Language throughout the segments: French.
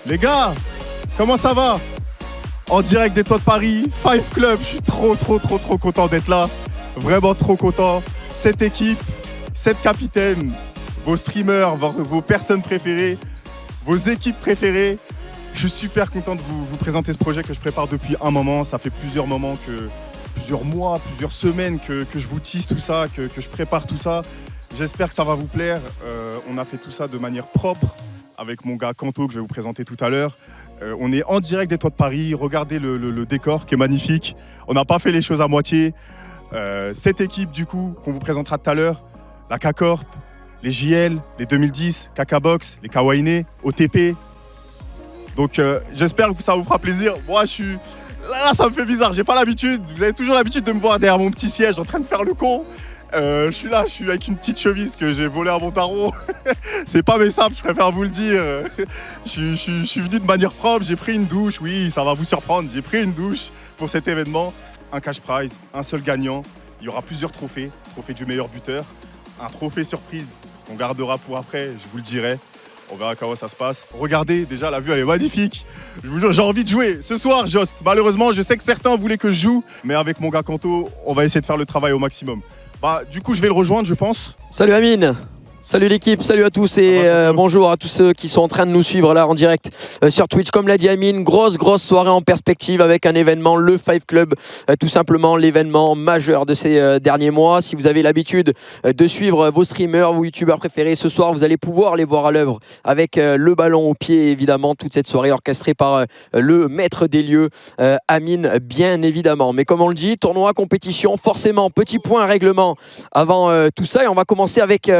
Les gars, comment ça va? En direct des toits de Paris, Five Club, je suis trop content d'être là. Vraiment trop content. Cette équipe, cette capitaine, vos streamers, vos personnes préférées, vos équipes préférées. Je suis super content de vous présenter ce projet que je prépare depuis un moment. Ça fait plusieurs mois, plusieurs semaines que je vous tease tout ça, que je prépare tout ça. J'espère que ça va vous plaire. On a fait tout ça de manière propre avec mon gars Kanto que je vais vous présenter tout à l'heure. On est en direct des toits de Paris. Regardez le décor qui est magnifique. On n'a pas fait les choses à moitié. Cette équipe du coup qu'on vous présentera tout à l'heure, la K-Corp, les JL, les 2010, KK-Box, les Kawaii, OTP. Donc j'espère que ça vous fera plaisir. Moi je suis... Là ça me fait bizarre, j'ai pas l'habitude. Vous avez toujours l'habitude de me voir derrière mon petit siège en train de faire le con. Je suis là, je suis avec une petite chevisse que j'ai volée à mon tarot. C'est pas mes sables, je préfère vous le dire. Je suis venu de manière propre, j'ai pris une douche. Oui, ça va vous surprendre, j'ai pris une douche pour cet événement. Un cash prize, un seul gagnant. Il y aura plusieurs trophées. Trophée du meilleur buteur, un trophée surprise qu'on gardera pour après, je vous le dirai. On verra comment ça se passe. Regardez, déjà la vue elle est magnifique. Je vous jure, j'ai envie de jouer. Ce soir, Jost, malheureusement, je sais que certains voulaient que je joue, mais avec mon gars Kanto, on va essayer de faire le travail au maximum. Du coup, je vais le rejoindre, je pense. Salut Amine. Salut l'équipe, salut à tous et bonjour à tous ceux qui sont en train de nous suivre là en direct sur Twitch. Comme l'a dit Amine, grosse soirée en perspective avec un événement, le Five Club, tout simplement l'événement majeur de ces derniers mois. Si vous avez l'habitude de suivre vos streamers, vos youtubeurs préférés, ce soir vous allez pouvoir les voir à l'œuvre avec le ballon au pied, évidemment, toute cette soirée orchestrée par le maître des lieux, Amine, bien évidemment. Mais comme on le dit, tournoi, compétition, forcément, petit point règlement avant tout ça. Et on va commencer avec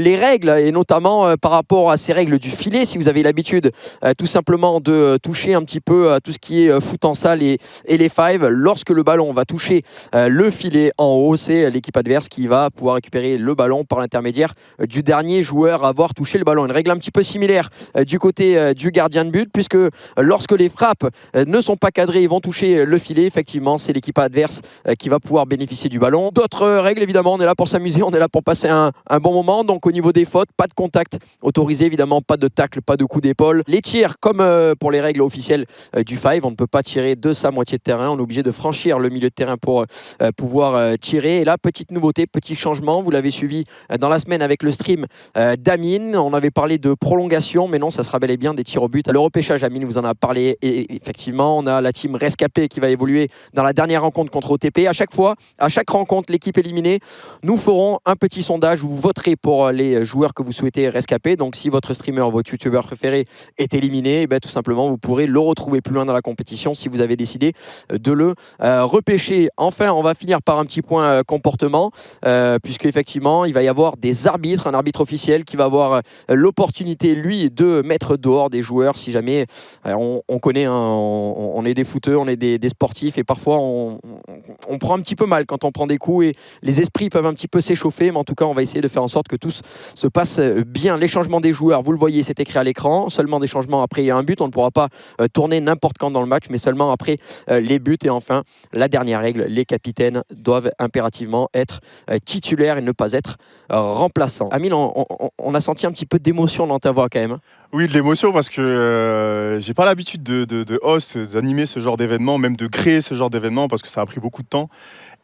les règles et notamment par rapport à ces règles du filet. Si vous avez l'habitude tout simplement de toucher un petit peu à tout ce qui est foot en salle et les fives, lorsque le ballon va toucher le filet en haut, c'est l'équipe adverse qui va pouvoir récupérer le ballon par l'intermédiaire du dernier joueur à avoir touché le ballon. Une règle un petit peu similaire du côté du gardien de but, puisque lorsque les frappes ne sont pas cadrées et vont toucher le filet, effectivement c'est l'équipe adverse qui va pouvoir bénéficier du ballon. D'autres règles, évidemment, on est là pour s'amuser, on est là pour passer un bon moment. Donc au niveau des fautes, pas de contact autorisé, évidemment, pas de tacle, pas de coup d'épaule. Les tirs, comme pour les règles officielles du five, on ne peut pas tirer de sa moitié de terrain, on est obligé de franchir le milieu de terrain pour pouvoir tirer. Et là, petite nouveauté, petit changement, vous l'avez suivi dans la semaine avec le stream d'Amine. On avait parlé de prolongation, mais non, ça sera bel et bien des tirs au but. Le repêchage, Amine vous en a parlé, et effectivement, on a la team rescapée qui va évoluer dans la dernière rencontre contre OTP. À chaque fois, à chaque rencontre, l'équipe éliminée, nous ferons un petit sondage où vous voterez pour les joueurs que vous souhaitez rescaper. Donc si votre streamer, votre youtubeur préféré est éliminé, tout simplement vous pourrez le retrouver plus loin dans la compétition si vous avez décidé de le repêcher. Enfin, on va finir par un petit point comportement, puisque effectivement il va y avoir des arbitres, un arbitre officiel qui va avoir l'opportunité lui de mettre dehors des joueurs si jamais on connaît, on est des footeux, on est des sportifs, et parfois on prend un petit peu mal quand on prend des coups et les esprits peuvent un petit peu s'échauffer, mais en tout cas on va essayer de faire en sorte que tous se passe bien. Les changements des joueurs, vous le voyez, c'est écrit à l'écran. Seulement des changements après il y a un but. On ne pourra pas tourner n'importe quand dans le match, mais seulement après les buts. Et enfin, la dernière règle, les capitaines doivent impérativement être titulaires et ne pas être remplaçants. Amine, on a senti un petit peu d'émotion dans ta voix quand même. Oui, de l'émotion parce que j'ai pas l'habitude de host, d'animer ce genre d'événement, même de créer ce genre d'événement parce que ça a pris beaucoup de temps.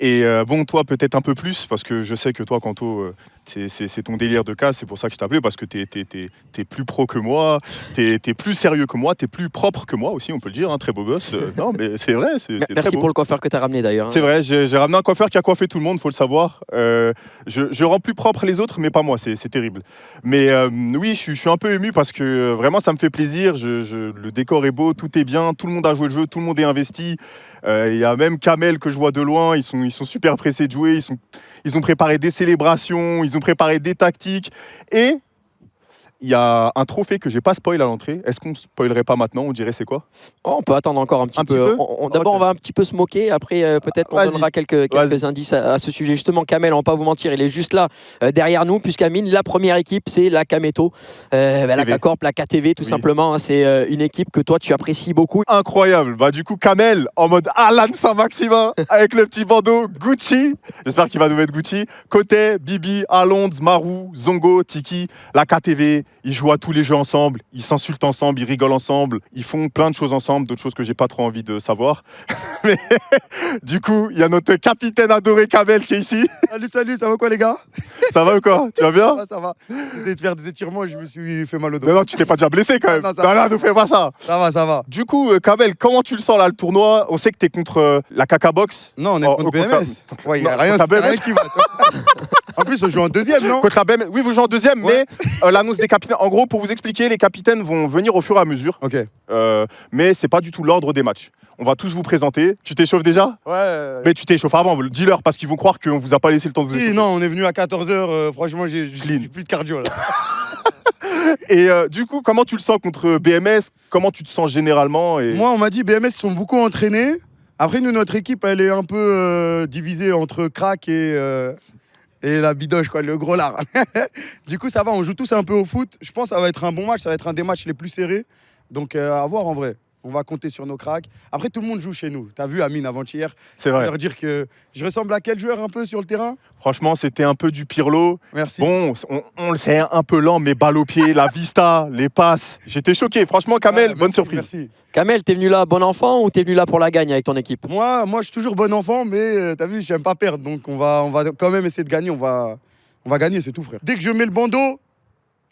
Et bon, toi peut-être un peu plus parce que je sais que toi, Kanto, c'est ton délire de casse, c'est pour ça que je t'ai appelé, parce que t'es plus pro que moi, t'es plus sérieux que moi, t'es plus propre que moi aussi, on peut le dire, hein, très beau gosse. Non mais c'est vrai, c'est Merci très beau. pour le coiffeur que tu as ramené d'ailleurs. Hein. C'est vrai, j'ai ramené un coiffeur qui a coiffé tout le monde, faut le savoir. Je rends plus propre les autres, mais pas moi, c'est terrible. Mais oui, je suis un peu ému parce que vraiment ça me fait plaisir, le décor est beau, tout est bien, tout le monde a joué le jeu, tout le monde est investi. Il y a même Kamel que je vois de loin, ils sont super pressés de jouer, ils ont préparé des célébrations, ils ont préparé des tactiques, et il y a un trophée que j'ai pas spoil à l'entrée. Est-ce qu'on spoilerait pas maintenant? On dirait c'est quoi? On peut attendre encore un petit peu. D'abord, on va un petit peu se moquer. Après, peut-être qu'on donnera quelques indices à ce sujet. Justement, Kamel, on va pas vous mentir, il est juste là derrière nous, puisqu'Amine, la première équipe, c'est la Kameto, la K-Corp, la KTV, tout simplement. Hein, c'est une équipe que toi, tu apprécies beaucoup. Incroyable. Du coup, Kamel en mode Alan Saint-Maximin avec le petit bandeau Gucci. J'espère qu'il va nous mettre Gucci. Côté Bibi, Alonde, Marou, Zongo, Tiki, la KTV. Ils jouent à tous les jeux ensemble, ils s'insultent ensemble, ils rigolent ensemble, ils font plein de choses ensemble, d'autres choses que j'ai pas trop envie de savoir. Mais du coup, il y a notre capitaine adoré Kamel qui est ici. Salut, ça va quoi les gars? Ça va ou quoi? Tu vas bien? Ça va. J'essayais de faire des étirements et je me suis fait mal au dos. Non, tu t'es pas déjà blessé quand même. Non, ça Non, va. nous fais pas ça. Ça va. Du coup, Kamel, comment tu le sens là, le tournoi? On sait que t'es contre la Caca Box. Non, on est Oh, contre contre BMS. Ouais, il n'y a non, rien, contre la rien BMS. qui va. En plus, on joue en deuxième, non? Contre la BM. Oui, vous jouez en deuxième, Ouais. mais l'annonce des capitaines. En gros, pour vous expliquer, les capitaines vont venir au fur et à mesure. Ok. Mais c'est pas du tout l'ordre des matchs. On va tous vous présenter. Tu t'échauffes déjà? Ouais. Mais tu t'échauffes avant, dis-leur parce qu'ils vont croire qu'on vous a pas laissé le temps de vous Si, échauffer. non, on est venu à 14h. Franchement, j'ai Clean. plus de cardio là. Et du coup, comment tu le sens contre BMS? Comment tu te sens généralement Moi, on m'a dit BMS sont beaucoup entraînés. Après, nous, notre équipe, elle est un peu divisée entre crack et la bidoche, quoi, le gros lard. Du coup, ça va, on joue tous un peu au foot. Je pense que ça va être un bon match, ça va être un des matchs les plus serrés. Donc, à voir en vrai. On va compter sur nos cracks. Après, tout le monde joue chez nous. T'as vu Amine avant-hier? C'est Je vais vrai. leur dire que je ressemble à quel joueur un peu sur le terrain? Franchement, c'était un peu du Pirlo. Merci. Bon, on le sait, un peu lent, mais balle au pied, la vista, les passes. J'étais choqué. Franchement, Kamel, Ouais, bonne merci, surprise. Merci. Kamel, t'es venu là bon enfant ou t'es venu là pour la gagne avec ton équipe? Moi, je suis toujours bon enfant, mais t'as vu, j'aime pas perdre. Donc, on va quand même essayer de gagner. On va gagner, c'est tout, frère. Dès que je mets le bandeau,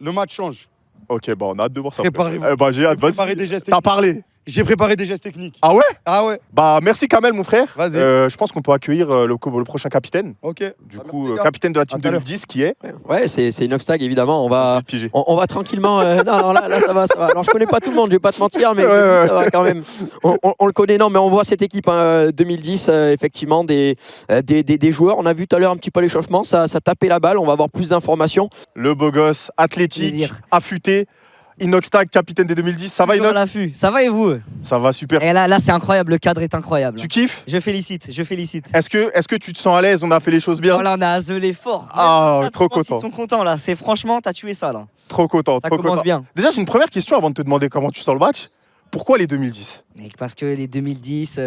le match change. Ok, bon, on a hâte de voir ça. Préparez-vous. J'ai hâte, vas-y. Préparez des gestes T'as techniques. parlé. J'ai préparé des gestes techniques. Ah ouais? Ah ouais? Bah, merci Kamel, mon frère. Vas-y. Je pense qu'on peut accueillir le prochain capitaine. Ok. Du Bah, coup, merci, les gars. capitaine de la team À tout à l'heure. 2010 qui est. Ouais, c'est Inoxtag évidemment. On Je va, l'ai pigé. on va tranquillement. Non, là, ça va. Alors, je connais pas tout le monde, je vais pas te mentir, mais Ouais. ça va quand même. On le connaît, non, mais on voit cette équipe 2010, effectivement, des joueurs. On a vu tout à l'heure un petit peu l'échauffement, ça tapait la balle. On va avoir plus d'informations. Le beau gosse, athlétique, Plaisir. affûté. Inoxtag, capitaine des 2010. Ça va, Toujours à Inox? l'affût. Ça va et vous? Ça va, super. Et là c'est incroyable, le cadre est incroyable. Tu kiffes? Je félicite. Est-ce que tu te sens à l'aise? On a fait les choses bien? Voilà, on a azelé fort. Ah, Ça, trop je pense qu'ils content. sont contents là. C'est franchement, t'as tué ça là. Trop content, Ça trop commence content. bien. Déjà, j'ai une première question avant de te demander comment tu sens le match. Pourquoi les 2010? Mec, parce que les 2010,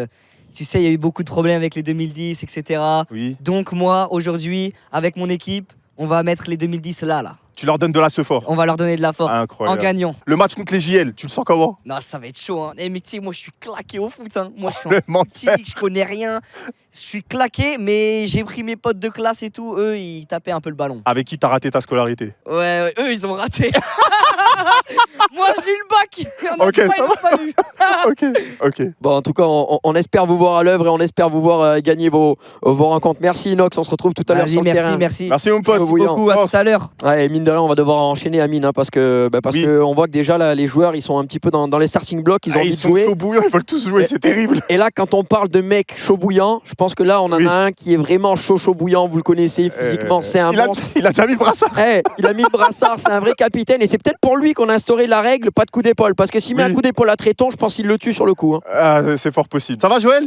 tu sais, il y a eu beaucoup de problèmes avec les 2010, etc. Oui. Donc moi, aujourd'hui, avec mon équipe, on va mettre les 2010 là. Tu leur donnes de la sephore. On va leur donner de la force. Incroyable. En gagnant. Le match contre les JL, tu le sens comment? Non, ça va être chaud. Hein. Eh, mais tu sais, moi, je suis claqué au foot. Hein. Moi, je suis Le en petit, je connais rien. Je suis claqué, mais j'ai pris mes potes de classe et tout. Eux, ils tapaient un peu le ballon. Avec qui t'as raté ta scolarité? Ouais, eux, ils ont raté. Moi, j'ai eu le bac. Il y en a Ok, pas, ça ils l'ont pas eu. Ok. Bon, en tout cas, on espère vous voir à l'œuvre et on espère vous voir gagner vos rencontres. Merci Inox, on se retrouve tout à l'heure Vas-y, sur le terrain. merci. Merci mon pote. Merci Beaucoup, à tout à l'heure. Ouais, et mine de rien, on va devoir enchaîner Amine parce que Oui. on voit que déjà là, les joueurs ils sont un petit peu dans les starting blocks, ils ont Ah, envie ils de sont jouer. chauds bouillants, ils veulent tous jouer, c'est terrible. Et là, quand on parle de mecs chaud bouillant, je pense que là, on en Oui. a un qui est vraiment chaud bouillant. Vous le connaissez physiquement, c'est un monstre. Il a déjà mis le brassard. Il a mis le brassard, c'est un vrai capitaine et c'est peut-être pour lui qu'on a instauré la règle, pas de coup d'épaule. Parce que s'il met Oui. un coup d'épaule à Tréton, je pense qu'il le tue sur le coup. Hein. Ah, c'est fort possible. Ça va Joël?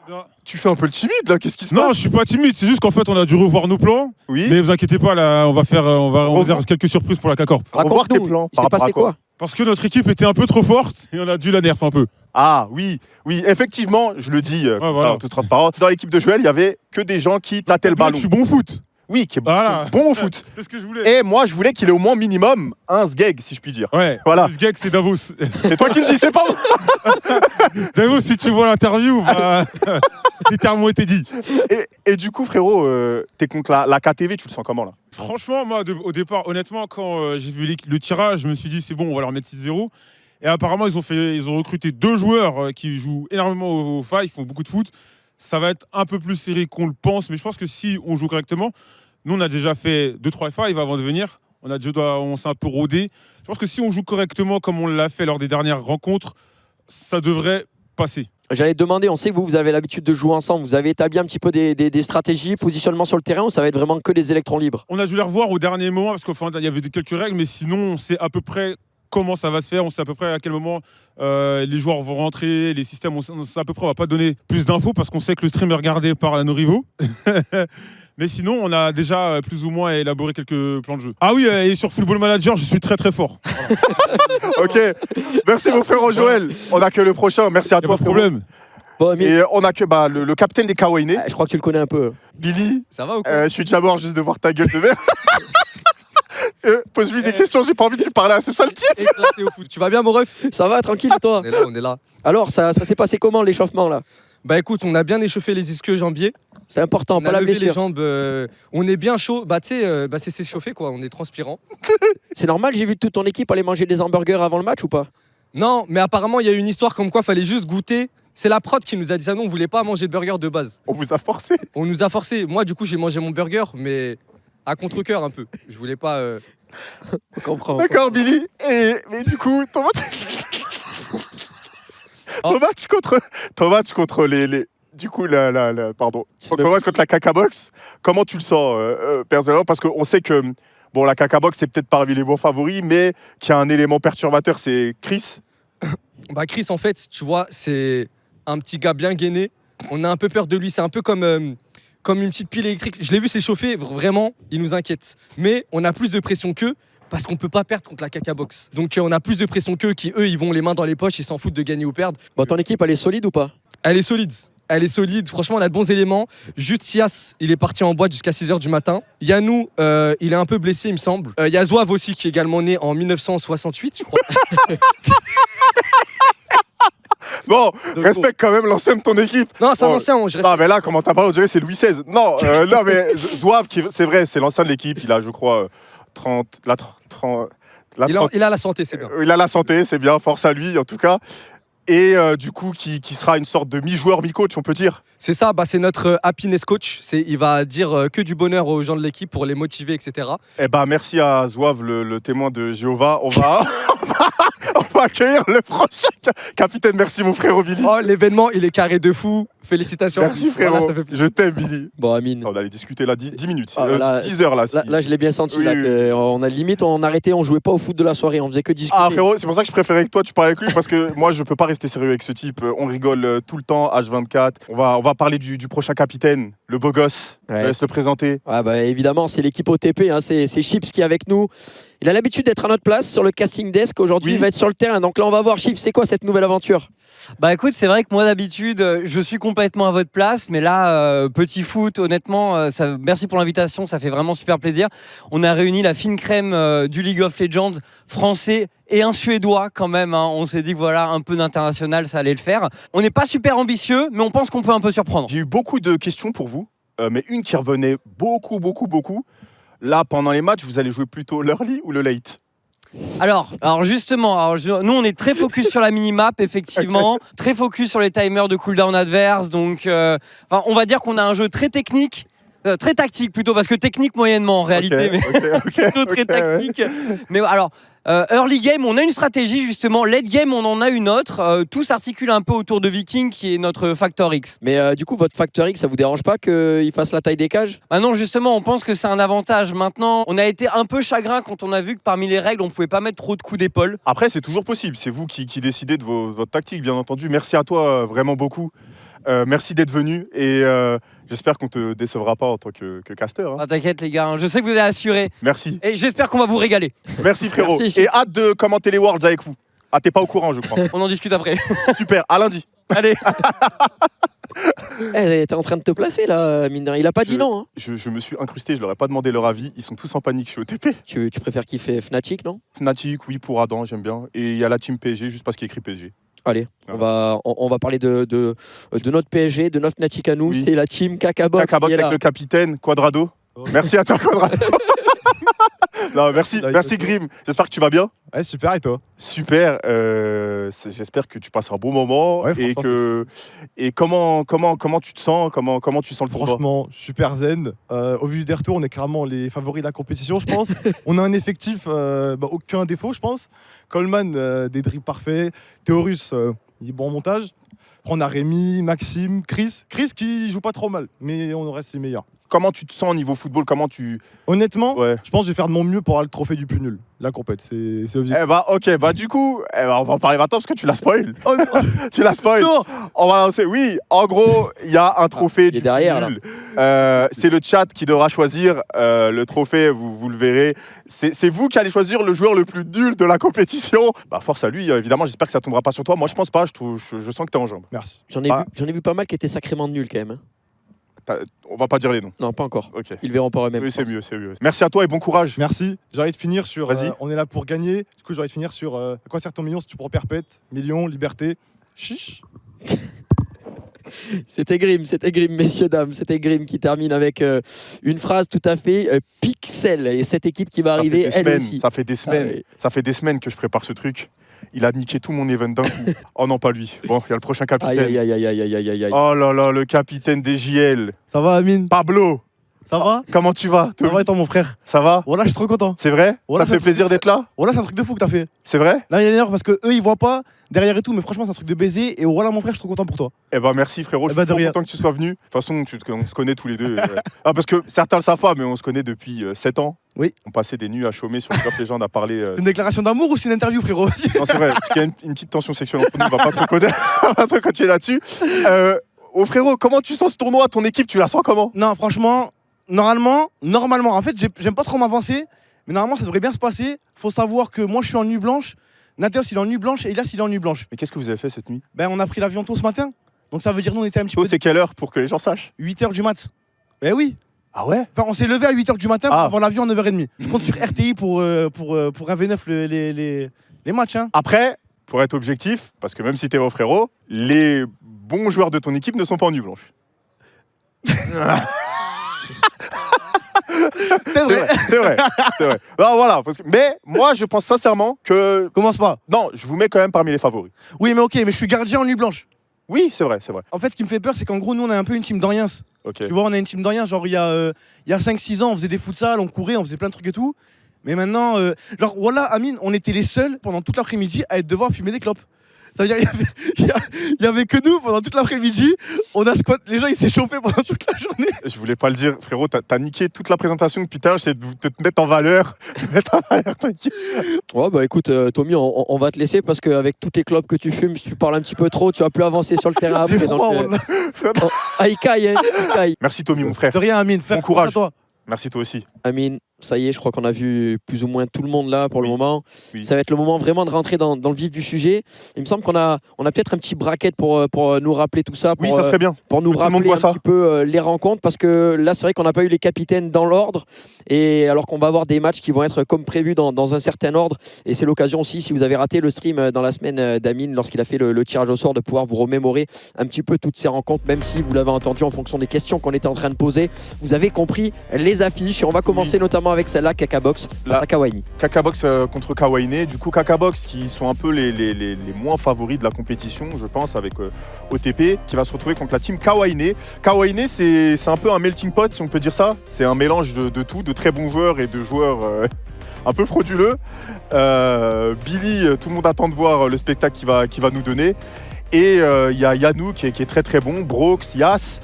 Non. Tu fais un peu le timide là, qu'est-ce qui se Non, passe? je suis pas timide, c'est juste qu'en fait on a dû revoir nos plans. Oui. Mais vous inquiétez pas, là on va faire quelques surprises pour la CACORP. Revoir tes Raconte-nous, plans. il s'est Par rapport passé à quoi? quoi? Parce que notre équipe était un peu trop forte et on a dû la nerf un peu. Ah oui, effectivement, je le dis voilà. en toute transparence. Dans l'équipe de Joël, il y avait que des gens qui tâtaient le Moi, ballon. je suis bon au foot. Oui, qui est Voilà. bon au foot. C'est ce que je voulais. Et moi, je voulais qu'il ait au moins minimum un sgeg, si je puis dire. Ouais, Voilà. ce gag c'est Davos. C'est toi qui me dis, c'est pas moi. Davos, si tu vois l'interview, bah, les termes ont été dits. Et du coup, frérot, t'es contre la KTV, tu le sens comment là? Franchement, moi au départ, honnêtement, quand j'ai vu le tirage, je me suis dit c'est bon, on va leur mettre 6-0. Et apparemment, ils ont recruté 2 joueurs qui jouent énormément au five, qui font beaucoup de foot. Ça va être un peu plus serré qu'on le pense, mais je pense que si on joue correctement, nous on a déjà fait 2-3 five avant de venir, on s'est un peu rodé. Je pense que si on joue correctement comme on l'a fait lors des dernières rencontres, ça devrait passer. J'allais te demander, on sait que vous avez l'habitude de jouer ensemble, vous avez établi un petit peu des stratégies, positionnement sur le terrain ou ça va être vraiment que des électrons libres? On a dû les revoir au dernier moment parce qu'il y avait quelques règles, mais sinon on sait à peu près comment ça va se faire, on sait à peu près à quel moment les joueurs vont rentrer, les systèmes, on sait à peu près, on va pas donner plus d'infos parce qu'on sait que le stream est regardé par nos rivaux. Mais sinon, on a déjà plus ou moins élaboré quelques plans de jeu. Ah oui, et sur Football Manager, je suis très très fort. Ok, merci mon frère Joël. On a que le prochain, merci à Y a toi pas de frérot. problème. Bon, Amine, Et on a que le capitaine des Kawaii, je crois que tu le connais un peu. Billy. Ça va ou quoi? Je suis déjà mort juste de voir ta gueule de merde. Pose-lui des questions, j'ai pas envie de lui parler à ce sale type. Éclaté au foot. Tu vas bien, mon ref? Ça va, tranquille, toi? On est là. Alors, ça s'est passé comment l'échauffement là? Bah écoute, on a bien échauffé les ischio-jambiers. C'est important, On pas a la levé les blessure. jambes. On est bien chaud. Bah tu sais, c'est s'échauffer quoi. On est transpirant. C'est normal, j'ai vu toute ton équipe aller manger des hamburgers avant le match ou pas? Non, mais apparemment, il y a une histoire comme quoi fallait juste goûter. C'est la prod qui nous a dit ça. Nous, on voulait pas manger de burger de base. On vous a forcé. On nous a forcé. Moi, du coup, j'ai mangé mon burger, mais à contre-cœur un peu. Je voulais pas. On comprend. D'accord, Billy. Mais du coup, ton match. Oh. Ton match contre les. Du coup, pardon. C'est Ton match contre la Caca Box, comment tu le sens personnellement? Parce qu'on sait que bon, la Caca Box, c'est peut-être parmi les bons favoris, mais qu'il y a un élément perturbateur, c'est Chris. Bah Chris, en fait, tu vois, c'est un petit gars bien gainé. On a un peu peur de lui. C'est un peu comme une petite pile électrique. Je l'ai vu s'échauffer. Vraiment, il nous inquiète. Mais on a plus de pression qu'eux parce qu'on peut pas perdre contre la Caca Box. Donc on a plus de pression qu'eux qui, eux, ils vont les mains dans les poches. Ils s'en foutent de gagner ou perdre. Bon, ton équipe, elle est solide ou pas? Elle est solide. Elle est solide. Franchement, on a de bons éléments. Juste Sias, il est parti en boîte jusqu'à 6h du matin. Yanou, il est un peu blessé, il me semble. Il y a Zouave aussi, qui est également né en 1968, je crois. Bon, Donc, respecte quand même l'ancien de ton équipe. Non, c'est un Oh. ancien. Je reste... Ah, mais là, comment t'as parlé, on dirait que c'est Louis XVI. Non, non mais Zouave, c'est vrai, c'est l'ancien de l'équipe. Il a, je crois, 30. Il a la santé, c'est bien. Il a la santé, c'est bien, force à lui en tout cas. Et du coup, qui sera une sorte de mi-joueur, mi-coach, on peut dire. C'est ça, bah, c'est notre happiness coach. Il va dire que du bonheur aux gens de l'équipe pour les motiver, etc. Eh ben, merci à Zouave, le témoin de Jéhovah. On va accueillir le prochain capitaine. Merci, mon frère Billy. Oh, l'événement, il est carré de fou. Félicitations. Merci, frérot. Voilà, ça fait plaisir. Je t'aime, Billy. Bon, Amine. On allait discuter là 10 minutes, Ah, là, 10 heures là. si- Là, je l'ai bien senti. Oui, Là, oui. que on a limite, on arrêtait, on jouait pas au foot de la soirée, on faisait que discuter. Ah frérot, c'est pour ça que je préférais que toi tu parles avec lui parce que moi je peux pas rester sérieux avec ce type. On rigole tout le temps, H24. On va parler du prochain capitaine, le beau gosse. Ouais. Je laisse le présenter. Ouais, bah, évidemment, c'est l'équipe OTP, hein, c'est Chips qui est avec nous. Il a l'habitude d'être à notre place sur le casting desk. Aujourd'hui, Oui. il va être sur le terrain. Donc là, on va voir, Chips, c'est quoi cette nouvelle aventure? Bah écoute, c'est vrai que moi d'habitude, je suis complètement à votre place, mais là, petit foot, honnêtement, merci pour l'invitation, ça fait vraiment super plaisir. On a réuni la fine crème du League of Legends français et un Suédois quand même. Hein. On s'est dit que voilà, un peu d'international, ça allait le faire. On n'est pas super ambitieux, mais on pense qu'on peut un peu surprendre. J'ai eu beaucoup de questions pour vous, mais une qui revenait beaucoup. Là, pendant les matchs, vous allez jouer plutôt l'early ou le late? Alors justement, nous on est très focus sur la minimap, effectivement, très focus sur les timers de cooldown adverse, donc on va dire qu'on a un jeu très technique, très tactique plutôt, parce que technique moyennement en réalité, mais plutôt très tactique. Mais alors, early game, on a une stratégie justement, late game, on en a une autre, tout s'articule un peu autour de Viking qui est notre Factor X. Mais du coup, votre Factor X, ça vous dérange pas qu'il fasse la taille des cages? Ah non, justement, on pense que c'est un avantage. Maintenant, on a été un peu chagrin quand on a vu que parmi les règles, on pouvait pas mettre trop de coups d'épaule. Après, c'est toujours possible. C'est vous qui décidez de votre tactique, bien entendu. Merci à toi vraiment beaucoup. Merci d'être venu et j'espère qu'on te décevra pas en tant que caster. Hein. Ah, t'inquiète les gars, je sais que vous allez assurer. Merci. Et j'espère qu'on va vous régaler. Merci frérot. Merci, et hâte de commenter les Worlds avec vous. Ah, t'es pas au courant, je crois. On en discute après. Super, à lundi. Allez. T'es en train de te placer là, mine de rien. Il a pas dit non. Hein. Je me suis incrusté, je leur ai pas demandé leur avis. Ils sont tous en panique, je suis au TP. Tu préfères kiffer Fnatic, non? Fnatic, oui, pour Adam, j'aime bien. Et il y a la team PSG, juste parce qu'il y a écrit PSG. Allez, on va parler de notre PSG, de notre Fnatic à nous. Oui. C'est la team Cacabox. Cacabox avec le capitaine, Quadrado. Merci à toi, Quadrado. Non, merci Grim. J'espère que tu vas bien. Ouais, super, et toi? Super. J'espère que tu passes un bon moment Ouais, et comment tu te sens, comment tu sens le tournoi. Franchement, super zen. Au vu des retours, on est clairement les favoris de la compétition, je pense. On a un effectif, aucun défaut, je pense. Coleman, des dribbles parfaits. Théorus, il est bon en montage. Après, on a Rémi, Maxime, Chris. Chris qui joue pas trop mal, mais on reste les meilleurs. Comment tu te sens au niveau football? Comment tu... Honnêtement, Ouais. je pense que je vais faire de mon mieux pour avoir le trophée du plus nul. La compète, c'est objectif. Ok, du coup, on va en parler maintenant parce que tu l'as spoil. Oh, non. Tu l'as spoil. Non. On va lancer. Oui, en gros, il y a un trophée il du est derrière, plus nul. C'est le chat qui devra choisir le trophée, vous le verrez. C'est vous qui allez choisir le joueur le plus nul de la compétition. Bah, force à lui, évidemment, j'espère que ça tombera pas sur toi. Moi, je pense pas, je sens que t'es en jambes. Merci. J'en ai vu pas mal qui étaient sacrément nuls quand même. Hein. On va pas dire les noms. Non, pas encore. Ok. Ils verront par eux-mêmes. Oui, je c'est pense. mieux, c'est mieux. Merci à toi et bon courage. Merci. J'ai envie de finir sur. Vas-y. On est là pour gagner. Du coup, j'ai envie de finir sur. À quoi sert ton million si tu prends perpète, million, liberté. Chiche. C'était Grim, messieurs, dames. C'était Grim qui termine avec une phrase tout à fait pixel. Et cette équipe qui va arriver, elle aussi. Ça fait des semaines. Ah oui. Ça fait des semaines que je prépare ce truc. Il a niqué tout mon event d'un coup. Oh non, pas lui. Bon, il y a le prochain Aïe, capitaine. aïe, aïe, aïe, aïe, aïe, aïe, aïe. Oh là là, le capitaine des JL. Ça va, Amine? Pablo, Ça va? comment tu vas? Ça va et toi, mon frère? Ça va? Voilà, je suis trop content. C'est vrai? Voilà, Ça fait ça- plaisir d'être là? Voilà, c'est un truc de fou que t'as fait. C'est vrai? Là, il est meilleur parce que eux, ils voient pas derrière et tout, mais franchement, c'est un truc de baiser. Et voilà, mon frère, je suis trop content pour toi. Eh ben merci frérot, Eh je ben, suis de trop rien. content que tu sois venu. De toute façon, on se connaît tous les deux. Ah, parce que certains le savent pas, mais on se connaît depuis 7 ans. Oui. On passait des nuits à chaumer sur le Top Legend à parler. Une déclaration d'amour ou c'est une interview, frérot? Non, c'est vrai, parce qu'il y a une petite tension sexuelle entre nous, on va pas trop on va pas trop continuer là-dessus. Oh frérot, comment tu sens ce tournoi? Ton équipe, tu la sens comment? Non, franchement, normalement, en fait, j'aime pas trop m'avancer, mais normalement, ça devrait bien se passer. Faut savoir que moi, je suis en nuit blanche, Natheos, il est en nuit blanche et Elias, il est en nuit blanche. Mais qu'est-ce que vous avez fait cette nuit? Ben, on a pris l'avion tôt ce matin, donc ça veut dire nous, on était un petit Tôt, peu c'est quelle heure pour que les gens sachent? 8h du mat. Ben oui. Ah ouais? Enfin, on s'est levé à 8h du matin pour Ah. avoir l'avion à 9h30. Je compte sur RTI pour un V9 les matchs. Hein. Après, pour être objectif, parce que même si t'es mon frérot, les bons joueurs de ton équipe ne sont pas en nuit blanche. C'est vrai. C'est vrai. Non, voilà. Mais moi, je pense sincèrement que. Commence pas. Non, je vous mets quand même parmi les favoris. Oui, mais ok, mais je suis gardien en nuit blanche. Oui, c'est vrai, c'est vrai. En fait, ce qui me fait peur, c'est qu'en gros, nous, on a un peu une team d'Oriens. Ok. Tu vois, on a une team d'Oriens, genre il y a 5-6 ans, on faisait des futsal, on courait, on faisait plein de trucs et tout. Mais maintenant, genre voilà, Amine, on était les seuls pendant toute l'après-midi à être devoir fumer des clopes. Ça veut dire il y avait que nous pendant toute l'après-midi. On a squat, les gens ils s'est chauffé pendant toute la journée. Je voulais pas le dire, frérot, t'as niqué toute la présentation depuis tout à l'heure, j'essaie de te mettre en valeur, ton équipe. Ouais, bah écoute, Tommy, on va te laisser parce qu'avec toutes les clopes que tu fumes, si tu parles un petit peu trop, tu vas plus avancer sur le terrain après. J'ai froid, Donc, wallah. aïe, caille, hein, caille. Merci Tommy, mon frère. De rien, Amine, Bon courage. à toi. Merci toi aussi. Amine, ça y est, je crois qu'on a vu plus ou moins tout le monde là pour le Oui. moment. Oui. Ça va être le moment vraiment de rentrer dans le vif du sujet. Il me semble qu'on a peut-être un petit bracket pour nous rappeler tout ça. Oui, pour, ça serait bien. pour nous que tout le monde rappeler voit un ça. petit peu les rencontres parce que là c'est vrai qu'on n'a pas eu les capitaines dans l'ordre et alors qu'on va avoir des matchs qui vont être comme prévu dans un certain ordre et c'est l'occasion aussi si vous avez raté le stream dans la semaine d'Amine lorsqu'il a fait le tirage au sort de pouvoir vous remémorer un petit peu toutes ces rencontres même si vous l'avez entendu en fonction des questions qu'on était en train de poser vous avez compris les affiches et on va commencer notamment avec celle-là Kakabox face Là. à Kawaii. Kakabox contre Kawaii. Du coup, Kakabox qui sont un peu les moins favoris de la compétition, je pense, avec OTP, qui va se retrouver contre la team Kawaii. Kawaii, c'est un peu un melting pot, si on peut dire ça. C'est un mélange de tout, de très bons joueurs et de joueurs un peu frauduleux. Billy, tout le monde attend de voir le spectacle qu'il va nous donner. Et il y a Yanou qui est très très bon, Brox, Yas.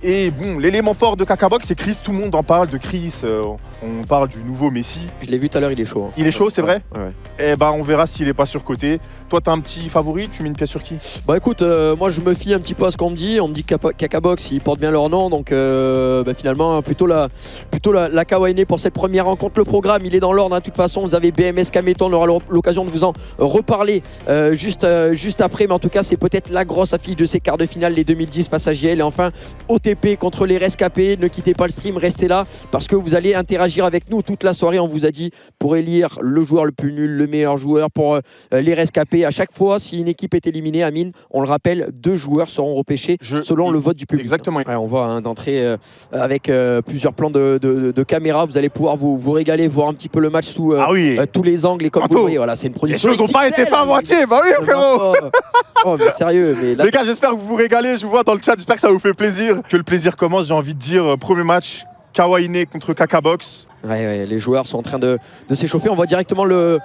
Et bon, l'élément fort de Kakabox, c'est Chris, tout le monde en parle de Chris. On parle du nouveau Messi. Je l'ai vu tout à l'heure, il est chaud. Hein. Il est chaud, c'est vrai? Ouais. Eh ben, on verra s'il est pas surcoté. Toi, t'as un petit favori, tu mets une pièce sur qui? Bah écoute, moi je me fie un petit peu à ce qu'on me dit. On me dit que Kakabox ils portent bien leur nom, donc finalement plutôt la Kawaii pour cette première rencontre. Le programme il est dans l'ordre. De toute façon, vous avez BMS Kameto, on aura l'occasion de vous en reparler juste après. Mais en tout cas, c'est peut-être la grosse affiche de ces quarts de finale, les 2010 face à JL et enfin OTP contre les rescapés. Ne quittez pas le stream, restez là parce que vous allez interagir avec nous toute la soirée. On vous a dit pour élire le joueur le plus nul, le meilleur joueur pour les rescapés. À chaque fois, si une équipe est éliminée, Amine, on le rappelle, 2 joueurs seront repêchés selon le vote du public. Exactement. Ouais, on voit d'entrée avec plusieurs plans de caméra. Vous allez pouvoir vous régaler, voir un petit peu le match sous tous les angles. Et comme vous voyez, voilà, c'est une Les production. choses n'ont pas été faites à moitié, bah oui, frérot. Oh, mais sérieux, mais là, Les gars, j'espère que vous vous régalez. Je vous vois dans le chat, j'espère que ça vous fait plaisir. Que le plaisir commence, j'ai envie de dire. Premier match, Kawaii contre Kakabox. ouais, les joueurs sont en train de s'échauffer. On voit directement le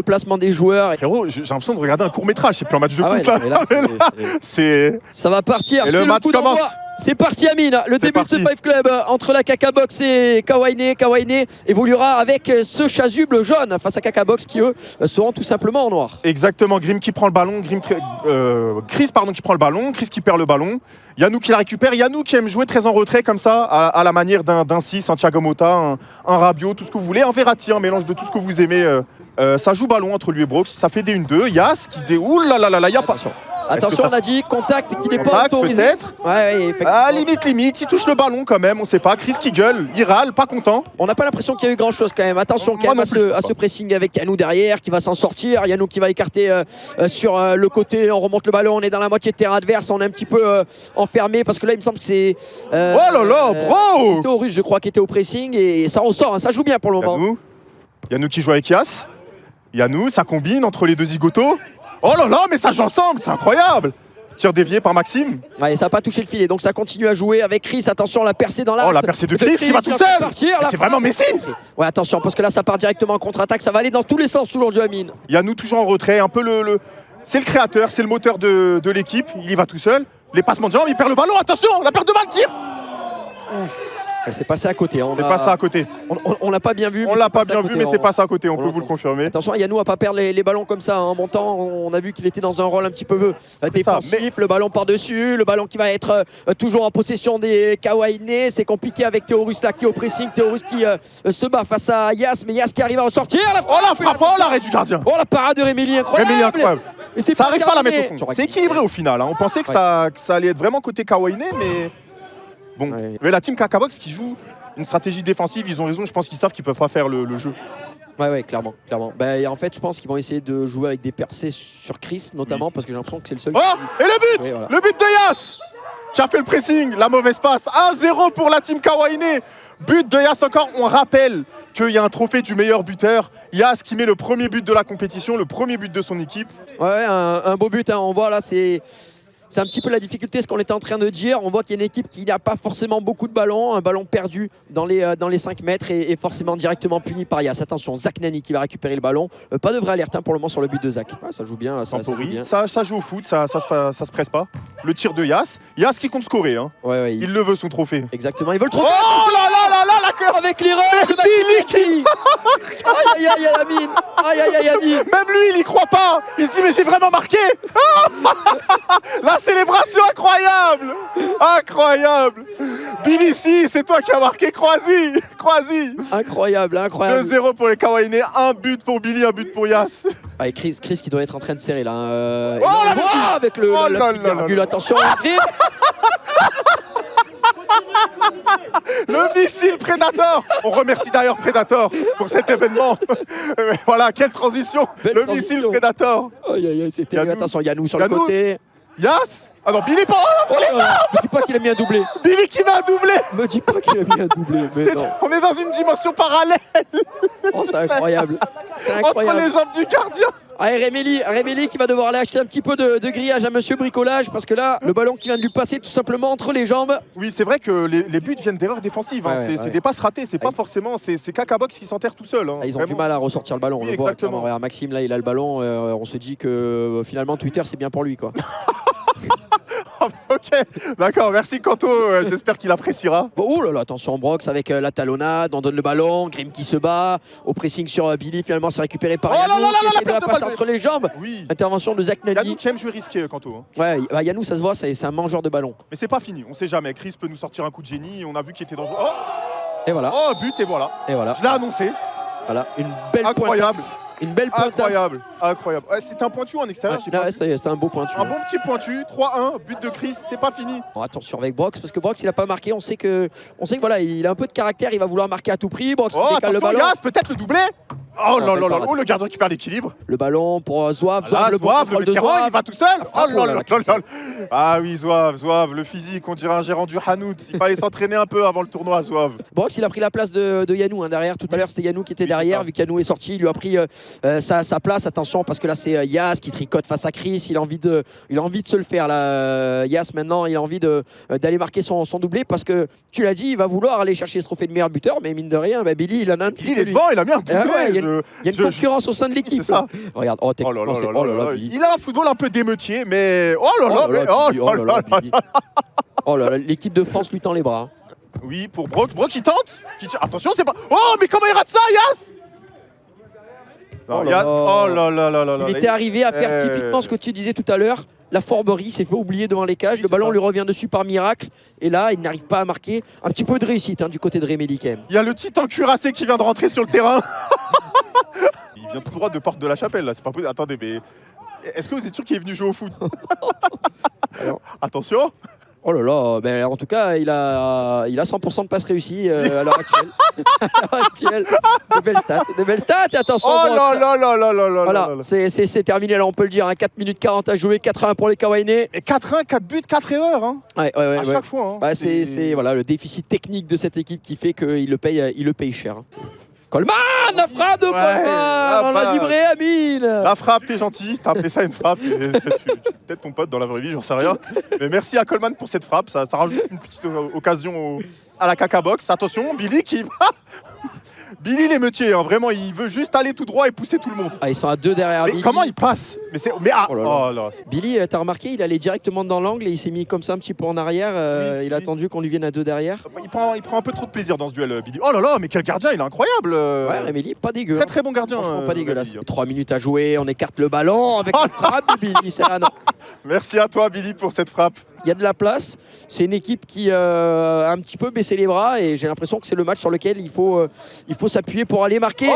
placement des joueurs. Frérot, j'ai l'impression de regarder un court-métrage, c'est plus un match de Ah ouais, foot là. non, mais là, C'est. ça va partir. Et c'est le match coup commence. d'envoi. C'est parti Amine, le début parti. de ce Five Club entre la Kakabox et Kawaii. Kawaii évoluera avec ce chasuble jaune face à Kakabox qui eux seront tout simplement en noir. Exactement, Grim qui prend le ballon, Chris qui prend le ballon, Chris qui perd le ballon, Yanou qui la récupère, Yanou qui aime jouer très en retrait comme ça, à la manière d'un 6, un Thiago Motta, un Rabiot, tout ce que vous voulez, un Verratti, un mélange de tout ce que vous aimez. Ça joue ballon entre lui et Brox, ça fait des 1-2, Yas qui Ouh là là là là, y a pas. Attention. Attention, Est-ce que on a dit contact qui n'est pas Contact, autorisé. peut-être. Ouais, effectivement. Ah, limite, il touche le ballon quand même, on sait pas. Chris qui gueule, il râle, pas content. On n'a pas l'impression qu'il y a eu grand chose quand même. Attention Moi quand même non à plus, je ce crois. pressing avec Yanou derrière qui va s'en sortir. Yanou qui va écarter sur le côté. On remonte le ballon, on est dans la moitié de terrain adverse. On est un petit peu enfermé parce que là il me semble que c'est. Oh là là, bro Théo je crois, qui était au pressing et ça ressort. Hein, ça joue bien pour le moment. Yanou qui joue avec Yas. Yanou, ça combine entre les deux zigotos. Oh là là, mais ça joue ensemble, c'est incroyable. Tir dévié par Maxime. Ouais, ça n'a pas touché le filet, donc ça continue à jouer avec Chris. Attention, la percée dans l'axe. Oh, la percée de Chris qui va tout fait seul. partir, la C'est vraiment Messi. Ouais, attention, parce que là ça part directement en contre-attaque. Ça va aller dans tous les sens toujours du Amine. Yanou toujours en retrait, un peu c'est le créateur, c'est le moteur de l'équipe. Il y va tout seul. Les passements de jambes, il perd le ballon. Attention, la perte de balle, tir. C'est passé à côté. C'est passé à côté. On l'a pas bien vu. On mais l'a c'est pas passé à bien vu, côté. mais c'est passé à côté, on peut vous le confirmer. Attention, Yanou à pas perdre les ballons comme ça en montant. On a vu qu'il était dans un rôle un petit peu défensif. mais- Le ballon par-dessus, le ballon qui va être toujours en possession des Kawaii. C'est compliqué avec Théorus là qui est au pressing. Théorus qui se bat face à Yas, mais Yas qui arrive à ressortir. Oh la frappe, oh l'arrêt du gardien. Oh la parade de Rémélie, incroyable. Rémi incroyable. Et c'est Ça pas arrive pas à la terminé. mettre au fond. C'est équilibré au final. Hein. On pensait que, que ça allait être vraiment côté Kawaii, mais bon. Ouais. Mais la team Kakabox qui joue une stratégie défensive, ils ont raison. Je pense qu'ils savent qu'ils peuvent pas faire le jeu. Ouais, clairement. Et en fait, je pense qu'ils vont essayer de jouer avec des percées sur Chris, notamment parce que j'ai l'impression que c'est le seul. Oh, et le but, Oui, voilà. le but de Yas qui a fait le pressing, la mauvaise passe. 1-0 pour la team Kawaii. But de Yas encore. On rappelle qu'il y a un trophée du meilleur buteur. Yas qui met le premier but de la compétition, le premier but de son équipe. Ouais, un beau but. Hein. On voit là, c'est un petit peu la difficulté, ce qu'on était en train de dire. On voit qu'il y a une équipe qui n'a pas forcément beaucoup de ballons, un ballon perdu dans les 5 mètres et forcément directement puni par Yas. Attention, Zach Nani qui va récupérer le ballon. Pas de vraie alerte hein, pour le moment sur le but de Zach. Ouais, ça joue bien. Ça joue bien. Ça joue au foot, ça se presse pas. Le tir de Yas. Yas qui compte scorer. Hein. Ouais, Il le veut son trophée. Exactement. Il veut le Oh trophée. là là là là, Avec l'erreur de Billy Billy. Aïe aïe aïe Amine. Aïe aïe aïe Amine. Même lui, il y croit pas. Il se dit mais j'ai vraiment marqué. La célébration incroyable. Incroyable. Billy, si, c'est toi qui as marqué. Croisi. Incroyable, incroyable. 2-0 pour les Kawaii. Un but pour Billy, un but pour Yas. Allez, Chris qui doit être en train de serrer là. Oh, Et on la voit avec le Oh la là petite là là virgule. là. Attention, Ingrid. Le missile Predator. On remercie d'ailleurs Predator pour cet événement. Voilà, quelle transition. Belle Le transition. missile Predator. Aïe aïe aïe, c'était. Yanou. Attention, Yanou sur le Yanou. côté. Yas. Ah non, Billy par entre les jambes. Me dis pas qu'il a mis un doublé. Billy qui met un doublé. Me dis pas qu'il a mis un doublé. Mais non. On est dans une dimension parallèle Oh, c'est incroyable. C'est entre incroyable. les jambes du gardien. Allez, Rémélie qui va devoir aller acheter un petit peu de grillage à Monsieur Bricolage parce que là, le ballon qui vient de lui passer tout simplement entre les jambes. Oui, c'est vrai que les buts viennent d'erreurs défensives. Hein. Ouais, C'est ouais. des passes ratées. C'est pas Ouais. forcément. C'est Kakabox qui s'enterre tout seul. Hein. Ils ont Vraiment. du mal à ressortir le ballon. Oui, on le voit exactement. clairement. Regarde, Maxime, là, il a le ballon. On se dit que finalement, Twitter, c'est bien pour lui, quoi. Ok, d'accord. Merci Kanto. J'espère qu'il appréciera. Bon, oh là là, attention, Brox avec la talonnade. On donne le ballon. Grim qui se bat. Au pressing sur Billy. Finalement, c'est récupéré par Oh là Yanou. là là Qui là, essaie de la la perte de passer balle. entre les jambes. Oui. Intervention de Zach Nani. Yanou qui aime jouer risqué, Kanto. Hein. Ouais, bah, Yanou, ça se voit, c'est un mangeur de ballon. Mais c'est pas fini. On sait jamais. Chris peut nous sortir un coup de génie. On a vu qu'il était dangereux. Oh, Et voilà. oh but et voilà. Et voilà. Je l'ai annoncé. Voilà. Une belle Incroyable. pointasse. Une belle pointasse. Incroyable. Incroyable. Ouais, c'était un pointu en extérieur. j'ai pas vu. C'était un beau pointu. Un bon petit pointu. 3-1. But de Chris. C'est pas fini. Bon, attention avec Brox parce que Brox il a pas marqué. On sait que voilà, il a un peu de caractère. Il va vouloir marquer à tout prix. Brox Oh, décale le attention, ballon. Yas, peut-être le doublé. Oh là Non, là pas là. raté. Oh, le gardien qui perd l'équilibre. Le ballon pour Zouave. Là, le bon Zouave, contrôle le de vétéran, Zouave. il va tout seul. Oh frappe, là oh là là là là. Ah oui, Zouave, le physique, on dirait un gérant du Hanout. Il fallait s'entraîner un peu avant le tournoi, Zouave. Brox il a pris la place de Yanou hein, derrière. Tout à l'heure c'était Yanou qui était Oui, c'est derrière. ça. Vu qu'Yanou est sorti, il lui a pris sa place. Attention parce que là c'est Yas qui tricote face à Chris. Il a envie de se le faire là. Yas maintenant il a envie d'aller marquer son doublé parce que tu l'as dit, il va vouloir aller chercher ce trophée de meilleur buteur. Mais mine de rien, bah, Billy il en a un petit Il peu, est lui. devant, il a mis un doublé. Ah ouais, il y a une je- concurrence au sein de l'équipe. C'est ça. Regarde, Oh là techniquement, là c'est- là oh là là là, là. Billy. Il a un football un peu d'émeutier, mais oh là là, mais Billy, oh là là, Billy. Oh là là, l'équipe de France lui tend les bras. Oui, pour Brock. Brock qui tente. Attention, c'est pas. Oh, mais comment il rate ça, Yas? Non, Oh là Yas. là. Oh là là là là là. Il était arrivé à faire typiquement ce que tu disais tout à l'heure. La fourberie s'est fait oublier devant les cages. Oui, Le ballon c'est ça. lui revient dessus par miracle. Et là, il n'arrive pas à marquer. Un petit peu de réussite hein, du côté de Rémélie quand même. Il y a le titan cuirassé qui vient de rentrer sur le terrain. Il vient tout droit de Porte de la Chapelle, là. C'est pas possible. Attendez, mais. Est-ce que vous êtes sûr qu'il est venu jouer au foot? Alors. Attention. Oh là là, ben, en tout cas, il a 100% de passes réussies à l'heure actuelle. À l'heure actuelle. Des belles stats, et attention. Oh Brock. là là là là là là Voilà, là là. c'est terminé, là on peut le dire, hein, 4 minutes 40 à jouer, 4-1 pour les Kawaii. Et 4-1, 4 buts, 4 erreurs. Hein. Ouais, À chaque fois. Hein. Bah, c'est voilà, le déficit technique de cette équipe qui fait qu'il le paye cher. Coleman, la frappe de Coleman, on a vibré, Amine. La frappe, t'es gentil, t'as appelé ça une frappe. Peut-être ton pote dans la vraie vie, j'en sais rien. Mais merci à Coleman pour cette frappe, ça rajoute une petite occasion à la caca box. Attention, Billy qui va. Billy l'émeutier, hein, vraiment, il veut juste aller tout droit et pousser tout le monde. Ah, ils sont à 2 derrière Mais Billy. comment il passe? Mais ah, Oh là là. oh là. Billy, t'as remarqué, il allait directement dans l'angle et il s'est mis comme ça un petit peu en arrière. Oui, il a oui. attendu qu'on lui vienne à 2 derrière. Il prend un peu trop de plaisir dans ce duel, Billy. Oh là là, mais quel gardien, il est incroyable. Ouais, Rémélie, pas dégueu. Très hein. très bon gardien. Franchement, pas dégueulasse. Billy. 3 minutes à jouer, on écarte le ballon avec la frappe de Billy Serrano. Merci à toi, Billy, pour cette frappe. Il y a de la place. C'est une équipe qui a un petit peu baissé les bras et j'ai l'impression que c'est le match sur lequel il faut s'appuyer pour aller marquer.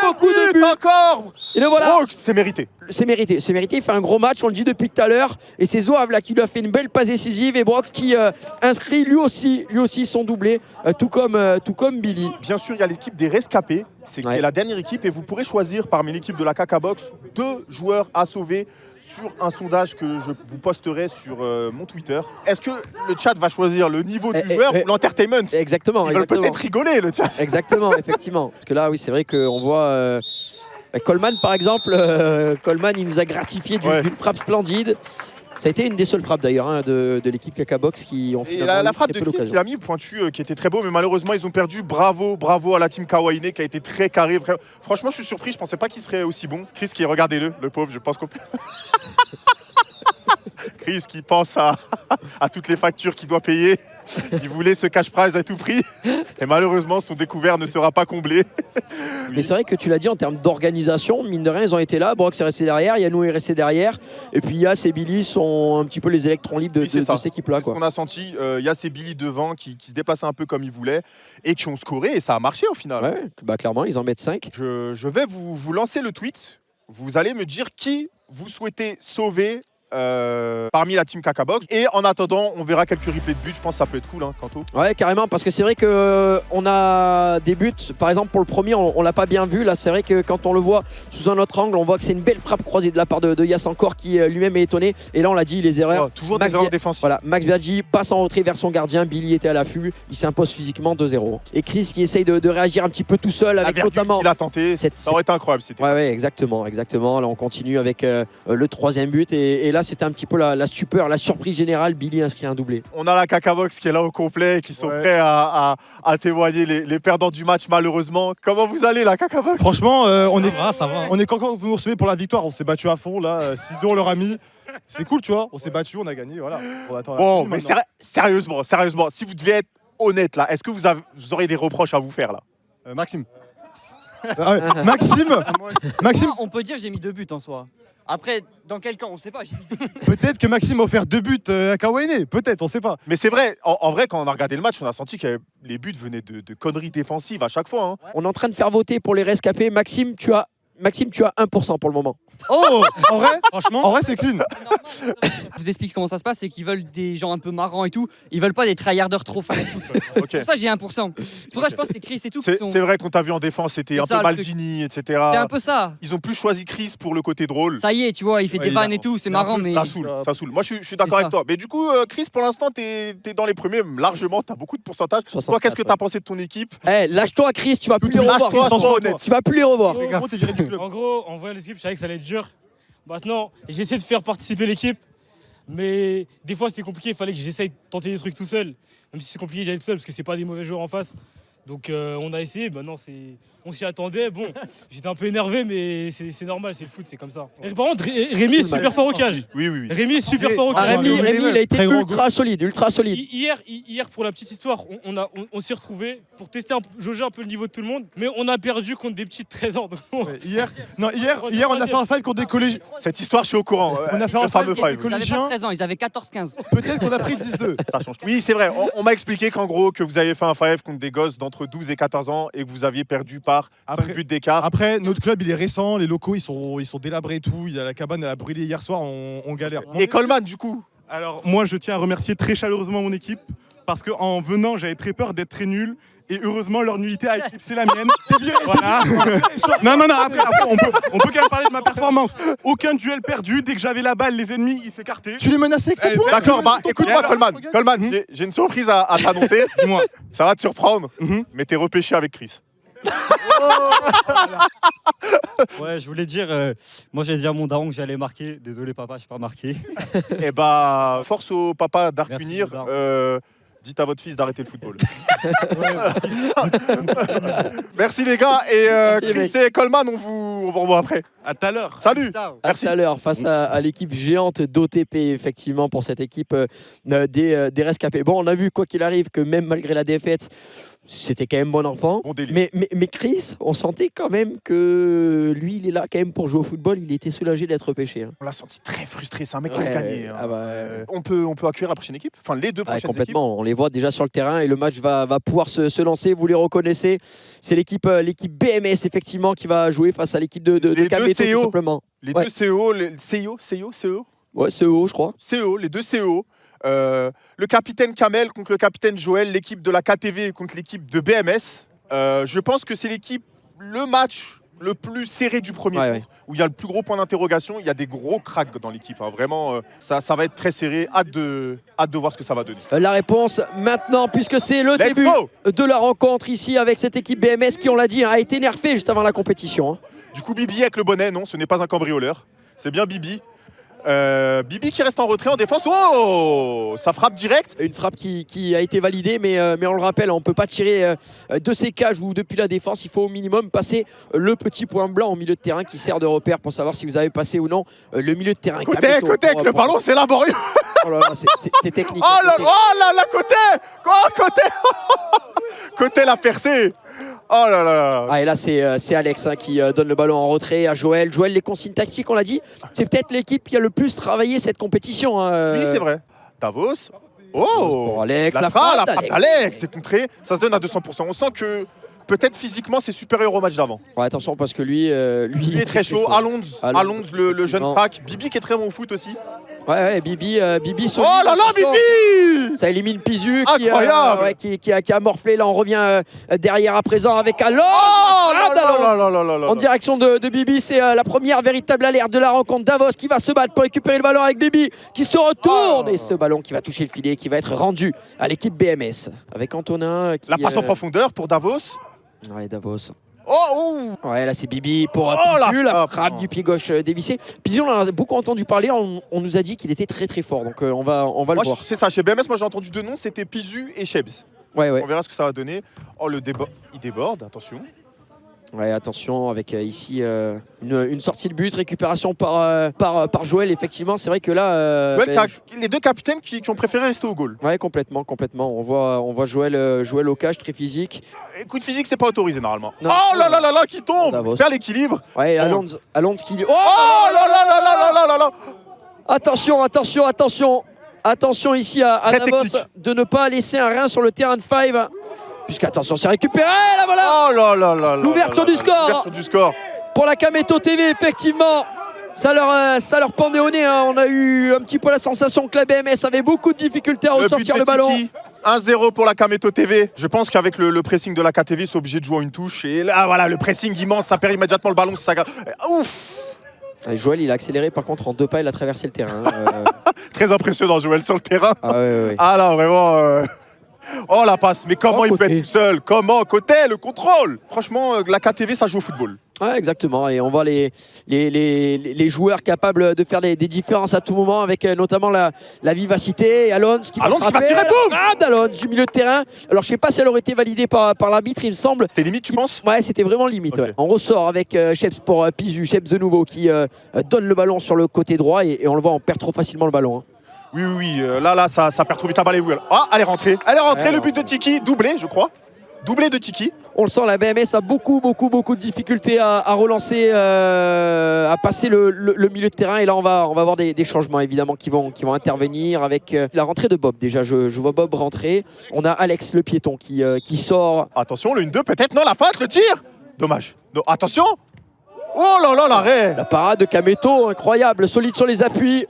Beaucoup de buts. Encore. Et le voilà. Oh, c'est mérité. C'est mérité. Il fait un gros match, on le dit depuis tout à l'heure. Et c'est Zoav là qui lui a fait une belle passe décisive et Brock qui inscrit lui aussi son doublé, tout comme Billy. Bien sûr, il y a l'équipe des rescapés, qui est la dernière équipe, et vous pourrez choisir parmi l'équipe de la Caca Box 2 joueurs à sauver sur un sondage que je vous posterai sur mon Twitter. Est-ce que le chat va choisir le niveau du joueur ou l'entertainment? Exactement. Ils veulent peut-être rigoler, le chat. Exactement, effectivement. Parce que là, oui, c'est vrai qu'on voit Coleman, par exemple. Coleman, il nous a gratifié d'une frappe splendide. Ça a été une des seules frappes d'ailleurs hein, de l'équipe Caca Box qui ont Et finalement la eu frappe très de peu Chris l'occasion. qu'il a mis, pointu, qui était très beau, mais malheureusement ils ont perdu. Bravo à la team Kawaii qui a été très carré. Franchement, je suis surpris, je pensais pas qu'il serait aussi bon. Chris qui, regardez-le, le pauvre, je pense qu'on Chris qui pense à toutes les factures qu'il doit payer. Il voulait ce cash prize à tout prix. Et malheureusement, son découvert ne sera pas comblé. Mais c'est vrai que tu l'as dit en termes d'organisation, mine de rien, ils ont été là. Brock est resté derrière, Yannou est resté derrière. Et puis Yass et Billy sont un petit peu les électrons libres de cette équipe-là. C'est ce qu'on a senti. Yass et Billy devant qui se déplaçaient un peu comme ils voulaient et qui ont scoré. Et ça a marché au final. Ouais, bah clairement, ils en mettent 5. Je vais vous lancer le tweet. Vous allez me dire qui vous souhaitez sauver parmi la team Cacabox. Et en attendant, on verra quelques replays de buts. Je pense que ça peut être cool, hein, Kanto. Ouais, carrément, parce que c'est vrai qu'on a des buts. Par exemple, pour le premier, on l'a pas bien vu. Là, c'est vrai que quand on le voit sous un autre angle, on voit que c'est une belle frappe croisée de la part de Yass encore, qui lui-même est étonné. Et là, on l'a dit, les erreurs. Oh, toujours des erreurs défensives. Voilà, Max Biaggi passe en retrait vers son gardien. Billy était à l'affût. Il s'impose physiquement 2-0. Et Chris qui essaye de réagir un petit peu tout seul, avec notamment. Il a tenté. Ça aurait été incroyable. Ouais, exactement. Là, on continue avec le troisième but. Et là, c'était un petit peu la stupeur, la surprise générale. Billy inscrit un doublé. On a la Cacabox qui est là au complet, qui sont prêts à témoigner les perdants du match, malheureusement. Comment vous allez, la Cacabox? Franchement, on est ça va. on est content que vous nous recevez pour la victoire. On s'est battu à fond là. 6-2, on leur a mis. C'est cool, tu vois. On s'est battu, on a gagné. Voilà. On attend la Bon, finale mais maintenant. sérieusement, si vous deviez être honnête là, est-ce que vous auriez des reproches à vous faire là? Maxime. Ah ouais, Maxime, On peut dire que j'ai mis 2 buts en soi. Après, dans quel camp, on sait pas. J'ai mis 2 buts. peut-être que Maxime a offert 2 buts à Kawaii. Peut-être, on sait pas. Mais c'est vrai, en vrai, quand on a regardé le match, on a senti que les buts venaient de conneries défensives à chaque fois. Hein. On est en train de faire voter pour les rescapés. Maxime, tu as 1% pour le moment. Oh, en vrai, Franchement, en vrai, c'est clean. je vous explique comment ça se passe, c'est qu'ils veulent des gens un peu marrants et tout. Ils veulent pas des tryharders trop forts. Ok. C'est pour ça que j'ai 1%. C'est pour ça que je pense que c'est Chris et tout. qui sont- C'est vrai qu'on t'a vu en défense, c'était C'est un ça, peu le Maldini, etc. C'est un peu ça. Ils ont plus choisi Chris pour le côté drôle. Ça y est, tu vois, il fait des vannes et tout, c'est marrant, mais. Ça saoule, ça saoule. Moi, je suis C'est d'accord ça. avec toi. Mais du coup, Chris, pour l'instant, t'es dans les premiers largement. T'as beaucoup de pourcentage. Toi, 64, qu'est-ce que t'as pensé de ton équipe? Lâche-toi, Chris, tu vas plus les revoir. Lâche-toi, Chris. sois honnête. Tu vas plus les revoir. En gros, en voyant l'équipe, je savais que ça allait être dur. Maintenant, j'ai essayé de faire participer l'équipe, mais des fois c'était compliqué. Il fallait que j'essaye de tenter des trucs tout seul. Même si c'est compliqué, j'allais tout seul parce que c'est pas des mauvais joueurs en face. Donc on a essayé. Maintenant, on s'y attendait. Bon, j'étais un peu énervé, mais c'est normal, c'est le foot, c'est comme ça. Et par contre, Rémi est super fort au cage. Oui. Rémi est super fort au Ah, cage. Rémi, il a été Très grand ultra solide. Hier, pour la petite histoire, on s'est retrouvés pour tester, jauger un peu le niveau de tout le monde, mais on a perdu contre des petits de 13 ans. Donc, Hier, on a fait un fight contre des collégiens. Cette histoire, je suis au courant. On a fait le un fameux fight five. avec Ils avaient pas 13 ans, ils avaient 14-15. Peut-être qu'on a pris 10-2. Ça change tout. Oui, c'est vrai. On m'a expliqué qu'en gros, que vous avez fait un five contre des gosses d'entre 12 et 14 ans et que vous aviez perdu par d'écart, 5 Après- buts d'écart. Après, notre club, il est récent, les locaux, ils sont délabrés et tout. Il y a la cabane, elle a brûlé hier soir, on galère. Et Coleman, du coup. Alors, moi, je tiens à remercier très chaleureusement mon équipe parce qu'en venant, j'avais très peur d'être très nul. Et heureusement, leur nullité a éclipsé la mienne. Voilà. Non, après, on peut quand même parler de ma performance. Aucun duel perdu. Dès que j'avais la balle, les ennemis, ils s'écartaient. Tu les menaçais avec ton poing. D'accord, bah écoute-moi, alors, Coleman. Coleman, j'ai une surprise à t'annoncer. Dis-moi. Ça va te surprendre, Mhm. mais t'es repêché avec Chris. Ouais, je voulais dire, moi j'allais dire à mon daron que j'allais marquer. Désolé papa, je n'ai pas marqué. Et bah, force au papa d'Arc Merci, Unir. mon Dites à votre fils d'arrêter le football. Merci les gars. Et Merci, Chris et Coleman, on vous revoit après. À tout à l'heure. Salut. À Merci. tout à l'heure, face à l'équipe géante d'OTP, effectivement, pour cette équipe des rescapés. Bon, on a vu, quoi qu'il arrive, que même malgré la défaite, c'était quand même bon enfant. Bon délire. Mais Chris, on sentait quand même que lui, il est là quand même pour jouer au football. Il était soulagé d'être repêché. Hein. On l'a senti très frustré. C'est un mec qui Ouais, a gagné. Hein. ah bah, On peut accueillir la prochaine équipe. Enfin, les deux ouais, prochaines équipes. complètement. On les voit déjà sur le terrain et le match va pouvoir se lancer. Vous les reconnaissez. C'est l'équipe BMS, effectivement, qui va jouer face à l'équipe de Les deux Cameto, tout CO. simplement. Les Ouais. deux CO, CEO. Ouais, c'est eux, je crois. CO, les deux CO. Le capitaine Kamel contre le capitaine Joël, l'équipe de la KTV contre l'équipe de BMS. Je pense que c'est le match le plus serré du premier Ouais, tour, où il y a le plus gros point d'interrogation. Il y a des gros cracks dans l'équipe. Hein. Vraiment, ça va être très serré. Hâte de voir ce que ça va donner. La réponse maintenant, puisque c'est le Let's début go. de la rencontre ici avec cette équipe BMS qui, on l'a dit, a été nerfée juste avant la compétition. Hein. Du coup, Bibi avec le bonnet, non, ce n'est pas un cambrioleur. C'est bien Bibi. Bibi qui reste en retrait en défense. Oh, ça frappe direct. Une frappe qui a été validée, mais on le rappelle, on ne peut pas tirer de ces cages ou depuis la défense. Il faut au minimum passer le petit point blanc au milieu de terrain qui sert de repère pour savoir si vous avez passé ou non le milieu de terrain. Côté avec le ballon, c'est laborieux. Oh là là, c'est technique. Oh là, côté. Oh, côté. Côté la percée. Oh là là. Ah, et là, c'est Alex hein, qui donne le ballon en retrait à Joël. Joël, les consignes tactiques, on l'a dit, c'est peut-être l'équipe qui a le plus travaillé cette compétition. Hein. Oui, c'est vrai. Davos. Oh, Pour Alex, la la frappe frappe d'Alex, c'est contré. Ça se donne à 200%. On sent que peut-être physiquement, c'est supérieur au match d'avant. Ouais, attention parce que lui Il est très chaud. Alonso, le jeune effectivement. crack. Bibi qui est très bon au foot aussi. Ouais, Bibi Oh là là, Bibi. Ça élimine Pizu Incroyable. qui a morflé. Là, on revient derrière à présent avec Alon. Oh là là là là là là. En direction de Bibi, c'est la première véritable alerte de la rencontre. Davos qui va se battre pour récupérer le ballon avec Bibi qui se retourne. Et ce ballon qui va toucher le filet, qui va être rendu à l'équipe BMS. Avec Antonin qui... La passe en profondeur pour Davos. Ouais, Davos. Oh, Ouais, là c'est Bibi pour la Pizu, la frappe. frappe du pied gauche dévissé. Pizu, on en a beaucoup entendu parler, on nous a dit qu'il était très très fort, donc on va le Moi, voir. c'est ça, chez BMS, moi j'ai entendu deux noms, c'était Pizu et Shebs. Ouais. On verra ce que ça va donner. Oh, il déborde, attention. Ouais, attention avec ici une sortie de but, récupération par Joël. Effectivement, c'est vrai que là, Les deux capitaines qui ont préféré rester au goal. ouais, complètement. On voit Joël au cage, très physique. Et coup de physique, c'est pas autorisé normalement. Non. Oh là là là là, qui tombe. Davos. Faire l'équilibre. Ouais, Bon. Alonso qui. Oh là là là là là là là. Attention ici à Très Davos technique. de ne pas laisser un rein sur le terrain de Five. Puisqu'attention, c'est récupéré, là voilà. Oh là là là là. L'ouverture là là du score. L'ouverture du score. Pour la Cameto TV, effectivement, ça leur pendait au nez. Hein. On a eu un petit peu la sensation que la BMS avait beaucoup de difficultés à ressortir le ballon. Tiki, 1-0 pour la Kameto TV. Je pense qu'avec le pressing de la KTV, c'est obligé de jouer à une touche. Et là, voilà, le pressing immense, ça perd immédiatement le ballon. Ouf. Et Joël, il a accéléré par contre en 2 pas, il a traversé le terrain. Très impressionnant, Joël, sur le terrain. Ah ouais. Ah là, vraiment. Oh la passe, mais comment il peut côté. être tout seul? Comment? Côté, le contrôle. Franchement, la KTV, ça joue au football. Ouais, exactement. Et on voit les joueurs capables de faire des différences à tout moment, avec notamment la vivacité. Alonso qui va tirer, boum. Alonso du milieu de terrain. Alors je sais pas si elle aurait été validée par l'arbitre, il me semble. C'était limite, tu penses? Ouais, c'était vraiment limite. Ok. Ouais. On ressort avec Sheps pour Pizu, Sheps de nouveau qui donne le ballon sur le côté droit et on le voit, on perd trop facilement le ballon. Hein. Oui. Là, ça perd trop vite la balle. Ah, elle est rentrée. Ouais, le but de Tiki, doublé, je crois. Doublé de Tiki. On le sent, la BMS a beaucoup de difficultés à relancer, à passer le milieu de terrain. Et là, on va voir des changements évidemment qui vont intervenir avec la rentrée de Bob. Déjà, je vois Bob rentrer. On a Alex le piéton qui sort. Attention, le 1-2 peut-être. Non, la feinte, le tir. Dommage. Attention. Oh là là, l'arrêt. La parade de Kameto, incroyable, solide sur les appuis.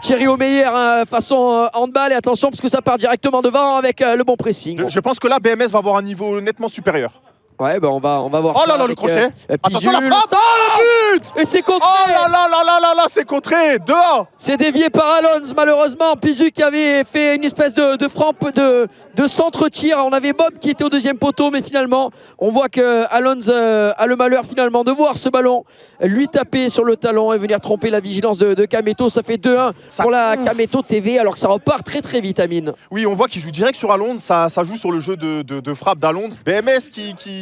Thierry Omeyer, façon handball. Et attention, parce que ça part directement devant avec le bon pressing. Je pense que là, BMS va avoir un niveau nettement supérieur. Ouais, bah on va voir. Oh ça là là, le avec, crochet. Attention, la Pizul. frappe. Oh, le but. Et c'est contré. Oh là là là là là là, c'est contré. 2-1. C'est dévié par Alonso, malheureusement. Pizul qui avait fait une espèce de frappe de centre-tir. On avait Bob qui était au deuxième poteau, mais finalement, on voit que Alonso a le malheur finalement de voir ce ballon lui taper sur le talon et venir tromper la vigilance de Kameto. Ça fait 2-1 pour la Kameto TV, alors que ça repart très très vite, Amine. Oui, on voit qu'il joue direct sur Alonso. Ça joue sur le jeu de frappe d'Alonso. BMS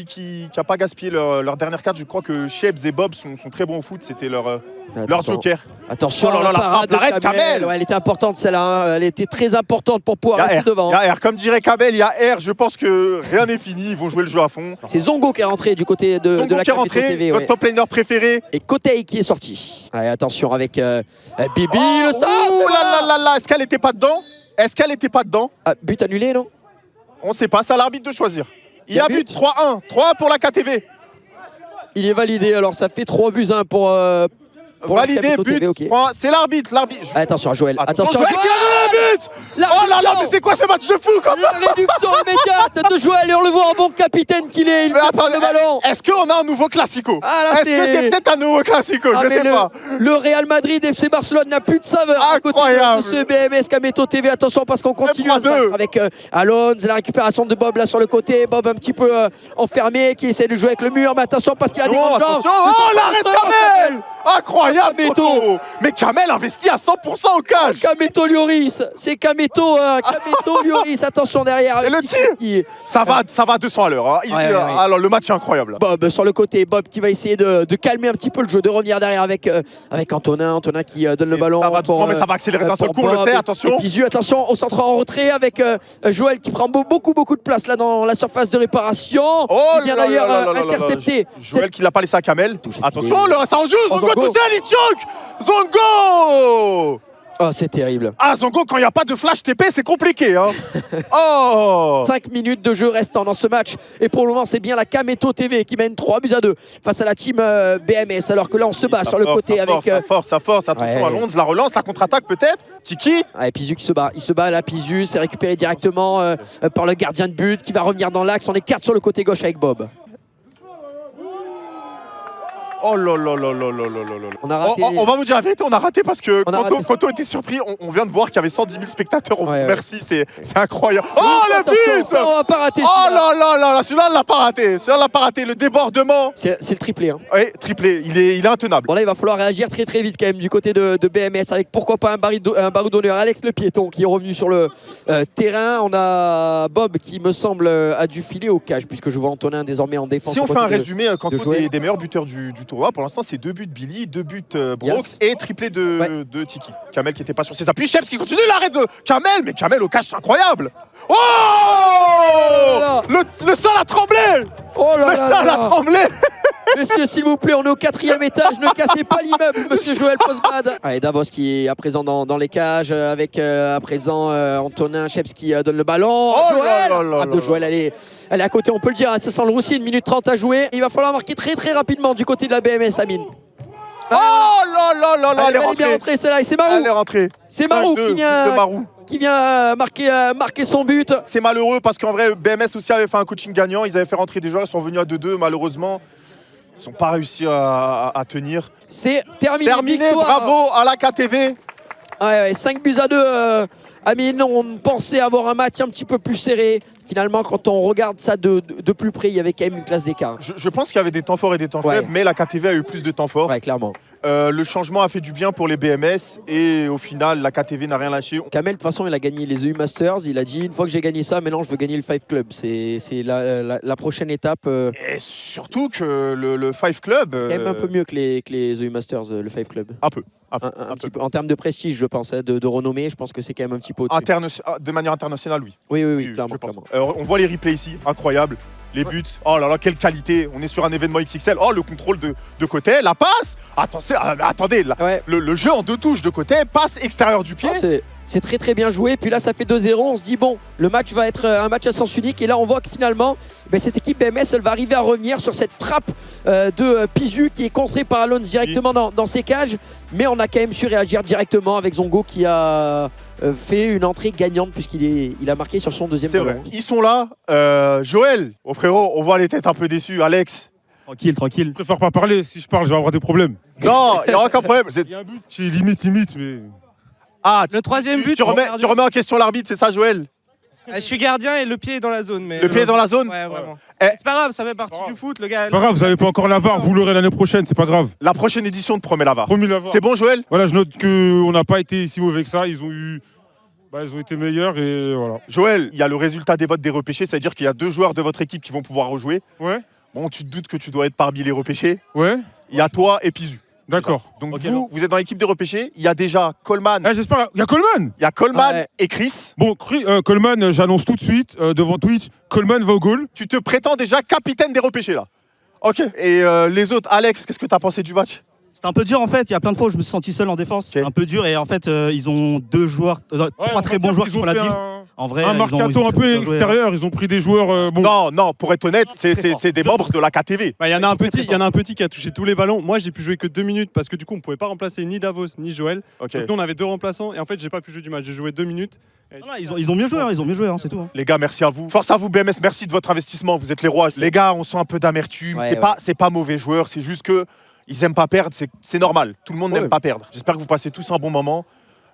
qui n'a pas gaspillé leur dernière carte. Je crois que Shebs et Bob sont très bons au foot. C'était leur joker. Attention, oh là là, la parade l'arrêt de Kamel. Kamel. Ouais, elle était importante celle-là, hein. Elle était très importante pour pouvoir rester devant. Il y a R, comme dirait Kamel, il y a R. Je pense que rien n'est fini. Ils vont jouer le jeu à fond. C'est Zongo qui est rentré du côté de la qui est Kameto rentré, TV. notre top laner préféré. Et Kotei qui est sorti. Allez, attention avec Bibi, le sort. Oh là là là là. Est-ce qu'elle n'était pas dedans? But annulé, non? On ne sait pas, c'est à l'arbitre de choisir. Il y a but 3-1. 3-1 pour la KTV. Il est validé, alors ça fait 3 buts 1 pour validé, but. TV, okay. C'est l'arbitre. Attention à Joël. Attention Joël qui a le but. Oh là là, mais c'est quoi ce match de fou quand même? La réduction immédiate de Joël et on le voit en bon capitaine qu'il est. Il prend le ballon. Est-ce qu'on a un nouveau classico? Est-ce que c'est peut-être un nouveau classico? Je sais pas. Le Real Madrid FC Barcelone n'a plus de saveur. Incroyable. À côté de ce BMS Kameto TV. Attention parce qu'on continue à se battre avec Alonso, la récupération de Bob là sur le côté. Bob un petit peu enfermé qui essaie de jouer avec le mur. Mais attention parce qu'il y a des grands jambes. Oh l'arrêt de Kamel. Incroyable Kameto. Mais Kamel investit à 100% au cash. Kameto Lloris. C'est Kameto Lloris. Attention derrière. Et le tir. Ça va à 200 à l'heure. Hein. Alors le match est incroyable. Bob sur le côté. Bob qui va essayer de calmer un petit peu le jeu, de revenir derrière avec Antonin. Antonin qui donne le ballon. Ça va doucement, mais ça va accélérer d'un seul coup, on le sait. Attention. Pizul, attention au centre en retrait avec Joël qui prend beaucoup de place là dans la surface de réparation. Oh qui vient d'ailleurs intercepté. Joël qui l'a pas laissé à Kamel. Attention, ça en joue. Zongo touché à l'Ichok. Zongo. Oh, c'est terrible. Ah, Zongo, quand il n'y a pas de flash TP, c'est compliqué. Hein. Oh 5 minutes de jeu restant dans ce match. Et pour le moment, c'est bien la Kameto TV qui mène 3-2 face à la team BMS. Alors que là, on se bat sur le côté avec. Ça force. Attention à Alonso, la relance, la contre-attaque peut-être. Tiki. Ouais, Pizul qui se bat. Il se bat là, Pizul. C'est récupéré directement par le gardien de but qui va revenir dans l'axe. On écarte sur le côté gauche avec Bob. Oh là là là là là là là. On a raté. On va vous dire la vérité, on a raté parce que Koto était surpris. On vient de voir qu'il y avait 110 000 spectateurs. Merci, c'est incroyable. Oh le but. On va pas rater. Oh là là là là, celui-là on l'a pas raté. Le débordement. C'est le triplé. Hein. Oui, triplé. Il est intenable. Bon là, il va falloir réagir très très vite quand même du côté de BMS avec pourquoi pas un barreau d'honneur. Alex le piéton qui est revenu sur le terrain. On a Bob qui me semble a dû filer au cage puisque je vois Antonin désormais en défense. Si on fait un résumé des meilleurs buteurs du tournoi, pour l'instant c'est 2 buts Billy, 2 buts Brooks et triplé de Tiki. Kamel qui était pas sur ses appuis. Sheps qui continue l'arrêt de Kamel, mais Kamel au cash c'est incroyable. Oh le sol a tremblé. Le sol a tremblé. Messieurs, s'il vous plaît, on est au 4e étage, ne cassez pas l'immeuble, monsieur Joël Postbad. Allez, Davos qui est à présent dans les cages, avec à présent Antonin Sheps qui donne le ballon. Joël, Joël, elle est à côté, on peut le dire, hein, ça sent le roussi, 1 minute 30 à jouer. Il va falloir marquer très très rapidement du côté de la BMS, Amine. Oh là là là, elle est bien rentrée celle-là, et c'est Marou. Elle est rentrée. C'est Marou qui vient marquer son but. C'est malheureux parce qu'en vrai, BMS aussi avait fait un coaching gagnant, ils avaient fait rentrer des joueurs, ils sont venus à 2-2, malheureusement. Ils n'ont pas réussi à tenir. C'est terminé. Bravo à la KTV. 5-2. Amine, on pensait avoir un match un petit peu plus serré. Finalement, quand on regarde ça de plus près, il y avait quand même une classe d'écart. Je pense qu'il y avait des temps forts et des temps faibles, mais la KTV a eu plus de temps forts. Ouais, clairement. Le changement a fait du bien pour les BMS et au final, la KTV n'a rien lâché. Kamel, de toute façon, il a gagné les EU Masters. Il a dit, une fois que j'ai gagné ça, maintenant je veux gagner le Five Club. C'est la prochaine étape. Et surtout que le Five Club... C'est quand même un peu mieux que les EU Masters, le Five Club. Un peu. Un petit peu. En termes de prestige, je pense, de renommée, je pense que c'est quand même un petit peu au-dessus. De manière internationale, oui. Oui, clairement. On voit les replays ici, incroyable. Les buts, oh là là, quelle qualité. On est sur un événement XXL. Oh, le contrôle de côté, la passe. Attendez, le jeu en 2 touches de côté, passe extérieur du pied. C'est très très bien joué. Puis là, ça fait 2-0. On se dit, bon, le match va être un match à sens unique. Et là, on voit que finalement, cette équipe BMS, elle va arriver à revenir sur cette frappe de Pizu qui est contrée par Alons directement dans ses cages. Mais on a quand même su réagir directement avec Zongo qui a fait une entrée gagnante puisqu'il a marqué sur son deuxième C'est ballon. vrai. Ils sont là. Joël, oh frérot, on voit les têtes un peu déçues. Alex. Tranquille. Je préfère pas parler. Si je parle, je vais avoir des problèmes. Non, il n'y aura aucun problème. Il y a un but qui est limite, mais. Ah, Le troisième but, tu remets en question l'arbitre, c'est ça, Joël? Je suis gardien et le pied est dans la zone. Mais Le pied est dans la zone? Ouais, vraiment. Eh. C'est pas grave, ça fait partie du foot, le gars. C'est pas grave, vous avez pas encore la VAR, vous l'aurez l'année prochaine, c'est pas grave. La prochaine édition de Promet la VAR. Promis la VAR. C'est bon, Joël? Voilà, je note qu'on n'a pas été si mauvais que ça. Ils ont été meilleurs et voilà. Joël, il y a le résultat des votes des repêchés, c'est-à-dire qu'il y a 2 joueurs de votre équipe qui vont pouvoir rejouer. Ouais. Bon, tu te doutes que tu dois être parmi les repêchés. Ouais. Il y a toi et Pizu. D'accord. Donc Ok, vous êtes dans l'équipe des repêchés. Il y a déjà Coleman. J'espère. Il y a Coleman. Il y a Coleman et Chris. Bon, Coleman, j'annonce tout de suite devant Twitch. Coleman va au goal. Tu te prétends déjà capitaine des repêchés là. Ok. Et les autres, Alex, qu'est-ce que tu as pensé du match? C'était un peu dur en fait, il y a plein de fois où je me suis senti seul en défense, un peu dur et en fait ils ont 3 très bons joueurs qui font la diff. En vrai, un mercato un peu extérieur, ils ont pris des joueurs bons. Non, pour être honnête, c'est des membres de la KTV. Il y en a un petit qui a touché tous les ballons. Moi, j'ai pu jouer que 2 minutes parce que du coup, on pouvait pas remplacer ni Davos ni Joël. Donc nous, on avait 2 remplaçants et en fait, j'ai pas pu jouer du match. J'ai joué 2 minutes. Ils ont mieux joué, c'est tout. Les gars, merci à vous. Force à vous, BMS, merci de votre investissement. Vous êtes les rois. Les gars, on sent un peu d'amertume. C'est pas mauvais joueur, c'est juste que ils aiment pas perdre, c'est normal. Tout le monde n'aime pas perdre. J'espère que vous passez tous un bon moment.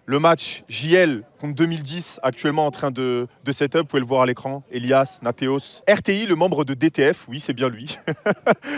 Le match JL contre 2010, actuellement en train de setup, vous pouvez le voir à l'écran. Elias, Nateos, RTI, le membre de DTF, oui, c'est bien lui.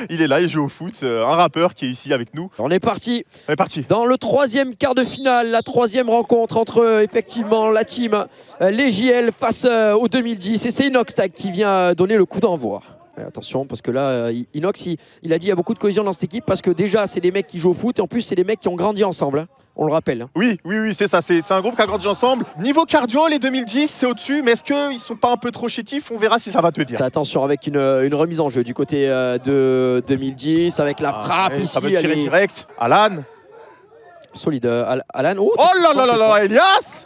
Il est là, il joue au foot. Un rappeur qui est ici avec nous. On est parti. On est parti. Dans le 3e quart de finale, la 3e rencontre entre effectivement la team les JL face au 2010. Et c'est Inoxtag qui vient donner le coup d'envoi. Attention, parce que là, Inox, il a dit il y a beaucoup de cohésion dans cette équipe parce que déjà, c'est des mecs qui jouent au foot et en plus, c'est des mecs qui ont grandi ensemble. Hein. On le rappelle. Hein. Oui, c'est ça. C'est un groupe qui a grandi ensemble. Niveau cardio, les 2010, c'est au-dessus. Mais est-ce qu'ils sont pas un peu trop chétifs? On verra si ça va te dire. Attention, avec une remise en jeu du côté de 2010, avec la frappe ici. Ça veut tirer direct. Alan. Solide. Alan. Oh là là là là, Elias.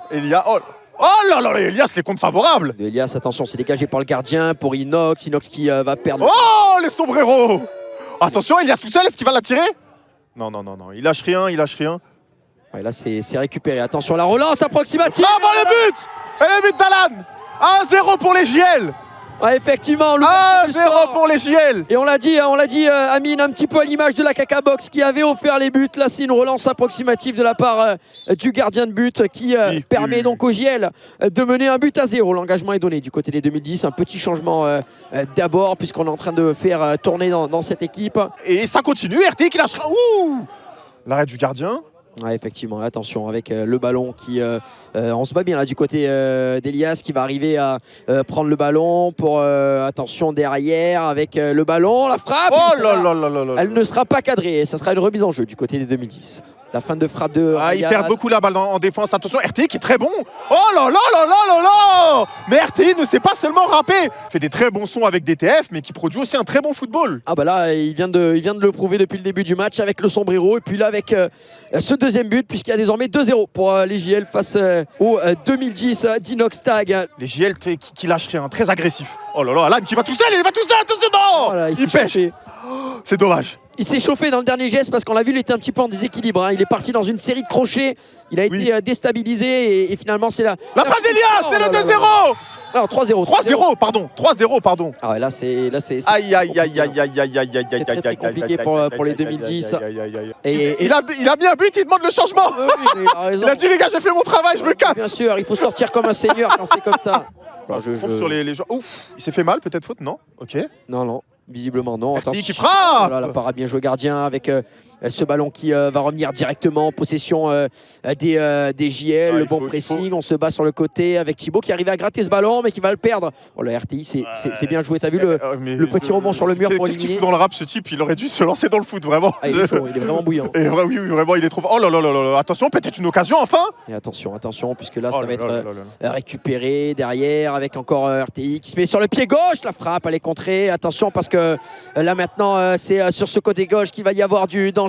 Oh là là, Elias, les comptes favorables. Elias, attention, c'est dégagé par le gardien pour Inox. Inox qui va perdre. Oh, les sombreros. Attention, Elias tout seul, est-ce qu'il va la tirer? Non, il lâche rien. Ouais, là, c'est récupéré. Attention, la relance approximative. Ah, bon, le but. Et le but d'Alan. 1-0 pour les JL. Ouais, effectivement, 1-0 pour les JL. Et on l'a dit, Amine, un petit peu à l'image de la Caca Box qui avait offert les buts. Là, c'est une relance approximative de la part du gardien de but qui permet donc au JL de mener un but à 0. L'engagement est donné du côté des 2010. Un petit changement d'abord puisqu'on est en train de faire tourner dans cette équipe. Et ça continue, RT qui lâchera. Ouh, l'arrêt du gardien. Ouais, effectivement, attention avec le ballon qui... on se bat bien là du côté d'Elias qui va arriver à prendre le ballon pour... attention derrière avec le ballon, la frappe. Oh là là là là là. Elle ne sera pas cadrée, ça sera une remise en jeu du côté des 2010. La fin de frappe de... ils perdent beaucoup la balle en défense. Attention, RTI qui est très bon. Oh là là là là là là. Mais RTI ne sait pas seulement rapper. Il fait des très bons sons avec DTF, mais qui produit aussi un très bon football. Ah bah là, il vient de le prouver depuis le début du match avec le sombrero. Et puis là, avec ce deuxième but, puisqu'il y a désormais 2-0 pour les JL face au 2010 d'Inoxtag. Les JL qui lâchent rien, très agressif. Oh là là, Alan qui va tout seul, attention, non. Voilà, il pêche. C'est dommage. Il s'est chauffé dans le dernier geste parce qu'on l'a vu, il était un petit peu en déséquilibre. Hein. Il est parti dans une série de crochets. Il a été déstabilisé et finalement c'est là. La passe d'Elias, c'est le 2-0. Alors 3-0. 3-0, pardon. Ah ouais, là c'est. Aïe. C'est très compliqué pour les 2010. Et il a mis un but, il demande le changement. Oui, il a dit les gars, j'ai fait mon travail, je me casse. Bien sûr, il faut sortir comme un seigneur quand c'est comme ça. Je tombe sur les gens. Ouf, il s'est fait mal, peut-être faute, non? Ok. Non. Visiblement non. Attention qui frappe. Voilà, la parade bien joué gardien avec ce ballon qui va revenir directement en possession des JL. Le bon pressing, on se bat sur le côté avec Thibaut qui arrive à gratter ce ballon mais qui va le perdre. Oh, la RTI c'est bien joué. T'as vu le petit rebond sur le mur pour qu'est-ce qu'il fout dans le rap ce type? Il aurait dû se lancer dans le foot vraiment. Il est chaud, il est vraiment bouillant. Et oui, vraiment il est trop fort. Oh là là là là, attention, peut-être une occasion enfin. Et attention puisque là ça va être récupéré derrière avec encore RTI qui se met sur le pied gauche. La frappe elle est contrée. Attention parce que là maintenant c'est sur ce côté gauche qu'il va y avoir du danger.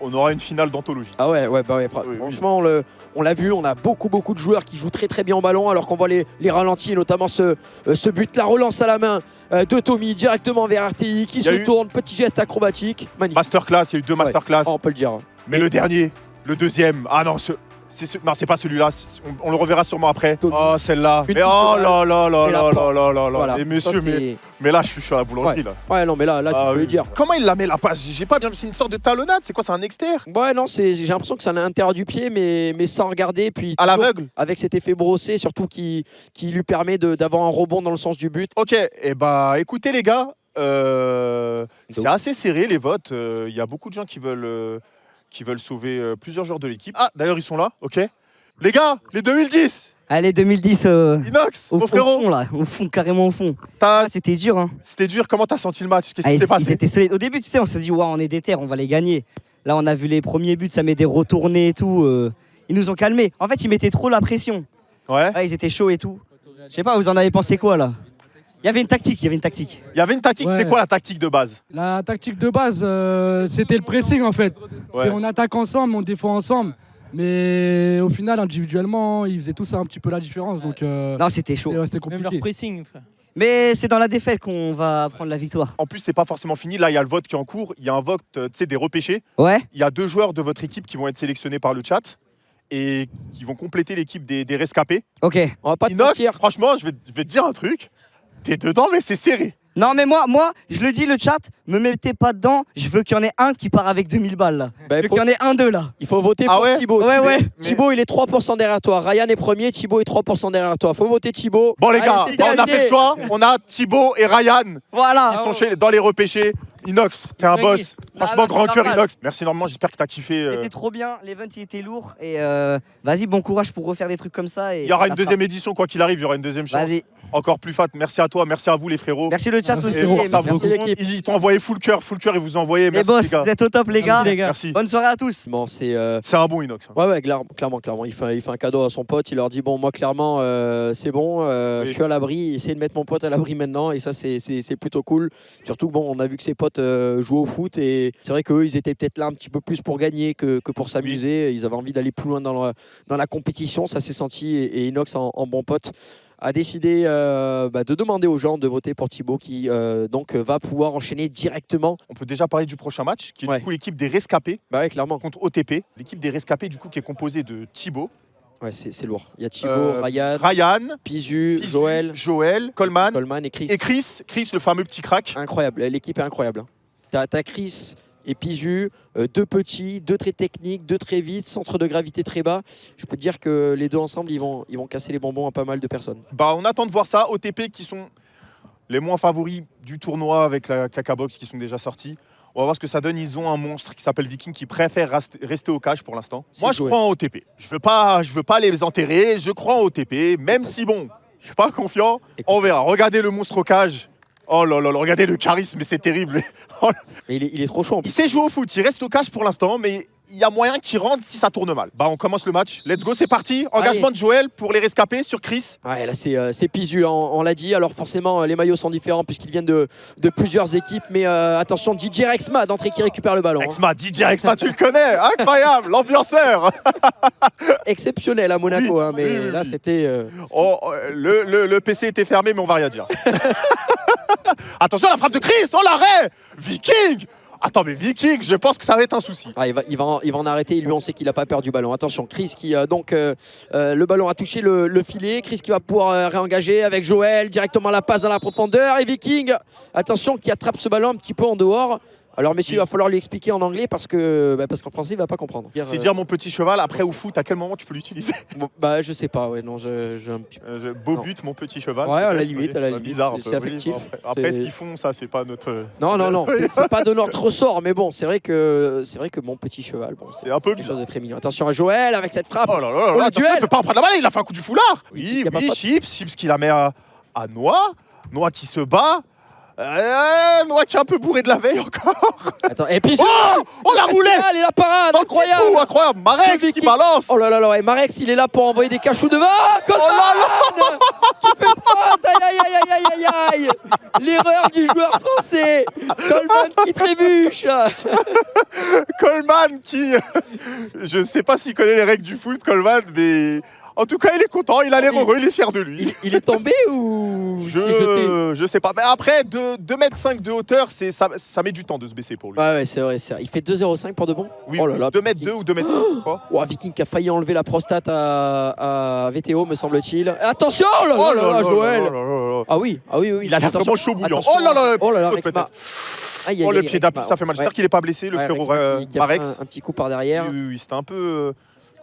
on aura une finale d'anthologie. Ah ouais, ouais, franchement, on l'a vu, on a beaucoup de joueurs qui jouent très bien au ballon, alors qu'on voit les ralentis, notamment ce but, la relance à la main de Tommy directement vers RTI, qui se tourne, petit jet acrobatique, magnifique. Masterclass, il y a eu 2 masterclass. On peut le dire. Mais le dernier, le deuxième, ah non, non, c'est pas celui-là, on le reverra sûrement après. Oh, celle-là. Mais oh là là là là là là là. Et monsieur, mais là, je suis à la boulangerie, là. Ouais, non, mais là, tu peux le dire. Comment il la met, la passe? J'ai pas bien vu, c'est une sorte de talonnade, c'est quoi, c'est un externe? Ouais, non, j'ai l'impression que c'est à l'intérieur du pied, mais sans regarder. Puis à l'aveugle? Avec cet effet brossé, surtout qui lui permet d'avoir un rebond dans le sens du but. Ok, et bah écoutez, les gars, c'est assez serré, les votes. Il y a beaucoup de gens qui veulent sauver plusieurs joueurs de l'équipe. Ah, d'ailleurs, ils sont là, ok. Les gars, les 2010. Allez, 2010. Inox, mon frérot. Au fond, là, au fond, carrément au fond. C'était dur, hein. C'était dur, comment t'as senti le match? Qu'est-ce qui s'est passé? Ils étaient solides. Au début, tu sais, on s'est dit, ouais, on est déter, on va les gagner. Là, on a vu les premiers buts, ça met des retournés et tout. Ils nous ont calmés. En fait, ils mettaient trop la pression. Ouais. Ils étaient chauds et tout. Je sais pas, vous en avez pensé quoi, là? Il y avait une tactique, C'était quoi la tactique de base? La tactique de base, c'était le pressing en fait. Ouais. On attaque ensemble, on défend ensemble. Mais au final, individuellement, ils faisaient tous un petit peu la différence. Donc, non, c'était chaud. C'était compliqué. Même leur pressing. Mais c'est dans la défaite qu'on va prendre la victoire. En plus, c'est pas forcément fini. Là, il y a le vote qui est en cours. Il y a un vote, tu sais, des repêchés. Ouais. Il y a 2 joueurs de votre équipe qui vont être sélectionnés par le chat et qui vont compléter l'équipe des rescapés. Ok. On va pas te Inox, mentir. franchement, je vais te dire un truc. T'es dedans, mais c'est serré. Non, mais moi, je le dis, le chat, me mettez pas dedans. Je veux qu'il y en ait un qui part avec 2000 balles, là. Je veux qu'il y en ait un, deux, là. Il faut voter pour Thibaut. Ouais. Thibaut, il est 3% derrière toi. Ryan est premier, Thibaut est 3% derrière toi. Faut voter Thibaut. Bon, les gars, Allez, on a fait le choix. On a Thibaut et Ryan voilà. qui sont dans les repêchés. Inox, t'es un boss. Franchement, Ah, grand c'est cœur, normal. Inox. Merci énormément, j'espère que t'as kiffé. C'était trop bien, l'event il était lourd. Et vas-y, bon courage pour refaire des trucs comme ça. Il y aura une deuxième édition, quoi qu'il arrive, il y aura une deuxième chance. Vas-y. Encore plus fat. Merci à toi, merci à vous, les frérots. Merci le chat aussi. Et force à vous. Merci l'équipe. Ils t'ont envoyé full cœur, ils vous ont envoyé. Les Merci, boss, les gars. vous êtes au top, les gars. Merci. Bonne soirée à tous. Bon, c'est un bon Inox. Ouais, clairement. Il fait un cadeau à son pote. Il leur dit bon, moi, clairement, c'est bon. Je suis à l'abri. Essayez de mettre mon pote à l'abri maintenant. Et ça, c'est plutôt cool. Surtout que bon, on a vu que ses potes jouent au foot. Et c'est vrai qu'eux, ils étaient peut-être là un petit peu plus pour gagner que pour s'amuser. Ils avaient envie d'aller plus loin dans la compétition. Ça s'est senti. Et Inox, en bon pote, a décidé de demander aux gens de voter pour Thibaut qui donc va pouvoir enchaîner directement. On peut déjà parler du prochain match qui est du coup l'équipe des rescapés clairement. contre OTP. L'équipe des rescapés du coup qui est composée de Thibaut. Ouais, c'est lourd. Il y a Thibaut, Ryan, Pizu, Joël, Coleman et Chris. Et Chris, le fameux petit crack. Incroyable, l'équipe est incroyable. T'as Chris et Pizu, 2 petits, 2 très techniques, 2 très vite, centre de gravité très bas. Je peux te dire que les deux ensemble, ils vont casser les bonbons à pas mal de personnes. On attend de voir ça. OTP qui sont les moins favoris du tournoi avec la Cacabox qui sont déjà sortis. On va voir ce que ça donne. Ils ont un monstre qui s'appelle Viking qui préfère rester au cash pour l'instant. Moi, je crois en OTP. Je veux pas les enterrer. Je crois en OTP, même si bon, je suis pas confiant. On verra. Regardez le monstre au cage. Oh là là, regardez le charisme, mais c'est terrible. Mais il est trop chaud. Il sait jouer au foot, il reste au cash pour l'instant, mais il y a moyen qu'il rentre si ça tourne mal. On commence le match. Let's go, c'est parti. Engagement de Joël pour les rescapés sur Chris. Ouais, là c'est Pizu, on l'a dit. Alors forcément, les maillots sont différents puisqu'ils viennent de plusieurs équipes. Mais attention, DJ Rexma d'entrée qui récupère le ballon. DJ Rexma, tu le connais. Incroyable, l'ambianceur. Exceptionnel à Monaco, mais là c'était... Le PC était fermé, mais on va rien dire. Attention, la frappe de Chris, l'arrêt. Viking. Attends, mais Viking, je pense que ça va être un souci. Il va en arrêter. Lui, on sait qu'il n'a pas perdu le ballon. Attention, Chris qui le ballon a touché le filet. Chris qui va pouvoir réengager avec Joël directement la passe dans la profondeur. Et Viking, attention, qui attrape ce ballon un petit peu en dehors. Alors messieurs, il va falloir lui expliquer en anglais parce qu'en français il va pas comprendre. C'est dire mon petit cheval. Après au foot, à quel moment tu peux l'utiliser? Je sais pas. Ouais, non, beau but, mon petit cheval. Ouais, à la limite. Bizarre un peu. C'est affectif. Après ce qu'ils font, ça c'est pas notre. Non, c'est pas de notre ressort. Mais bon, c'est vrai que mon petit cheval. Bon, c'est un peu quelque chose de très mignon. Attention à Joël avec cette frappe. Oh là là, le duel. Il peut pas en prendre la balle. Il a fait un coup du foulard. Oui, Chips qui la met à Noah qui se bat. Noah qui est un peu bourré de la veille encore. Attends, et puis Oh la roulette. Et la parade, Dans le incroyable. petit coup, incroyable. Marex qui balance. Oh là là là, ouais, Marex il est là pour envoyer des cachous devant. Coleman qui fait faute. Aïe aïe aïe aïe aïe aïe. L'erreur du joueur français. Coleman qui trébuche. Coleman qui... Je sais pas s'il connaît les règles du foot, Coleman, mais... En tout cas, il est content, il a l'air heureux, il est fier de lui. Il est tombé ou je sais pas. Mais après, 2,5 m de hauteur, ça met du temps de se baisser pour lui. Ouais, c'est vrai. Il fait 2,05 pour de bon. Oui, oh là là, 2,2 m ou 2,5 m, je crois. Oh, Viking qui a failli enlever la prostate à VTO, me semble-t-il. Attention, oh là là, Joël. Ah oui. Il a l'air vraiment chaud bouillant. Oh là là, peut-être. Oh, le pied d'appui, ça fait mal. J'espère qu'il n'est pas blessé, le frérot Marex. Un petit coup par derrière. Oui, c'était un peu...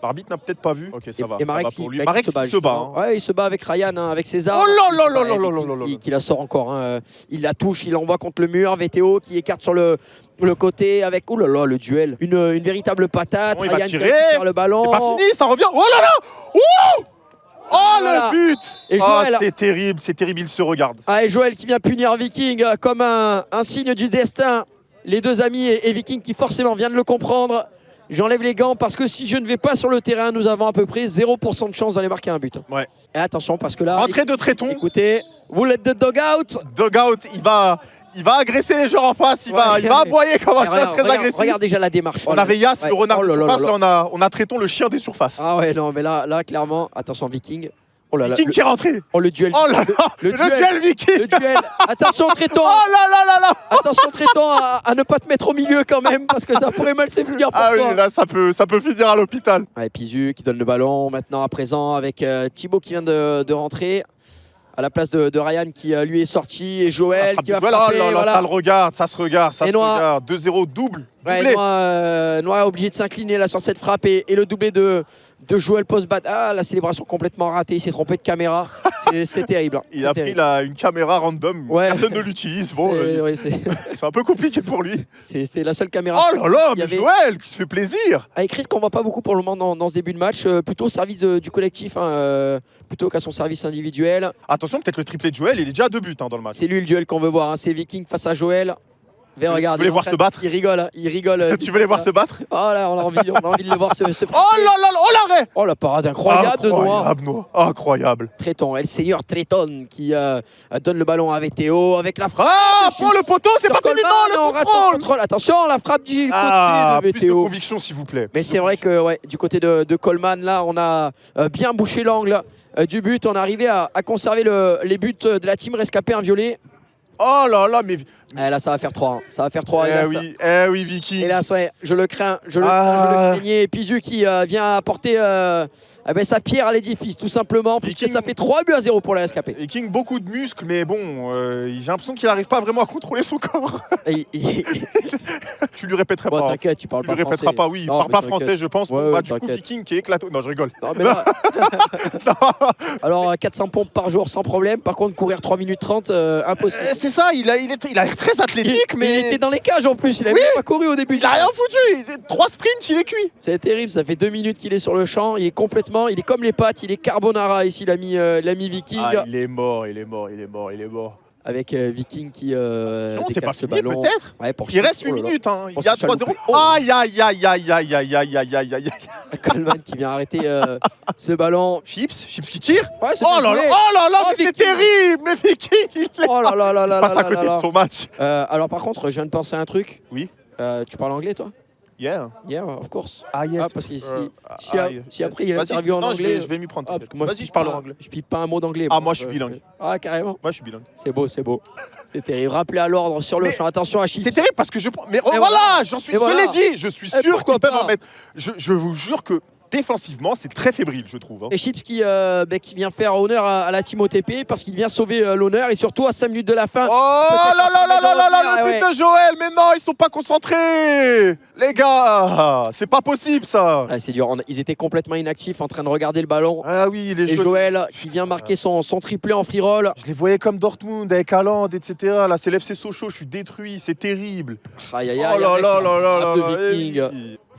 L'arbitre n'a peut-être pas vu. Ok, ça va. Et Marex, pour lui. Marex qui se bat. Ouais, il se bat avec Ryan, avec César. Oh là là là là là là. Qui la sort encore. Il la touche, il l'envoie contre le mur. VTO qui écarte sur le côté avec. Oh là là, le duel. Une véritable patate. Bon, il Ryan va qui tirer. récupère le ballon. C'est pas fini, ça revient. Oh là là. Oh, voilà. Le but. Et Joël, c'est terrible, il se regarde. Ah, et Joël qui vient punir Viking comme un signe du destin. Les deux amis et Viking qui forcément viennent de le comprendre. J'enlève les gants parce que si je ne vais pas sur le terrain, nous avons à peu près 0% de chance d'aller marquer un but. Ouais. Et attention parce que là... Rentrée de Tréton. Écoutez, vous let the dog out. Dog out, il va agresser les joueurs en face, il va aboyer comme un chien très agressif. Regarde déjà la démarche. On avait Yass, le renard de surface, là on a Tréton, le chien des surfaces. Ah ouais, non, mais là clairement, attention Viking. Oh là là, Viking qui est rentré. Oh le duel. Oh là là, le duel Viking. Le duel. Attention Tréton. Oh là là là là. Attention Tréton à ne pas te mettre au milieu quand même parce que ça pourrait mal se finir pour toi. Ah oui, là ça peut finir à l'hôpital. Ouais, Pizu qui donne le ballon maintenant à présent avec Thibaut qui vient de rentrer à la place de Ryan qui lui est sorti et Joël qui va frapper. Voilà. Ça se regarde. 2-0 double. Ouais, Noah est obligé de s'incliner là sur cette frappe et le doublé de Joël post-bat. Ah, la célébration complètement ratée, il s'est trompé de caméra. C'est terrible. Il a pris une caméra random, personne ne l'utilise. Bon, c'est un peu compliqué pour lui. C'était la seule caméra. Oh là là, mais Joël qui se fait plaisir. Avec Chris qu'on voit pas beaucoup pour le moment dans ce début de match, plutôt au service du collectif, plutôt qu'à son service individuel. Attention, peut-être le triplé de Joël, il est déjà à 2 buts dans le match. C'est lui le duel qu'on veut voir, c'est Viking face à Joël. Regarde, tu voulais voir se battre. Il rigole. Tu voulais voir se battre. Oh là, on a envie de le voir se oh là là, oh l'arrêt. Oh la parade incroyable de Noah. Incroyable. Tréton, le seigneur Tréton qui donne le ballon à VTO avec la frappe. Ah, pour le poteau, c'est pas fini, non, le contrôle. Attention, la frappe du côté de VTO. Plus de conviction, s'il vous plaît. Mais c'est vrai que du côté de Coleman, là, on a bien bouché l'angle du but. On est arrivé à conserver les buts de la team rescapée inviolée. Oh là là, mais là ça va faire 3. Ça va faire 3. Oui, Viking. Hélas, ouais, je le crains. Je le craignais. Pizu qui vient apporter sa pierre à l'édifice, tout simplement, puisque ça fait 3-0 pour la SKP. Viking, beaucoup de muscles, mais bon, j'ai l'impression qu'il n'arrive pas vraiment à contrôler son corps. Tu lui répéteras pas. T'inquiète, tu parles pas français. Tu lui répéteras pas, oui. Il parle pas français, je pense. Du coup, Viking qui est éclaté. Non, je rigole. Non, mais là... Alors, 400 pompes par jour sans problème. Par contre, courir 3 minutes 30, impossible. C'est ça, il a l'air très athlétique, mais. Il était dans les cages en plus, il a même pas couru au début. Il a rien foutu, 3 sprints, il est cuit. C'est terrible, ça fait 2 minutes qu'il est sur le champ, il est comme les pattes, il est carbonara ici, l'ami Viking. Ah, il est mort. Avec Viking qui c'est pas fini peut-être. Il reste 8 minutes, il y a 3-0. Aïe. Coleman qui vient arrêter ce ballon. Chips qui tire. Ouais, oh là là, mais c'est terrible. Mais Viking, il passe à côté de son match. Alors par contre, je viens de penser à un truc. Oui. Tu parles anglais toi? Yeah, of course. Ah yes. Parce que si après il y a l'interview en anglais, je vais m'y prendre. Vas-y, je parle en anglais. Je pipe pas un mot d'anglais. Ah moi je suis bilingue. Ah carrément. Moi je suis bilingue. C'est beau. C'est terrible. Rappelez à l'ordre sur le champ. Attention à Chips. C'est terrible parce que je l'ai dit. Je suis sûr qu'ils peuvent en mettre. Je vous jure que défensivement, c'est très fébrile, je trouve. Et Chips qui vient faire honneur à la team OTP parce qu'il vient sauver l'honneur et surtout à 5 minutes de la fin. Oh là, le but de Joël, mais non, ils sont pas concentrés. Les gars, c'est pas possible ça. C'est dur, ils étaient complètement inactifs en train de regarder le ballon. Ah oui, et Joël qui vient marquer son triplé en free roll. Je les voyais comme Dortmund avec Haaland, etc. Là, c'est l'FC Sochaux, je suis détruit, c'est terrible. Oh là.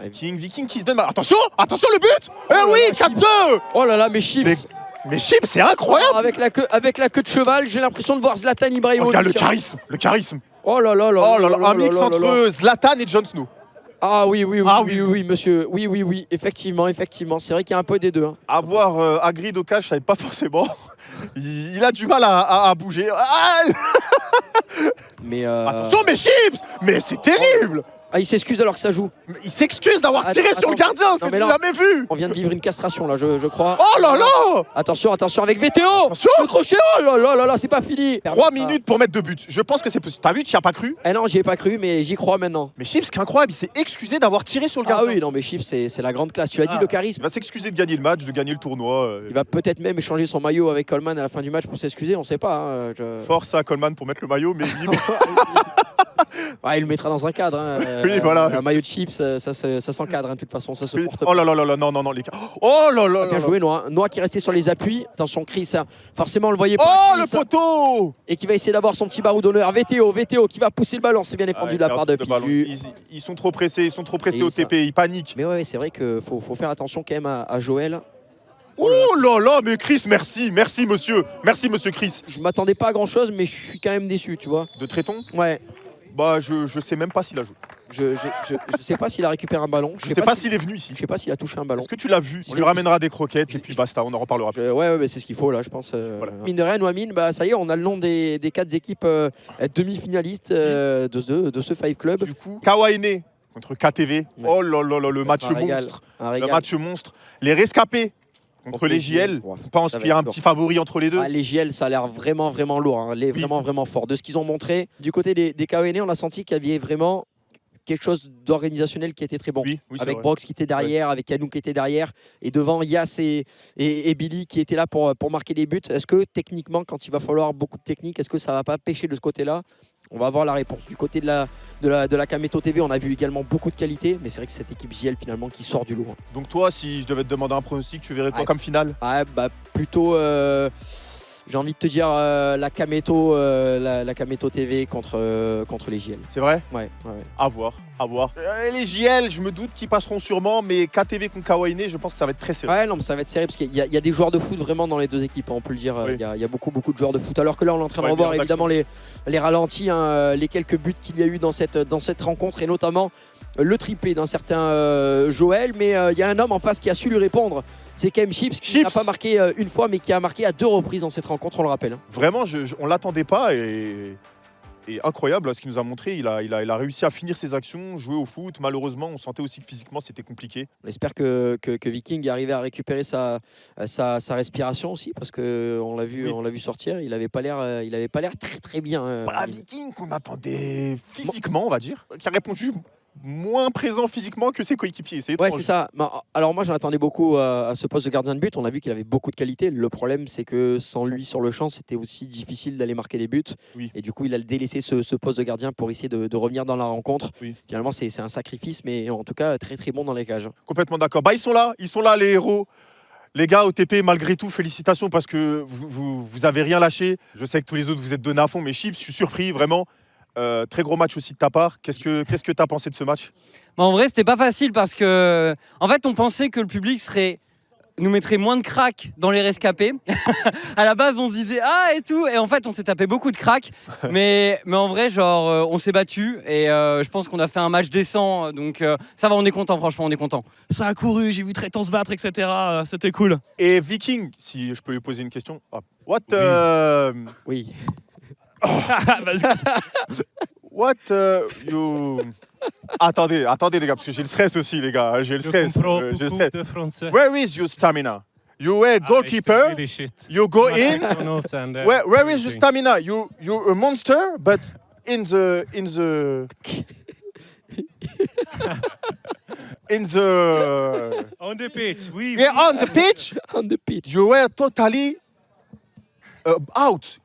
Viking qui se donne mal. Attention le but. Oui, 4-2. Oh là là, mais Chips. Mais Chips, c'est incroyable. Avec la queue de cheval, j'ai l'impression de voir Zlatan Ibrahimovic. Regarde le charisme. Oh là là là. Oh là là, un mix entre Zlatan et Jon Snow. Ah oui, monsieur. Oui, effectivement. C'est vrai qu'il y a un peu des deux. Hein. Avoir Hagrid au cash, je savais pas forcément. Il a du mal à bouger. Ah mais attention, mais Chips. Mais c'est terrible. Ah, il s'excuse alors que ça joue. Mais il s'excuse d'avoir tiré sur le gardien, c'est jamais vu. On vient de vivre une castration là, je crois. Oh là là. Attention avec VTO. Attention. Le crochet, oh là là, c'est pas fini. 3 minutes pour mettre 2 buts. Je pense que c'est possible. T'as vu, tu y as pas cru? Eh non, j'y ai pas cru, mais j'y crois maintenant. Mais Chips, ce qui est incroyable, il s'est excusé d'avoir tiré sur le gardien. Ah oui, non, mais Chips, c'est la grande classe. Tu l'as dit, le charisme. Il va s'excuser de gagner le match, de gagner le tournoi. Il va peut-être même échanger son maillot avec Coleman à la fin du match pour s'excuser, on sait pas. Hein, Force à Coleman pour mettre le maillot, mais il le mettra dans un cadre. Hein. Oui, voilà. Un maillot de Chips, ça s'encadre, hein, de toute façon, ça se porte. Oh là là là là, non, les gars. Oh là là. Bien joué, Noah. Noah qui restait sur les appuis. Attention, Chris, hein. Forcément, on le voyait pas. Oh, le poteau. Et qui va essayer d'avoir son petit barreau d'honneur. VTO qui va pousser le ballon. C'est bien défendu de la part de Pichu. Ils sont trop pressés, au TP, ils paniquent. Mais ouais, c'est vrai qu'il faut faire attention quand même à Joël. Oh là là, mais Chris, merci monsieur Chris. Je m'attendais pas à grand chose, mais je suis quand même déçu, tu vois. De Tréton? Ouais. Bah je sais même pas s'il a joué. Je sais pas s'il a récupéré un ballon. Je sais pas s'il est venu ici. Je sais pas s'il a touché un ballon. Est-ce que tu l'as vu? Il lui ramènera des croquettes et puis basta, on en reparlera. Ouais, mais c'est ce qu'il faut là, je pense. Voilà. Mine de rien, Noamine, bah ça y est, on a le nom des 4 équipes demi-finalistes de ce Five Club. Du coup, Kawaene contre KTV. Ouais. Oh là là là, le match monstre. Le match monstre. Les rescapés contre les JL. Je pense qu'il y a un petit favori entre les deux. Les JL, ça a l'air vraiment lourd, hein. Vraiment fort. De ce qu'ils ont montré, du côté des KON, on a senti qu'il y avait vraiment quelque chose d'organisationnel qui était très bon. Oui, avec Brox qui était derrière, avec Yanou qui était derrière, et devant Yas et Billy qui étaient là pour marquer des buts. Est-ce que techniquement, quand il va falloir beaucoup de technique, est-ce que ça va pas pêcher de ce côté-là? On va avoir la réponse. Du côté de la Kameto TV, on a vu également beaucoup de qualité, mais c'est vrai que cette équipe JL finalement qui sort du lot. Donc toi, si je devais te demander un pronostic, tu verrais quoi comme finale? Plutôt... j'ai envie de te dire la Kameto TV contre les JL. C'est vrai? Ouais. À voir. Les JL, je me doute qu'ils passeront sûrement, mais KTV contre Kawaene, je pense que ça va être très serré. Ouais, non, mais ça va être serré parce qu'il y a des joueurs de foot vraiment dans les deux équipes, on peut le dire. Il y a beaucoup de joueurs de foot. Alors que là, on est en train de revoir évidemment les ralentis, hein, les quelques buts qu'il y a eu dans cette rencontre et notamment le triplé d'un certain Joël. Mais il y a un homme en face qui a su lui répondre. C'est quand même Chips qui n'a pas marqué une fois, mais qui a marqué à 2 reprises dans cette rencontre, on le rappelle. Vraiment, on ne l'attendait pas et incroyable ce qu'il nous a montré. Il a réussi à finir ses actions, jouer au foot. Malheureusement, on sentait aussi que physiquement, c'était compliqué. On espère que Viking est arrivé à récupérer sa respiration aussi, parce qu'on l'a vu sortir. Il n'avait pas l'air très bien. Viking qu'on attendait physiquement, on va dire, qui a répondu moins présent physiquement que ses coéquipiers. C'est étrange. Ouais, c'est ça. Alors moi, j'en attendais beaucoup à ce poste de gardien de but. On a vu qu'il avait beaucoup de qualité. Le problème, c'est que sans lui sur le champ, c'était aussi difficile d'aller marquer des buts. Oui. Et du coup, il a délaissé ce poste de gardien pour essayer de revenir dans la rencontre. Oui. Finalement, c'est un sacrifice, mais en tout cas, très bon dans les cages. Complètement d'accord. Ils sont là, les héros. Les gars, OTP, malgré tout, félicitations parce que vous avez rien lâché. Je sais que tous les autres, vous êtes donnés à fond, mais Chips, je suis surpris, vraiment. Très gros match aussi de ta part. Qu'est-ce que tu as pensé de ce match? En vrai, c'était pas facile parce que, en fait, on pensait que le public nous mettrait moins de cracks dans les rescapés. À la base, on se disait et tout, et en fait, on s'est tapé beaucoup de cracks. mais en vrai, on s'est battu et je pense qu'on a fait un match décent. Donc ça va, on est content, franchement, on est content. Ça a couru, j'ai vu Tréton se battre, etc. C'était cool. Et Viking, si je peux lui poser une question. Oui. What you... Attendez les gars, parce que j'ai le stress aussi les gars, j'ai le stress. Where is your stamina? You were goalkeeper, really shit. You go in. Where is your thing. stamina? You're a monster, but in the on the pitch, oui. Yeah, on the pitch. On the pitch. You were totally out.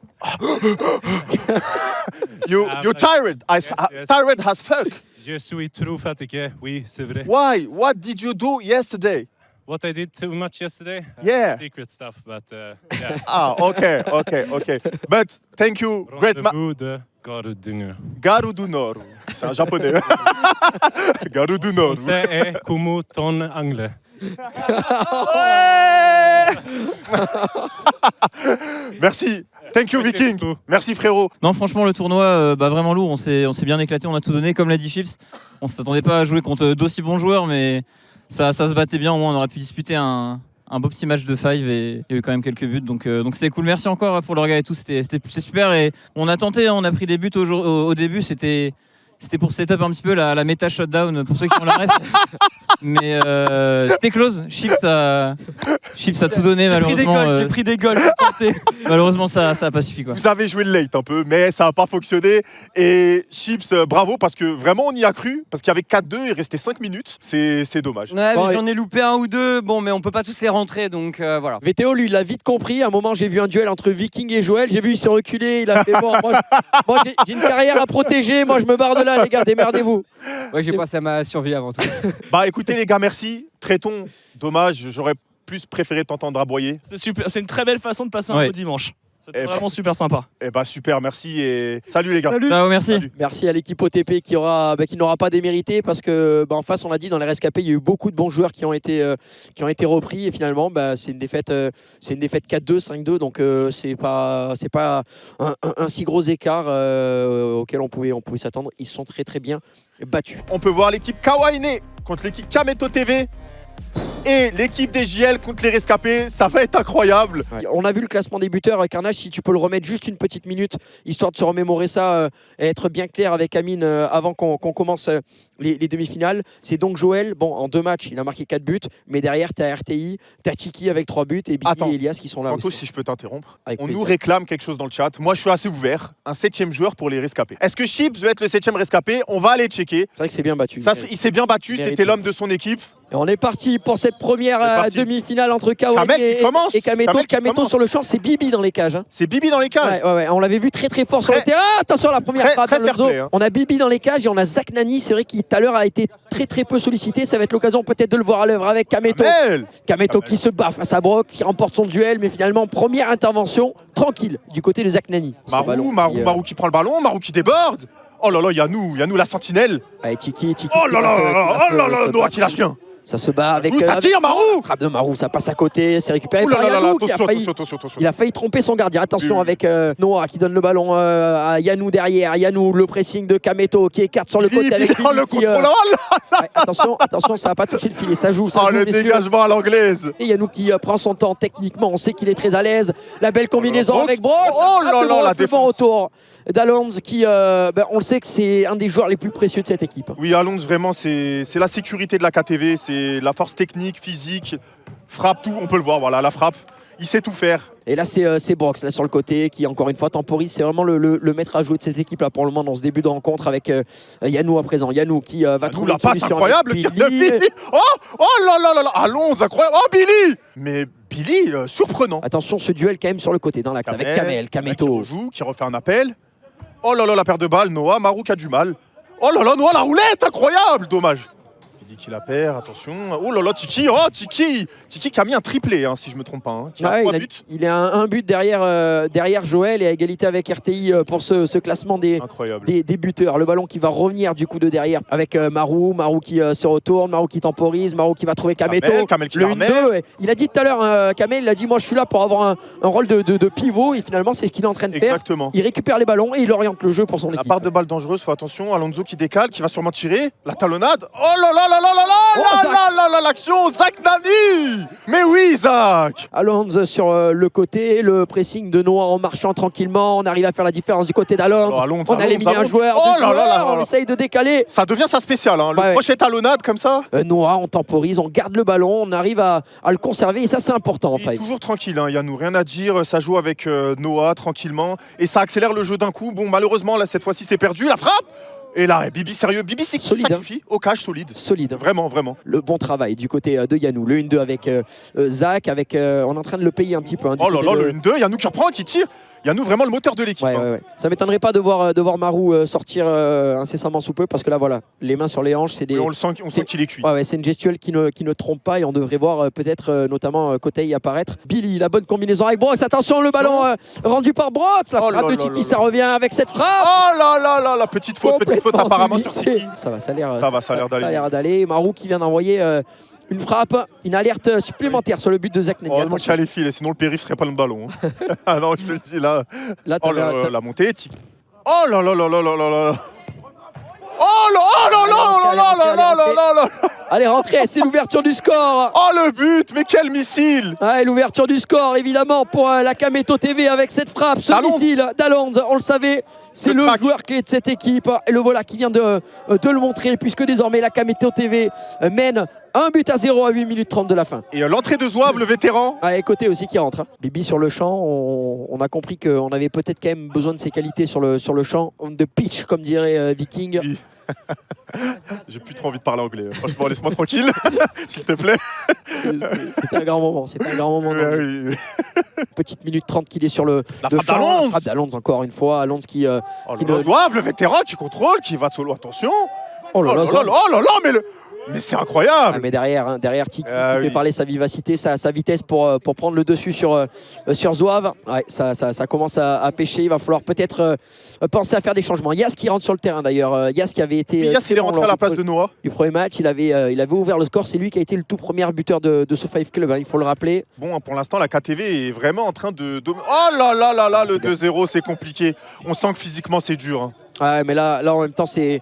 You're tired. Tired as fuck. Je suis trop fatigué. Oui, c'est vrai. Why? What did you do yesterday? What I did too much yesterday? Yeah. Secret stuff, but yeah. Okay. But thank you. Great Rendez-vous de Gare du Nord. Gare du Nord. C'est un japonais. Gare du Nord. Français est comme ton anglais. Merci. Thank you, Viking. Merci, frérot. Non, franchement, le tournoi, vraiment lourd. On s'est bien éclaté, on a tout donné, comme l'a dit Chips. On ne s'attendait pas à jouer contre d'aussi bons joueurs, mais ça se battait bien. Au moins, on aurait pu disputer un beau petit match de five et il y a eu quand même quelques buts. Donc c'était cool. Merci encore pour le regard et tout. C'est super. Et on a tenté, on a pris des buts au début. C'était pour setup un petit peu la méta shutdown pour ceux qui ont la ref. Mais c'était close. Chips a tout donné, malheureusement. J'ai pris des goals. Malheureusement, ça n'a pas suffi, quoi. Vous avez joué le late un peu, mais ça n'a pas fonctionné. Et Chips, bravo, parce que vraiment, on y a cru. Parce qu'il y avait 4-2, il restait 5 minutes. C'est dommage. Ouais, mais j'en ai loupé un ou deux. Bon, mais on peut pas tous les rentrer, donc voilà. VTO, lui, il l'a vite compris. À un moment, j'ai vu un duel entre Viking et Joël. J'ai vu, il s'est reculé. Il a fait bon. Moi j'ai une carrière à protéger. Moi, je me barre de là, les gars. Démerdez-vous. Ouais, j'ai passé à ma survie avant tout. Bah écoutez, les gars, merci. Traitons. Dommage, j'aurais plus préféré t'entendre aboyer. C'est super, c'est une très belle façon de passer un beau dimanche. C'était Eh vraiment super sympa. Eh bah super, merci et salut les gars. Ciao, merci. Salut. Merci à l'équipe OTP qui n'aura pas démérité parce que en face, on l'a dit, dans les rescapés, il y a eu beaucoup de bons joueurs qui ont été repris et finalement, c'est une défaite 4-2, 5-2, donc c'est pas un si gros écart auquel on pouvait s'attendre. Ils se sont très très bien battus. On peut voir l'équipe Kawaii contre l'équipe Kameto TV. Et l'équipe des JL contre les rescapés, ça va être incroyable. Ouais. On a vu le classement des buteurs, Carnage, si tu peux le remettre juste une petite minute, histoire de se remémorer ça et être bien clair avec Amine avant qu'on commence les demi-finales. C'est donc Joël, en 2 matchs, il a marqué 4 buts, mais derrière, tu as RTI, tu as Tiki avec 3 buts et Billy et Elias qui sont là. Anto, si je peux t'interrompre, Avec on plaisir. nous réclame quelque chose dans le chat. Moi, je suis assez ouvert. Un 7e joueur pour les rescapés. Est-ce que Chips veut être le 7e rescapé? On va aller checker. C'est vrai que c'est bien battu. Ça, il s'est bien battu, c'était l'homme de son équipe. Et on est parti pour cette première demi-finale entre Kawaii et Kameto. Kameto sur le champ, c'est Bibi dans les cages. Hein. C'est Bibi dans les cages. Ouais. On l'avait vu très fort sur le terrain. Attention à la première frappe. Très fair play, hein. On a Bibi dans les cages et on a Zach Nani. C'est vrai qu'il tout à l'heure a été très peu sollicité. Ça va être l'occasion peut-être de le voir à l'œuvre avec Kameto. Kameto qui se bat face à Brock, qui remporte son duel, mais finalement première intervention tranquille du côté de Zach Nani. Marou qui prend le ballon, Marou qui déborde. Oh là là, Yanou la sentinelle. Ouais, Tiki. Oh là là, Noah qui lâche rien. Ça se bat avec. Ça tire, Marou. Frappe de Marou, ça passe à côté, c'est récupéré Ouh là par là là, Yanou qui a attention. Il a failli tromper son gardien. Attention avec Noah qui donne le ballon à Yanou derrière. Yanou, le pressing de Kameto qui écarte sur le côté avec Billy le qui, contrôle. Ouais, attention, ça n'a pas touché le filet, ça joue. Le dégagement à l'anglaise. Et Yanou qui prend son temps techniquement, on sait qu'il est très à l'aise. La belle combinaison avec Brock. Oh là là, la défense autour d'Alonso qui, on le sait que c'est un des joueurs les plus précieux de cette équipe. Oui, Alonso, vraiment, c'est la sécurité de la KTV, c'est la force technique, physique, frappe, tout, on peut le voir, voilà, la frappe, il sait tout faire. Et là, c'est Brox là sur le côté qui, encore une fois, temporise. C'est vraiment le maître à jouer de cette équipe là pour le moment dans ce début de rencontre avec Yanou à présent. Yanou qui va trouver la passe incroyable, le tir de Billy. Oh là, Alonso, incroyable. Oh, Billy. Mais Billy, surprenant. Attention, ce duel quand même sur le côté dans l'axe avec Kamel, Kameto. Qui refait un appel. Oh là là, la perte de balle, Noah, Marou qui a du mal. Oh là là, Noah, la roulette, incroyable, dommage. Il dit qu'il la perd, attention. Oh là là, Tiki qui a mis un triplé, hein, si je me trompe pas. Hein, qui a 3 buts. Il a un but derrière Joël et à égalité avec RTI pour ce classement des buteurs. Le ballon qui va revenir du coup de derrière avec Marou qui se retourne, Marou qui temporise, Marou qui va trouver Kameto. Kamel qui le la remet. 1-2. Il a dit tout à l'heure, Kamel, il a dit moi je suis là pour avoir un rôle de pivot et finalement c'est ce qu'il est en train de faire. Exactement. Il récupère les ballons et il oriente le jeu pour son équipe. La part de balle dangereuse, faut attention. Alonso qui décale, qui va sûrement tirer. La talonnade. Oh là là, l'action, Zach Nani. Mais oui, Zach. Alonso sur le côté, le pressing de Noah en marchant tranquillement. On arrive à faire la différence du côté d'Alonso. On a éliminé un joueur. On essaye de décaler. Ça devient sa spéciale. Hein. Le crochet talonnade comme ça. Noah, on temporise, on garde le ballon, on arrive à le conserver et ça c'est important en fait. Toujours tranquille, hein, Yanou, rien à dire. Ça joue avec Noah tranquillement et ça accélère le jeu d'un coup. Bon, malheureusement, là cette fois-ci c'est perdu. La frappe. Et là, Bibi, sérieux, Bibi, c'est qui sacrifie au cash solide. Solide. Vraiment. Le bon travail du côté de Yanou. Le 1-2 avec Zach, on est en train de le payer un petit peu. Hein, oh là là, le 1-2, Yanou qui reprend, qui tire. Yanou, vraiment le moteur de l'équipe. Ouais. Ça m'étonnerait pas de voir Marou sortir incessamment sous peu parce que là, voilà, les mains sur les hanches, c'est des. Mais on sent qu'il est cuit. Ouais, c'est une gestuelle qui ne trompe pas et on devrait voir peut-être notamment Kotei apparaître. Billy, la bonne combinaison avec Brox. Attention, le ballon rendu par Brox. La frappe de Tiki, ça revient avec cette frappe. Oh là, la petite faute apparemment sur Tiki. Ça a l'air d'aller. Marou qui vient d'envoyer Une frappe, une alerte supplémentaire sur le but de Zach Nani. Heureusement qu'il y a les fils, sinon le périph' serait pas le ballon. Ah non, je te le dis là. Oh la montée. Oh là là là là là là là. Oh là là là là là là là là. Allez, rentrez, c'est l'ouverture du score. Oh le but, mais quel missile. Ouais, l'ouverture du score, évidemment, pour la Kameto TV avec cette frappe, ce missile d'Alonz, on le savait. C'est le joueur clé de cette équipe. Et le voilà qui vient de le montrer, puisque désormais la Kameto TV mène 1-0 à 8 minutes 30 de la fin. Et l'entrée de Zouave, le vétéran. Ouais, côté aussi qui rentre. Bibi sur le champ, on a compris qu'on avait peut-être quand même besoin de ses qualités sur le champ. On the pitch, comme dirait Viking. Oui. J'ai plus trop envie de parler anglais. Franchement, laisse-moi tranquille, s'il te plaît. C'était un grand moment. C'était un grand moment. Oui. Petite minute 30 qu'il est sur le frappe champ. d'Alonz. La frappe d'Alonz encore une fois. Alonz qui Zouave, le vétéran qui contrôle, qui va solo. Attention. Oh là là, mais c'est incroyable. Mais derrière Tiki qui fait parler sa vivacité, sa vitesse pour prendre le dessus sur Zouave. Ouais, ça commence à pêcher. Il va falloir peut-être penser à faire des changements. Yas qui rentre sur le terrain d'ailleurs. Yas qui avait été. Yas il est rentré à la place de Noah. Du premier match, il avait ouvert le score. C'est lui qui a été le tout premier buteur de ce Five Club. Il faut le rappeler. Bon, pour l'instant, la KTV est vraiment en train de. Oh là là là là, le 2-0, c'est compliqué. On sent que physiquement, c'est dur. Hein. Ouais, mais là en même temps c'est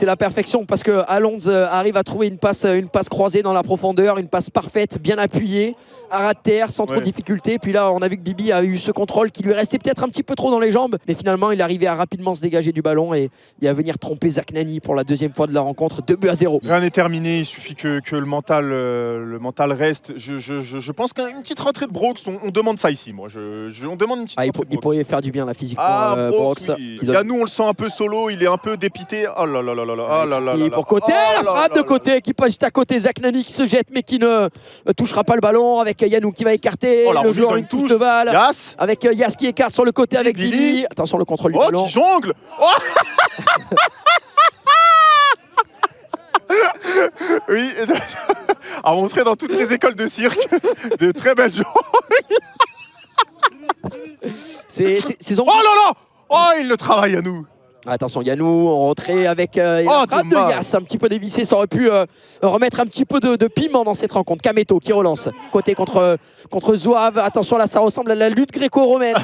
la perfection parce que Alonz arrive à trouver une passe croisée dans la profondeur, une passe parfaite, bien appuyée, à ras de terre, sans trop de difficulté. Puis là on a vu que Bibi a eu ce contrôle qui lui restait peut-être un petit peu trop dans les jambes, mais finalement il arrivait à rapidement se dégager du ballon et à venir tromper Zach Nani pour la deuxième fois de la rencontre. 2-0. Rien n'est terminé, il suffit que le mental reste. Je pense qu'une petite rentrée de Brox, on demande ça ici, moi. On demande une petite rentrée de Brox. Il pourrait faire du bien là physiquement. Brox. Oui. Nous on le sent un peu solo, il est un peu dépité. Oh là là là là là. Oh là là là. Pour côté, la frappe de côté qui passe juste à côté. Zach Nani qui se jette mais qui ne touchera pas le ballon avec Yanou qui va écarter. Le joueur une touche de balle. Yas. Avec Yas qui écarte sur le côté avec Billy. Attention le contrôle du ballon. Qui jongle. Oui, à montrer dans toutes les écoles de cirque de très belles jongles. Oh là là. Oh, il le travaille à nous. Attention, Yanou en retrait avec frappe de Yas, un petit peu dévissé, ça aurait pu remettre un petit peu de piment dans cette rencontre. Kameto qui relance, côté contre Zouave. Attention, là ça ressemble à la lutte gréco-romaine,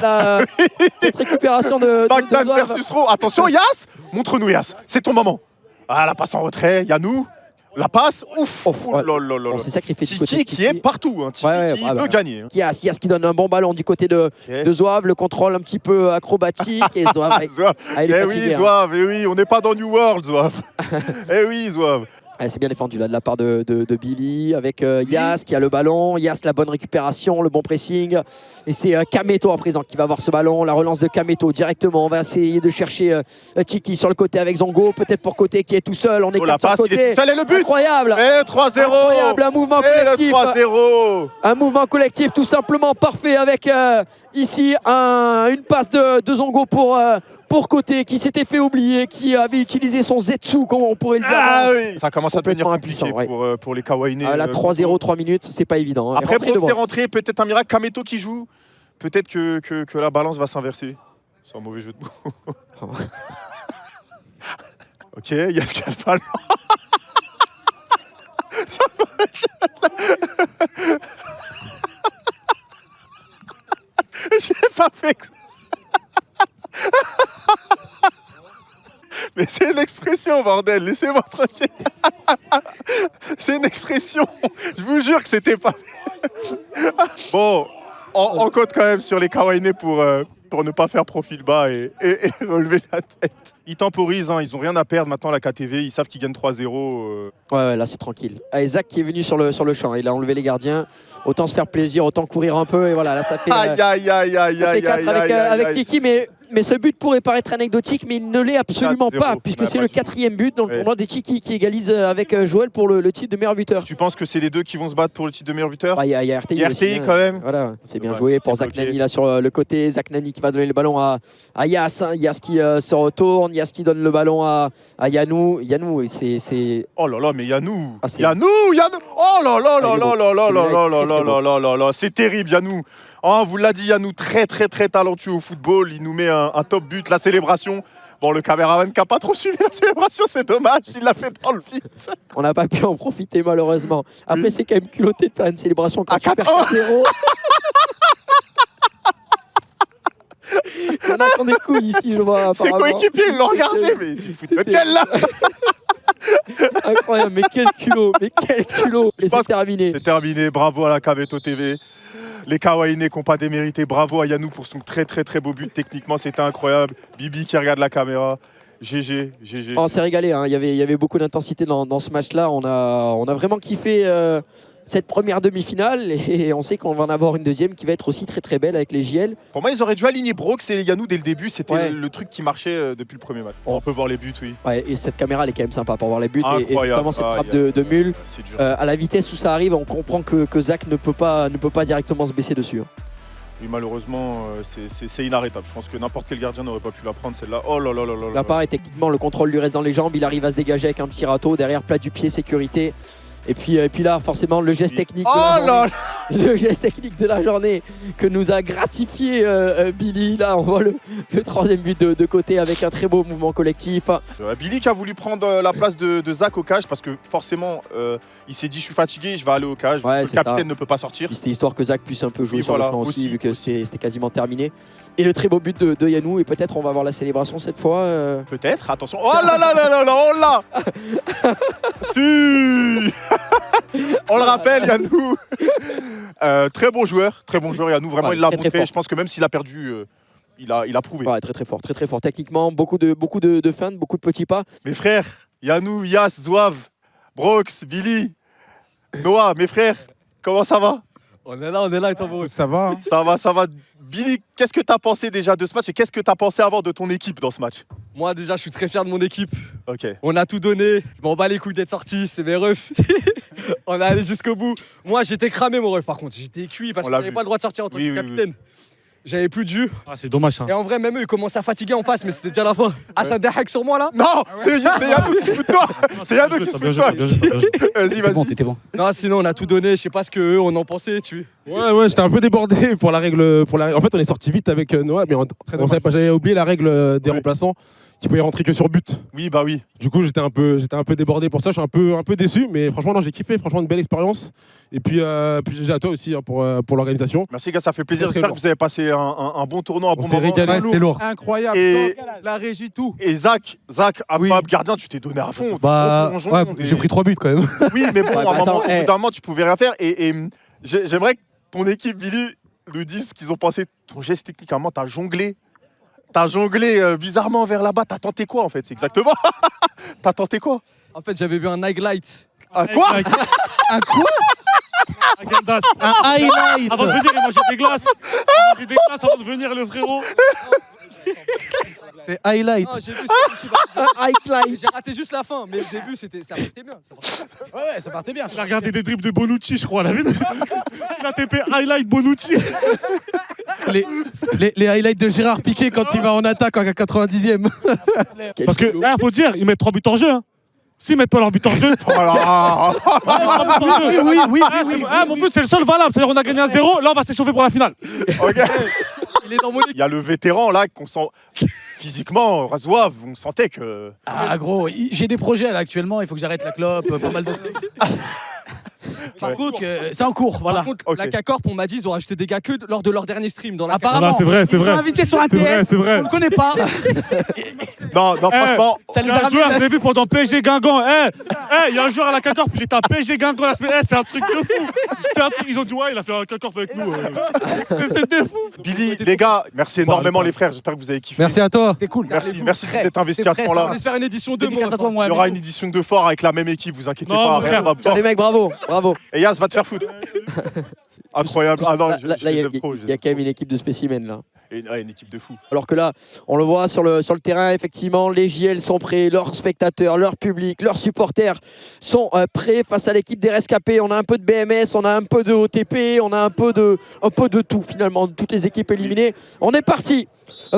cette récupération de Bagdad Zouave. versus Ro. Attention Yas, montre-nous Yas, c'est ton moment. Ah, la passe en retrait, Yanou. La passe, ouf, on s'est sacrifié du côté Tiki qui est partout, hein. Tiki qui veut gagner. Hein. Yas qui donne un bon ballon du côté de Zouave, le contrôle un petit peu acrobatique et Zouave. Oui, on n'est pas dans New World, Zouave. Oui, Zouave. C'est bien défendu là de la part de Billy avec Yas qui a le ballon, Yas la bonne récupération, le bon pressing et c'est Kameto à présent qui va avoir ce ballon, la relance de Kameto directement. On va essayer de chercher Tiki sur le côté avec Zongo, peut-être pour côté qui est tout seul, on est la passe, il est tout seul et le but incroyable. Et 3-0. Incroyable, un mouvement collectif. 3-0. Un mouvement collectif tout simplement parfait avec ici une passe de Zongo pour côté qui s'était fait oublier, qui avait utilisé son Zetsu, comme on pourrait le dire. Ah oui. Ça commence à devenir compliqué pour les Kawaii. Là, 3-0, 3 minutes, c'est pas évident. Hein. Après, Brox est rentré, peut-être un miracle, Kameto qui joue. Peut-être que la balance va s'inverser. C'est un mauvais jeu de mots. Ok, il y a ce qu'il y a le ballon. J'ai pas fait que... Mais c'est une expression, bordel, laissez-moi tranquille. C'est une expression. Je vous jure que c'était pas... Bon, on compte quand même sur les Kawaii pour ne pas faire profil bas et relever la tête. Ils temporisent, hein, ils n'ont rien à perdre maintenant la KTV, ils savent qu'ils gagnent 3-0. Ouais, là c'est tranquille. Allez, Zach qui est venu sur le champ, il a enlevé les gardiens. Autant se faire plaisir, autant courir un peu et voilà, là ça fait... avec Kiki, mais ce but pourrait paraître anecdotique, mais il ne l'est absolument pas, puisque c'est le 4e but dans le tournoi des Tiki qui égalise avec Joël pour le titre de meilleur buteur. Tu penses que c'est les deux qui vont se battre pour le titre de meilleur buteur? Il y a RTI, RTI quand même. Voilà, c'est bien joué pour Zach Nani là sur le côté. Zach Nani qui va donner le ballon à Yas. Yas qui se retourne, Yas qui donne le ballon à Yanou. Yanou, c'est... Oh là là, mais Yanou Yanou oh là là là là là là là là là là, c'est terrible Yanou. Oh, vous l'a dit Yanou, très très très talentueux au football, il nous met un top but, la célébration. Bon, le caméraman qui n'a pas trop suivi la célébration, c'est dommage, il l'a fait dans le vide. On n'a pas pu en profiter malheureusement. Après, c'est quand même culotté de faire une célébration quand tu perds 4-0. Il y en a qui ont des couilles ici, je vois. Ses coéquipiers, ils l'ont regardé, mais il fout de gueule là. Incroyable, mais quel culot, mais quel culot. Et c'est terminé. C'est terminé, bravo à la Caveto TV. Les Kawaii qui n'ont pas démérité, bravo à Yanou pour son très beau but. Techniquement, c'était incroyable. Bibi qui regarde la caméra. GG. On s'est régalé, hein. Il y avait beaucoup d'intensité dans ce match-là. On a vraiment kiffé cette première demi-finale et on sait qu'on va en avoir une deuxième qui va être aussi très belle avec les JL. Pour moi, ils auraient dû aligner Brox et Yanou dès le début. C'était le truc qui marchait depuis le premier match. On peut voir les buts, oui. Ouais, et cette caméra, elle est quand même sympa pour voir les buts. Incroyable. Et notamment cette frappe de Mule. À la vitesse où ça arrive, on comprend que Zach ne peut pas directement se baisser dessus. Oui, malheureusement, c'est inarrêtable. Je pense que n'importe quel gardien n'aurait pas pu la prendre, celle-là. Oh là là là là. Là, pareil, techniquement, le contrôle lui reste dans les jambes. Il arrive à se dégager avec un petit râteau. Derrière, plat du pied, sécurité. Et puis là, forcément, le geste technique le geste technique de la journée que nous a gratifié Billy. Là, on voit le troisième but de côté avec un très beau mouvement collectif. Billy qui a voulu prendre la place de Zach au cage parce que forcément, il s'est dit je suis fatigué, je vais aller au cage. Le capitaine ne peut pas sortir. C'était histoire que Zach puisse un peu jouer sur le flanc aussi, vu que c'était quasiment terminé. Et le très beau but de Yanou, et peut-être on va voir la célébration cette fois. Peut-être, attention. Oh là là là là là, on l'a. Si. On le rappelle, Yanou. Très bon joueur Yanou. Vraiment, il l'a montré. Je pense que même s'il a perdu, il a prouvé. Ouais, très fort. Techniquement, beaucoup de feintes, beaucoup de petits pas. Mes frères, Yanou, Yas, Zouave, Brox, Billy, Noah, mes frères, comment ça va? On est là, et toi, Brox? Ça va, hein. Ça va. Billy, qu'est-ce que tu as pensé déjà de ce match et qu'est-ce que tu as pensé avant de ton équipe dans ce match? Moi, déjà, je suis très fier de mon équipe. Ok. On a tout donné. Je m'en bats les couilles d'être sorti, c'est mes refs. On est allé jusqu'au bout. Moi, j'étais cramé, mon ref, par contre. J'étais cuit parce que j'avais pas le droit de sortir en tant que capitaine. J'avais plus de jus. Ah, c'est dommage ça. Et en vrai, même eux, ils commençaient à fatiguer en face, mais c'était déjà la fin. Ah, ça déhack sur moi là? Non, c'est Yanou qui se fout de toi. C'est Yanou qui se fout de toi. Vas-y. T'étais bon. Non, sinon, on a tout donné. Je sais pas ce qu'eux, on en pensait, tu Ouais, j'étais un peu débordé pour la règle. En fait, on est sorti vite avec Noah, mais on savait pas. J'avais oublié la règle des remplaçants qui pouvaient rentrer que sur but. Oui, bah oui. Du coup, j'étais un peu débordé pour ça. Je suis un peu déçu, mais franchement, non, j'ai kiffé. Franchement, une belle expérience. Et puis GG à toi aussi hein, pour l'organisation. Merci, gars, ça fait plaisir. J'espère que vous avez passé un bon tournoi, un bon moment. Régalé, c'était lourd. Incroyable. Et la régie, tout. Et Zach, incroyable gardien, tu t'es donné à fond. J'ai pris 3 buts quand même. Oui, mais bon, à un moment, au bout d'un moment, tu pouvais rien faire. Et j'aimerais que ton équipe, Billy, nous dise ce qu'ils ont pensé. Ton geste technique, à un moment, t'as jonglé. T'as jonglé bizarrement vers là-bas. T'as tenté quoi en fait? Exactement. T'as tenté quoi? En fait, j'avais vu un highlight. Un quoi? Un quoi? Un highlight. Avant de venir, il mangeait des glaces. Il mangeait des glaces avant de venir, le frérot. C'est highlight. J'ai vu highlight. J'ai raté juste la fin, mais le début, ça partait bien. Ouais, ça partait bien. Il a regardé des dribbles de Bonucci, je crois. Il a TP highlight Bonucci. Les highlights de Gérard Piqué quand il va en attaque en 90e. Parce que, faut dire, ils mettent 3 buts en jeu. Hein. S'ils mettent pas leur but en jeu. Oui. Mon but, c'est le seul valable. C'est-à-dire qu'on a gagné 1-0. Là, on va s'échauffer pour la finale. Ok. Il est dans mon équipe. Il y a le vétéran là qu'on sent physiquement, Razouave, on sentait que. Ah gros, j'ai des projets là actuellement, il faut que j'arrête la clope, pas mal de. Par contre, c'est en cours, voilà. Par contre, la K-Corp, on m'a dit, ils ont rajouté des gars que lors de leur dernier stream. Dans la apparemment, c'est vrai. Ils sont invités sur un TS, on ne connaît pas. Non, franchement. Ça les a un joueur, je l'ai vu pendant PSG Guingamp. Il y a un joueur à la K-Corp, il était à PSG Guingamp la semaine. C'est un truc de fou. Ils ont dit, ouais, il a fait un K-Corp avec nous. C'était fou. Billy, les gars, merci énormément, les frères. J'espère que vous avez kiffé. Merci à toi. C'est cool. Merci de s'être investi à ce moment-là. On espère une édition 2. Il y aura une édition 2 fort avec la même équipe, vous inquiétez pas. Les mecs, bravo. Et Yas va te faire foutre. Incroyable. Ah non, là, il y a quand même une équipe de spécimens là. Une équipe de fous. Alors que là, on le voit sur le terrain, effectivement, les JL sont prêts, leurs spectateurs, leur public, leurs supporters sont prêts face à l'équipe des rescapés. On a un peu de BMS, on a un peu de OTP, on a un peu de tout finalement, toutes les équipes éliminées. On est parti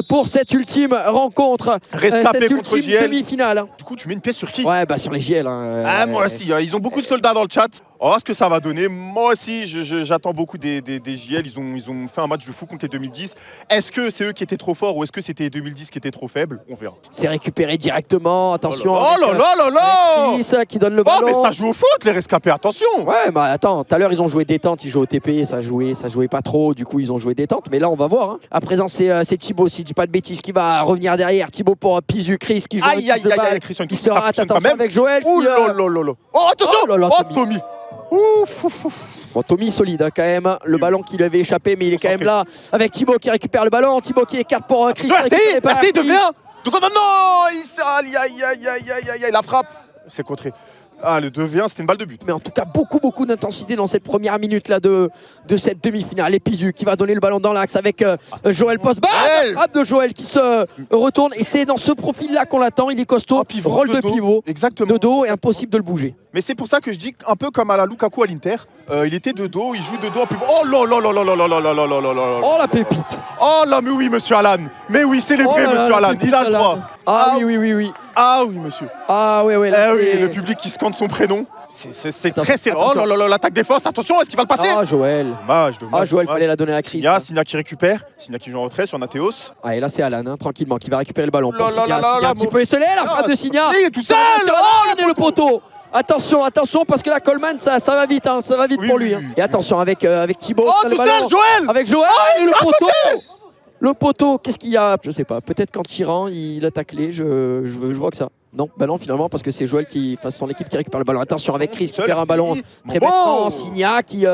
pour cette ultime rencontre, Rescapé cette contre ultime JL. demi-finale. Du coup, tu mets une pièce sur qui? Ouais, bah sur les JL. Moi aussi, ils ont beaucoup de soldats dans le chat. On va voir ce que ça va donner. Moi aussi, j'attends beaucoup des JL. Ils ont fait un match de fou contre les 2010. Est-ce que c'est eux qui étaient trop forts ou est-ce que c'était les 2010 qui étaient trop faibles? On verra. C'est récupéré directement. Attention. Oh là là là là! Chris qui donne le ballon. Oh, mais ça joue au foot, les rescapés, attention! Ouais, bah attends, tout à l'heure, ils ont joué détente. Ils jouaient au TP. Ça jouait pas trop. Du coup, ils ont joué détente. Mais là, on va voir. Hein. À présent, c'est Thibaut, si je dis pas de bêtises, qui va revenir derrière. Thibaut pour Pizu, Chris qui joue. Aïe, aïe, aïe, aïe, Christian, qui se rate. Attention avec Joël. Oh là là là là! Oh, attention! Oh, Tommy! Bon, Tommy solide hein, quand même. Le ballon qui lui avait échappé, mais il est quand même là avec Thibaut qui récupère le ballon. Thibaut qui écarte pour Chris. RTI devient. Donc non, aïe, aïe, la frappe. C'est contré. Ah, le 2v1, c'était une balle de but. Mais en tout cas, beaucoup d'intensité dans cette première minute là de cette demi-finale. Et Pizu qui va donner le ballon dans l'axe avec Joël Post. La frappe de Joël qui se retourne. Et c'est dans ce profil-là qu'on l'attend. Il est costaud. Rôle de pivot. Exactement. De dos et impossible de le bouger. Mais c'est pour ça que je dis un peu comme à la Lukaku à l'Inter. Il était de dos, il joue de dos en pivot. Oh là là là là là là là là là là là là. Oh la pépite. Oh là, mais oui, monsieur Alan. Mais oui, célébrez, monsieur Alan. Il a le droit. Ah oui. Ah oui, monsieur. Ah oui. Oui, le public qui scande son prénom. C'est très serré. Oh là là là, l'attaque défense. Attention, est-ce qu'il va le passer? Ah, Joël. Dommage. Ah, Joël, fallait la donner à Chris. Signa qui récupère. Signa qui joue en retrait sur Nateos. Ah, et là, c'est Alan, hein, tranquillement, qui va récupérer le ballon. Là, un petit peu esselé, la frappe de Signa. Il est tout seul. Oh, le poteau. Attention, parce que la Coleman, ça va vite, hein, ça va vite pour lui. Hein. Et attention avec Thibaut. Oh, tout seul, Joël. Avec Joël, et le poteau. Le poteau, qu'est-ce qu'il y a? Je sais pas, peut-être qu'en tirant, il a taclé, je vois que ça. Non, bah non, finalement, parce que c'est Joël qui face son équipe qui récupère le ballon. Attention avec Chris qui perd un ballon très bêtement. Signa qui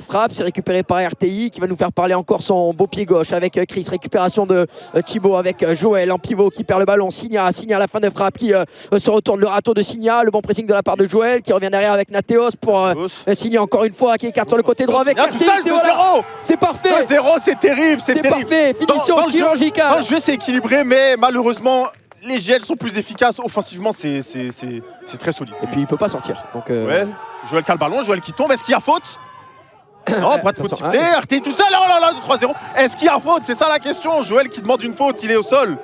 frappe, c'est récupéré par RTI qui va nous faire parler encore son beau pied gauche avec Chris. Récupération de Thibaut avec Joël en pivot qui perd le ballon. Signa à la fin de frappe qui se retourne. Le râteau de Signa, le bon pressing de la part de Joël qui revient derrière avec Nateos pour Signa encore une fois qui écarte sur le côté droit avec RTI. C'est parfait. 2-0, c'est terrible, c'est terrible. Parfait, finition chirurgicale. Le jeu c'est équilibré, mais malheureusement. Les GL sont plus efficaces. Offensivement, c'est très solide. Et puis, il peut pas sortir. Donc, Joël qui a le ballon, Joël qui tombe. Est-ce qu'il y a faute? Non, pas de faute sifflée. RT tout seul. Oh là là, 3-0. Est-ce qu'il y a faute? C'est ça la question. Joël qui demande une faute, il est au sol.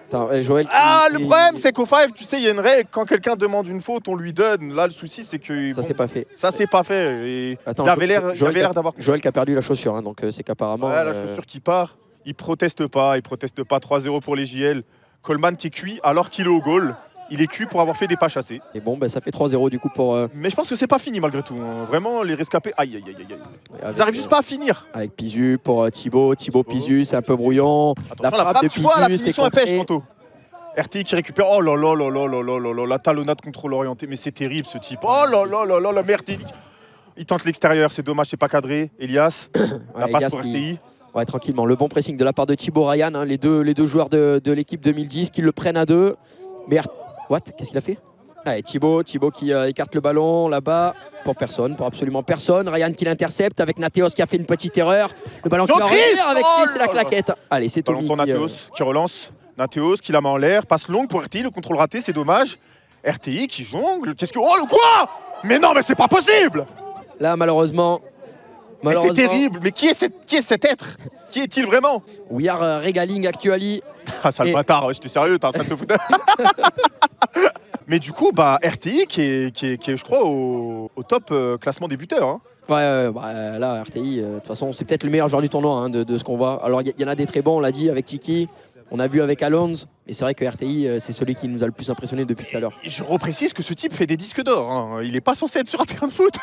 Attends, Joël le problème, c'est qu'au 5, tu sais, il y a une règle. Quand quelqu'un demande une faute, on lui donne. Là, le souci, c'est que. Ça, c'est pas fait. Ça, c'est pas fait. Et attends, il avait l'air d'avoir. Joël qui a perdu la chaussure. Hein, donc, c'est qu'apparemment. Ouais, la chaussure qui part. Il proteste pas. 3-0 pour les JL. Coleman qui est cuit alors qu'il est au goal. Il est cuit pour avoir fait des pas chassés. Et bon, ça fait 3-0 du coup pour. Mais je pense que c'est pas fini malgré tout. Hein. Vraiment, les rescapés. Aïe. Ils arrivent juste pas à finir. Avec Pizu pour Thibaut Pizu, c'est un peu brouillon. La frappe de Pizu, la finition à pêche, Kanto. RTI qui récupère. Oh là là là là là là là là. La talonnade contrôle orienté. Mais c'est terrible ce type. Oh là là là là là. Mais RTI. Il tente l'extérieur. C'est dommage, c'est pas cadré. Elias. La passe pour RTI. Ouais, tranquillement. Le bon pressing de la part de Thibaut Ryan, hein, les deux joueurs de l'équipe 2010 qui le prennent à deux. Mais qu'est-ce qu'il a fait? Allez, Thibaut qui écarte le ballon là-bas pour personne, pour absolument personne. Ryan qui l'intercepte avec Nateos qui a fait une petite erreur. Le ballon qui va revenir avec Chris et la claquette. Allez, c'est Tommy pour Nateos qui relance. Nateos qui la met en l'air, passe longue pour RTI, le contrôle raté, c'est dommage. RTI qui jongle. Qu'est-ce que. Oh le quoi? Mais non, mais c'est pas possible! Là, malheureusement. Mais c'est terrible, mais qui est cet être? Qui est-il vraiment? We are regaling actually. Ah, sale bâtard, j'étais sérieux, t'es en train de te foutre. Mais du coup, RTI qui est je crois, au top classement des buteurs. Hein. Ouais, là, RTI, de toute façon, c'est peut-être le meilleur joueur du tournoi hein, de ce qu'on voit. Alors, il y en a des très bons, on l'a dit, avec Tiki. On a vu avec Alonso, mais c'est vrai que RTI, c'est celui qui nous a le plus impressionné depuis tout à l'heure. Je reprécise que ce type fait des disques d'or. Hein. Il n'est pas censé être sur un terrain de foot.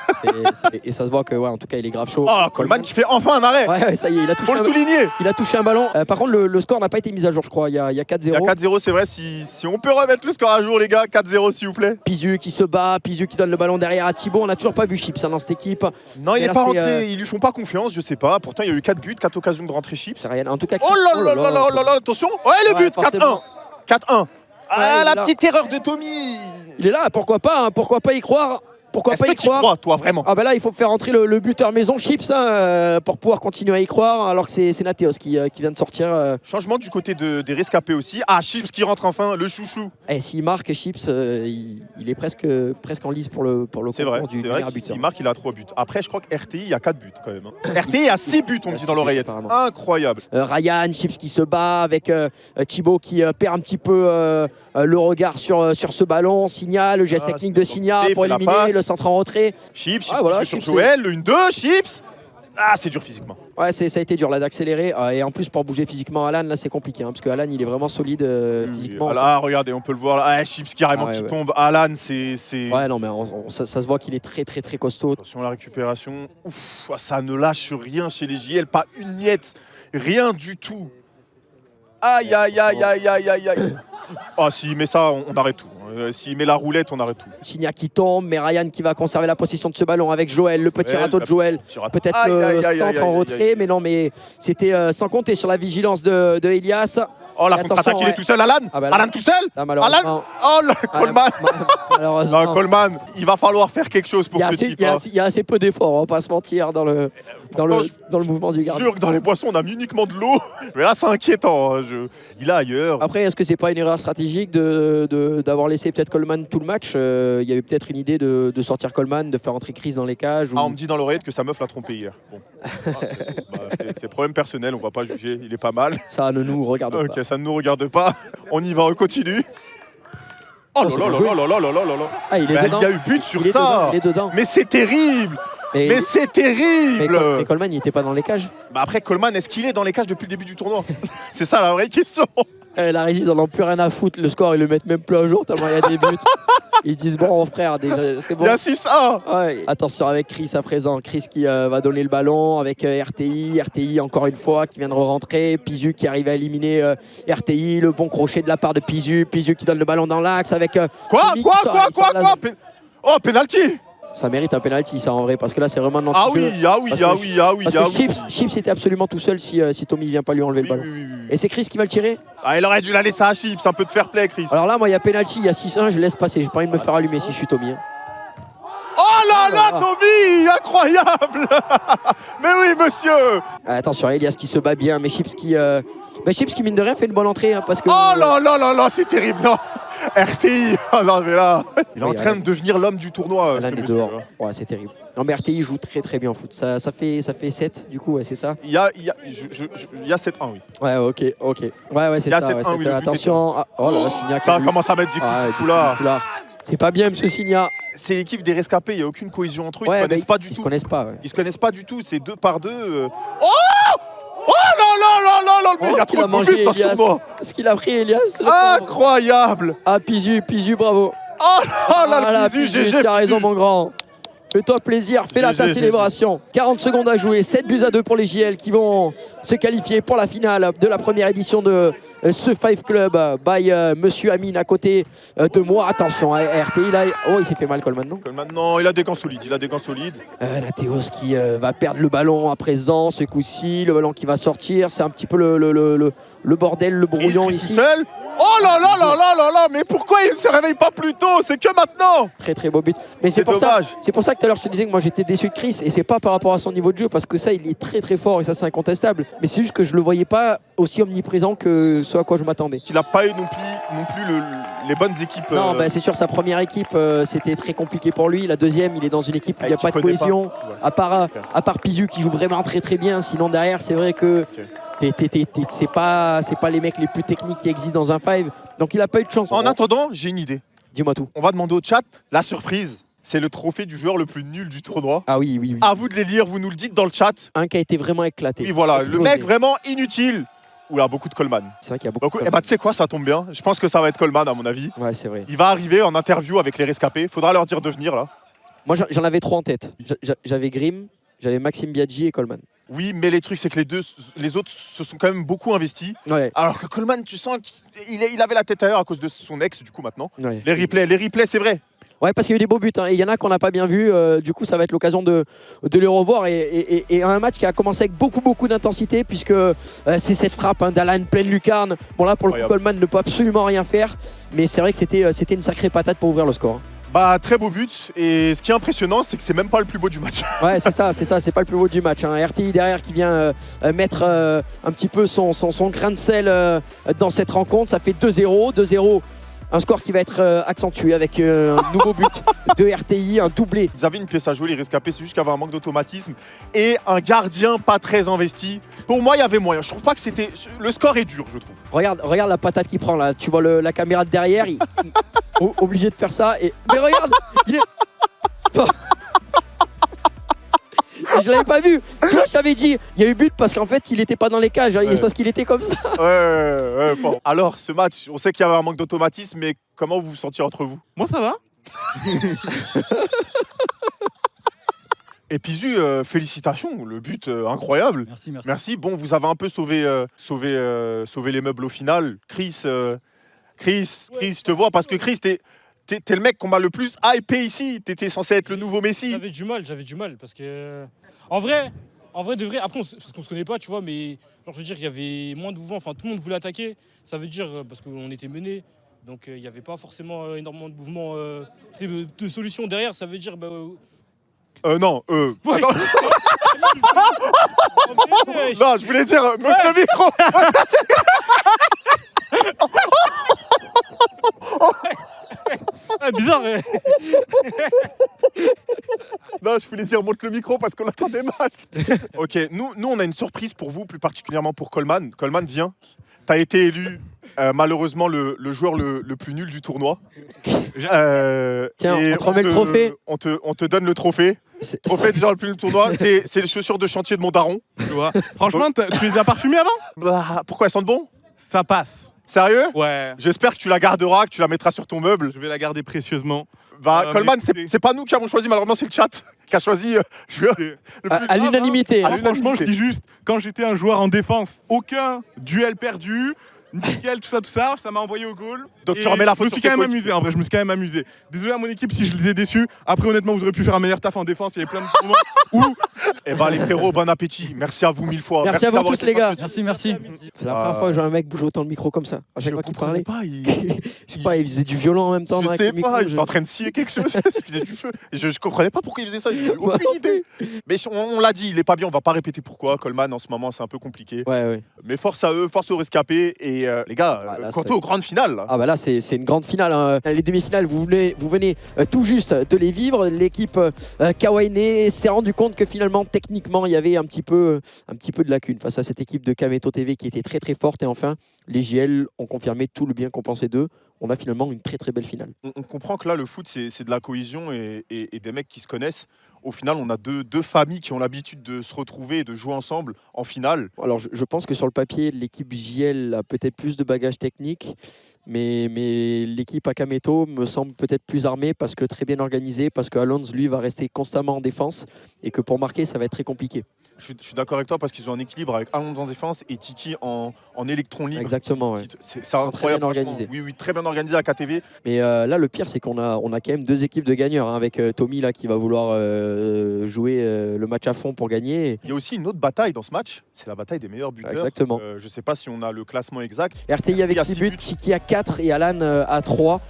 Et ça se voit que, en tout cas, il est grave chaud. Oh, Coleman qui fait enfin un arrêt. Ouais, ça y est, il a touché. Faut le souligner. Il a touché un ballon. Par contre, le score n'a pas été mis à jour, je crois. Il y a 4-0. Il y a 4-0, c'est vrai. Si on peut remettre le score à jour, les gars, 4-0, s'il vous plaît. Pizu qui se bat, Pizu qui donne le ballon derrière à Thibaut. On n'a toujours pas vu Chips dans cette équipe. Non, il n'est pas rentré. Ils lui font pas confiance, je sais pas. Pourtant, il y a eu 4 buts, 4 occasions de rentrer Chips. C'est rien. En tout cas, oh là là, attention. Ouais, le but, 4-1. 4-1. Ah, la petite erreur de Tommy. Il est là, pourquoi pas y croire. Pourquoi pas y croire? Crois, toi, vraiment? Ah bah là, il faut faire entrer le buteur maison Chips hein, pour pouvoir continuer à y croire, alors que c'est Nateos qui vient de sortir. Changement du côté des rescapés aussi. Ah, Chips qui rentre enfin, le chouchou. Et s'il marque Chips, il est presque en lice pour le c'est vrai, du meilleur buteur. S'il marque, il a 3 buts. Après, je crois que RTI, il y a 4 buts quand même. Hein. RTI a 6 buts, on me dit dans l'oreillette. Incroyable. Ryan, Chips qui se bat avec Thibaut qui perd un petit peu le regard sur ce ballon. Signa, le geste technique de Signa pour éliminer le le centre en retrait. Chips, voilà, sur Chips, Joël, le 1-2, Chips. Ah, c'est dur physiquement. Ouais, ça a été dur là d'accélérer. Et en plus, pour bouger physiquement Alan, là c'est compliqué. Parce que Alan, il est vraiment solide physiquement. Là, regardez, on peut le voir. Là. Ah, Chips carrément qui tombe. Alan, c'est. Ouais, non, mais ça se voit qu'il est très costaud. Attention à la récupération. Ouf, ça ne lâche rien chez les JL. Pas une miette. Rien du tout. Aïe, aïe, aïe, aïe, aïe, aïe, aïe. Ah, s'il met ça, on arrête tout. S'il met la roulette, on arrête tout. Signa qui tombe, mais Ryan qui va conserver la possession de ce ballon avec Joël, le petit râteau de Joël. Peut-être le centre en retrait, mais non, mais c'était sans compter sur la vigilance de Elias. Oh, la contre-attaque, il est tout seul, Alan. Alan tout seul. Alan. Oh, Coleman. Malheureusement. Non, Coleman, il va falloir faire quelque chose pour ce type. Il y a assez peu d'efforts, on va pas se mentir, dans le mouvement du gardien. Je jure que dans les boissons, on a mis uniquement de l'eau. Mais là, c'est inquiétant. Il est ailleurs. Après, est-ce que c'est pas une erreur stratégique d'avoir laissé peut-être Coleman tout le match? Il y avait peut-être une idée de sortir Coleman, de faire entrer Chris dans les cages. Ah, on me dit dans l'oreillette que sa meuf l'a trompé hier. Bon. C'est problème personnel, on va pas juger. Il est pas mal. Ça ne nous regarde pas. Ok, ça ne nous regarde pas. On y va, on continue. Oh là là là là là là là là. Ah, il est dedans. Il y a eu but sur ça. Il est dedans. Mais c'est terrible. Mais c'est terrible. Mais Coleman, il était pas dans les cages. Bah après, Coleman, est-ce qu'il est dans les cages depuis le début du tournoi? C'est ça la vraie question. La régie, ils en ont plus rien à foutre. Le score, ils le mettent même plus à jour tellement il y a des buts. Ils disent bon frère, déjà c'est bon. Il y a 6-1. Ouais. Attention avec Chris à présent. Chris qui va donner le ballon avec RTI encore une fois qui vient de rentrer. Pizu qui arrive à éliminer RTI. Le bon crochet de la part de Pizu. Pizu qui donne le ballon dans l'axe avec. Quoi Oh, penalty. Ça mérite un penalty ça en vrai parce que là c'est vraiment un ah oui. Chips était absolument tout seul si Tommy vient pas lui enlever le ballon. Et c'est Chris qui va le tirer. Ah, il aurait dû la laisser à Chips, un peu de fair play Chris. Alors là moi il y a penalty, il y a 6-1, je laisse passer, j'ai pas envie de me faire allumer si je suis Tommy. Oh là là, Tommy, incroyable. Mais oui monsieur. Attention, Elias qui se bat bien, mais Chips qui mine de rien fait une bonne entrée parce que. Oh là là là là, c'est terrible non. RTI, oh non mais là, il est en train de devenir l'homme du tournoi. Là, il est dehors. Ouais, c'est terrible. Non mais RTI joue très bien au foot. Ça fait 7 du coup, ouais, c'est ça. Il y a 7-1 oui. Ouais, ok. Ouais, c'est ça. Oui, attention. Oh là, Signa. Ça commence à mettre 10 coups là. C'est pas bien, monsieur Signa. C'est l'équipe des rescapés, il n'y a aucune cohésion entre eux, ils se connaissent pas du tout. Ils se connaissent pas. Ouais. Ils se connaissent pas du tout, c'est 2 par 2. Oh là là là là là, mais il y a trop de buts dans ce tournoi. Ce qu'il a pris Elias. Incroyable. Ah Pizu, bravo. Oh là là, Pizu, GG. Tu as raison mon grand. Fais-toi plaisir, fais ta célébration. 40 secondes à jouer, 7-2 pour les JL qui vont se qualifier pour la finale de la première édition de ce Five Club by Monsieur Amine à côté de moi. Attention, RTI là, oh il s'est fait mal Coleman non? Coleman non, il a des gants solides, Nathéos qui va perdre le ballon à présent, ce coup-ci, le ballon qui va sortir, c'est un petit peu le bordel, le brouillon ici. Seul. Oh là là là là là là, mais pourquoi il ne se réveille pas plus tôt? C'est que maintenant. Très beau but. Mais c'est pour ça que tout à l'heure je te disais que moi j'étais déçu de Chris et c'est pas par rapport à son niveau de jeu parce que ça il est très fort et ça c'est incontestable. Mais c'est juste que je le voyais pas aussi omniprésent que ce à quoi je m'attendais. Il n'a pas eu non plus les bonnes équipes. Non, c'est sûr sa première équipe c'était très compliqué pour lui. La deuxième il est dans une équipe où il n'y a pas de cohésion. À part Pizu qui joue vraiment très bien. Sinon derrière c'est vrai que c'est pas les mecs les plus techniques qui existent dans un five. Donc il a pas eu de chance. En attendant, j'ai une idée. Dis-moi tout. On va demander au chat la surprise. C'est le trophée du joueur le plus nul du tournoi. Ah oui. À vous de les lire, vous nous le dites dans le chat. Un qui a été vraiment éclaté. Oui, voilà, le mec vraiment inutile. Oula, beaucoup de Coleman. C'est vrai qu'il y a beaucoup de Coleman. Tu sais quoi, ça tombe bien. Je pense que ça va être Coleman à mon avis. Ouais, c'est vrai. Il va arriver en interview avec les rescapés. Faudra leur dire de venir là. Moi, j'en avais 3 en tête. J'avais Grimm, j'avais Maxime Biaggi et Coleman. Oui, mais les trucs, c'est que les autres se sont quand même beaucoup investis. Ouais. Alors que Coleman, tu sens qu'il avait la tête ailleurs à cause de son ex, du coup, maintenant. Ouais. Les replays, c'est vrai. Ouais, parce qu'il y a eu des beaux buts. Et il y en a qu'on n'a pas bien vu. Du coup, ça va être l'occasion de les revoir. Et un match qui a commencé avec beaucoup d'intensité, puisque c'est cette frappe d'Alan pleine lucarne. Bon, là, pour le coup, Coleman ne peut absolument rien faire. Mais c'est vrai que c'était une sacrée patate pour ouvrir le score. Bah, très beau but. Et ce qui est impressionnant, c'est que c'est même pas le plus beau du match. Ouais, c'est ça, c'est pas le plus beau du match. RTI derrière qui vient mettre un petit peu son grain de sel dans cette rencontre. Ça fait 2-0. Un score qui va être accentué avec un nouveau but de RTI, un doublé. Ils avaient une pièce à jouer, les rescapés, c'est juste qu'il y avait un manque d'automatisme et un gardien pas très investi. Pour moi, il y avait moyen. Je trouve pas que c'était... Le score est dur, je trouve. Regarde la patate qu'il prend là. Tu vois la caméra de derrière, obligé de faire ça. Mais regarde, Je l'avais pas vu. Tu vois, je t'avais dit, il y a eu but parce qu'en fait, il était pas dans les cages, hein, parce qu'il était comme ça. Ouais, bon. Alors, ce match, on sait qu'il y avait un manque d'automatisme, mais comment vous vous sentiez entre vous? Moi, ça va. Et Pizu, félicitations, le but incroyable. Merci. Merci. Bon, vous avez un peu sauvé les meubles au final. Chris, je te vois parce que Chris, t'es le mec qu'on m'a le plus hypé ici. T'étais censé être le nouveau Messi. J'avais du mal parce que en vrai de vrai, après parce qu'on se connaît pas, tu vois, mais genre je veux dire, il y avait moins de mouvements, enfin tout le monde voulait attaquer. Ça veut dire parce qu'on était mené, donc il y avait pas forcément énormément de mouvements, de solutions derrière. Ça veut dire Non, Ouais. attends. Non, je voulais dire, monte le micro. Bizarre. Non, je voulais dire monte le micro parce qu'on l'attendait mal. Ok, nous on a une surprise pour vous, plus particulièrement pour Coleman. Coleman, viens. T'as été élu malheureusement le joueur le plus nul du tournoi. Tiens, et on te remet le trophée. On te donne le trophée. Trophée du joueur le plus nul du tournoi. C'est les chaussures de chantier de mon daron. Tu vois. Franchement, tu les as parfumées avant? Bah, pourquoi elles sentent bon? Ça passe. Sérieux? Ouais. J'espère que tu la garderas, que tu la mettras sur ton meuble. Je vais la garder précieusement. Bah, Coleman, c'est pas nous qui avons choisi, malheureusement, c'est le chat qui a choisi à l'unanimité. Franchement, je dis juste, quand j'étais un joueur en défense, aucun duel perdu, nickel, tout ça m'a envoyé au goal. Donc tu remets la faute Je me suis sur quand tes même amusé, en vrai, je me suis quand même amusé. Désolé à mon équipe si je les ai déçus. Après, honnêtement, vous aurez pu faire un meilleur taf en défense. Il y avait plein de moments où. Eh ben, les frérots, bon appétit. Merci à vous 1000 fois. Merci à vous d'avoir tous, été les gars. Merci. C'est la première fois que je vois un mec bouger autant le micro comme ça. À chaque fois qu'il parlait. Je sais pas, il faisait du violon en même temps. Je avec sais le micro, pas, il était en train de scier quelque chose, il faisait du feu. Et je comprenais pas pourquoi il faisait ça, j'ai aucune idée. Mais on l'a dit, il est pas bien, on va pas répéter pourquoi. Coleman, en ce moment, c'est un peu compliqué. Ouais. Mais force à eux, force aux rescapés. Et les gars, quant aux grandes finales. Là. Ah bah là, c'est une grande finale. Hein. Les demi-finales, vous venez tout juste de les vivre. L'équipe Kawaii s'est rendu compte que finalement, techniquement, il y avait un petit peu de lacune face à cette équipe de Kameto TV qui était très très forte. Et enfin, les JL ont confirmé tout le bien qu'on pensait d'eux. On a finalement une très très belle finale. On comprend que là, le foot, c'est de la cohésion et des mecs qui se connaissent. Au final, on a deux familles qui ont l'habitude de se retrouver et de jouer ensemble en finale. Alors, je pense que sur le papier, l'équipe JL a peut-être plus de bagages techniques, mais l'équipe Akameto me semble peut-être plus armée parce que très bien organisée, parce que Alonso, lui, va rester constamment en défense et que pour marquer, ça va être très compliqué. Je suis d'accord avec toi parce qu'ils ont un équilibre avec Alonso en défense et Tiki en électron libre. Exactement, ouais. C'est incroyable. Très bien organisé. Oui, très bien organisé à KTV. Mais là, le pire, c'est qu'on a quand même deux équipes de gagneurs, hein, avec Tommy là, qui va vouloir jouer le match à fond pour gagner. Il y a aussi une autre bataille dans ce match, c'est la bataille des meilleurs buteurs. Exactement. Je ne sais pas si on a le classement exact. RTI avec 6 buts, Tiki à 4 et Alan à 3.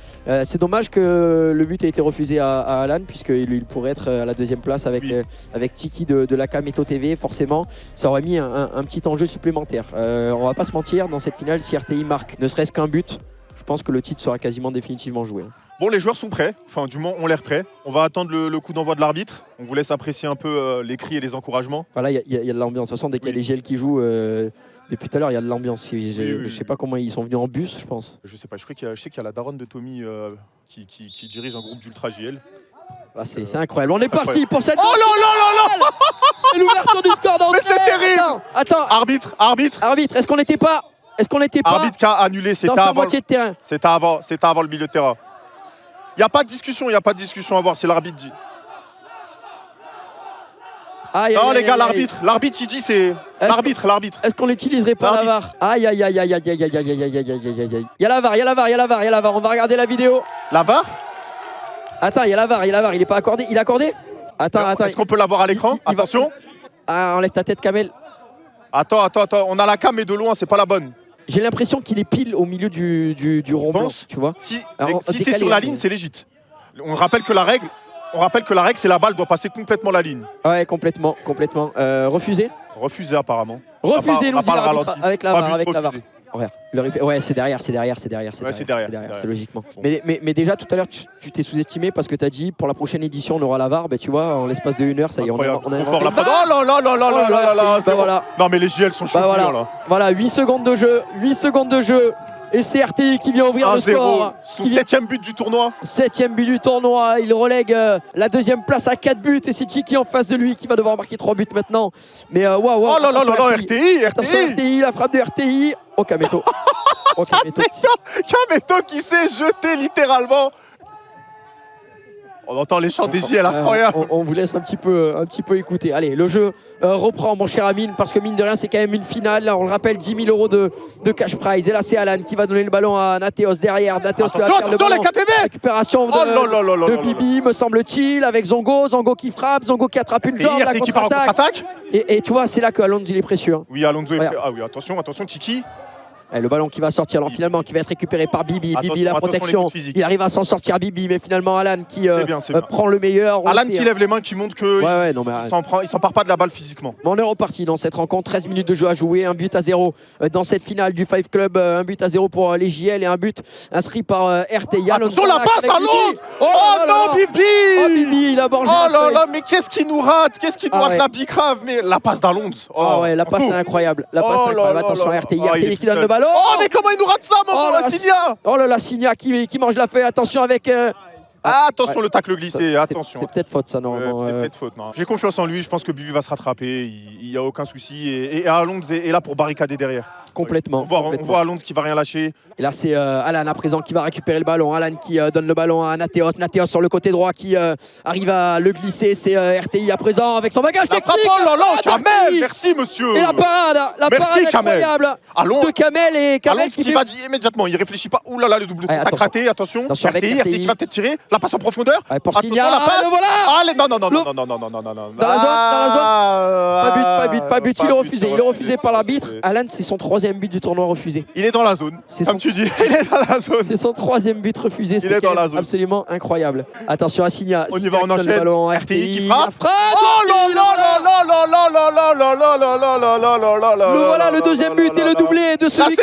C'est dommage que le but ait été refusé à Alan, puisqu'il pourrait être à la deuxième place avec Tiki de la Kameto TV. Forcément, ça aurait mis un petit enjeu supplémentaire. On va pas se mentir, dans cette finale, si RTI marque ne serait-ce qu'un but, je pense que le titre sera quasiment définitivement joué. Bon, les joueurs sont prêts, enfin du moins on l'air prêts. On va attendre le coup d'envoi de l'arbitre. On vous laisse apprécier un peu les cris et les encouragements. Voilà, il y a de l'ambiance. De toute façon, dès qu'il y a les GL qui jouent, depuis tout à l'heure, il y a de l'ambiance. Je sais pas comment ils sont venus en bus, je pense. Je sais pas, je sais qu'il y a la daronne de Tommy qui dirige un groupe d'Ultra JL. Ah, c'est incroyable. On est parti pour cette. Oh là là là là. C'est l'ouverture du score d'entrée. Mais c'est terrible. Attends. Arbitre. Est-ce qu'on n'était pas Arbitre qui a annulé, c'était avant. Moitié de terrain. C'était avant le milieu de terrain. Il n'y a pas de discussion, à avoir, c'est l'arbitre dit. Non les gars, l'arbitre il dit c'est l'arbitre. Est-ce qu'on n'utiliserait pas la VAR? Aïe. Il y a la VAR, on va regarder la vidéo. La VAR? Attends, il y a la VAR, il est pas accordé. Il est accordé? Attends. Est-ce qu'on peut l'avoir à l'écran? Attention. Ah, enlève ta tête, Kamel. Attends, on a la cam mais de loin, c'est pas la bonne. J'ai l'impression qu'il est pile au milieu du rond blanc, tu vois. Si c'est sur la ligne, c'est légit. On rappelle que la règle, c'est la balle doit passer complètement la ligne. Ouais, complètement. Refusé apparemment. Refusé, nous dit l'arbitre, avec la VAR. Regarde, ouais, c'est derrière. C'est logiquement. Mais déjà, tout à l'heure, tu t'es sous-estimé parce que tu as dit pour la prochaine édition, on aura la VAR. Tu vois, en l'espace de 1 heure, ça y est, on a oh là là. Voilà. Non, mais les JL sont champions là. Voilà, 8 secondes de jeu. Et c'est RTI qui vient ouvrir le 1-0, score. son 7e but du tournoi. 7e but du tournoi. Il relègue la 2e place à 4 buts. Et c'est Tiki en face de lui qui va devoir marquer 3 buts maintenant. Mais waouh, Oh là là là là, RTI, Attention, RTI, la frappe de RTI. Oh, Kameto. Oh, Kameto. Kameto qui s'est jeté littéralement. On entend les chants des JL, incroyable. On vous laisse un petit peu écouter. Allez, le jeu reprend, mon cher Amine, parce que mine de rien, c'est quand même une finale. Là, on le rappelle, 10 000 € de cash prize. Et là, c'est Alan qui va donner le ballon à Nathéos derrière. Nathéos qui va faire le ballon. Les KTB. Récupération de Bibi, me semble-t-il, avec Zongo. Zongo qui frappe, Zongo qui attrape une jambe. La contre-attaque. Et tu vois, c'est là que Alonso il est précieux. Hein. Oui, Alonso est précieux. Ah oui, attention, Tiki. Et le ballon qui va sortir, alors finalement qui va être récupéré par Bibi. Bibi, la protection. Il arrive à s'en sortir, Bibi, mais finalement Alan qui prend le meilleur. Alan qui lève les mains, qui montre qu'il il s'empare pas de la balle physiquement. On est reparti dans cette rencontre. 13 minutes de jeu à jouer, 1-0 dans cette finale du Five Club. 1-0 pour les JL et un but inscrit par RTI. Attention, la passe à Londres. Oh non, Bibi. Oh Bibi, il a mangé. Oh là là, mais qu'est-ce qu'il nous rate? Qu'est-ce qu'il nous rate la bicrave? Mais la passe d'Alonso. Oh ouais, la passe est incroyable. La passe est incroyable. Attention, RTI qui donne le ballon. Oh, mais comment il nous rate ça, mon Signa? Oh là là, Signa qui mange la feuille. Attention avec. Attention, le tacle glissé, attention. C'est peut-être faute, ça, normalement. C'est peut-être faute, non. J'ai confiance en lui, je pense que Bibi va se rattraper, il n'y a aucun souci. Et Alonso est là pour barricader derrière. Complètement. On voit Alonso qui va rien lâcher. Et là, c'est Alan à présent qui va récupérer le ballon. Alan qui donne le ballon à Nathéos. Nathéos sur le côté droit qui arrive à le glisser. C'est RTI à présent avec son bagage technique. Oh là là, Kamel, merci monsieur. Et la parade incroyable de Kamel. Et Kamel qui va immédiatement, il réfléchit pas. Ouh là là, le double attaque raté, attention. RTI qui va peut-être tirer. La passe en profondeur. Pour Signa, voilà. Non. Dans la zone. Pas but. Il est refusé par l'arbitre. Alan, c'est son 3e but du tournoi refusé. Il est dans la zone, comme tu dis. Il est dans la zone. C'est son 3e but refusé. C'est absolument incroyable. Attention à Signa. On y va, on enchaîne. Le ballon RTI qui frappe. Oh là là. Voilà le 2e but et le doublé de celui qui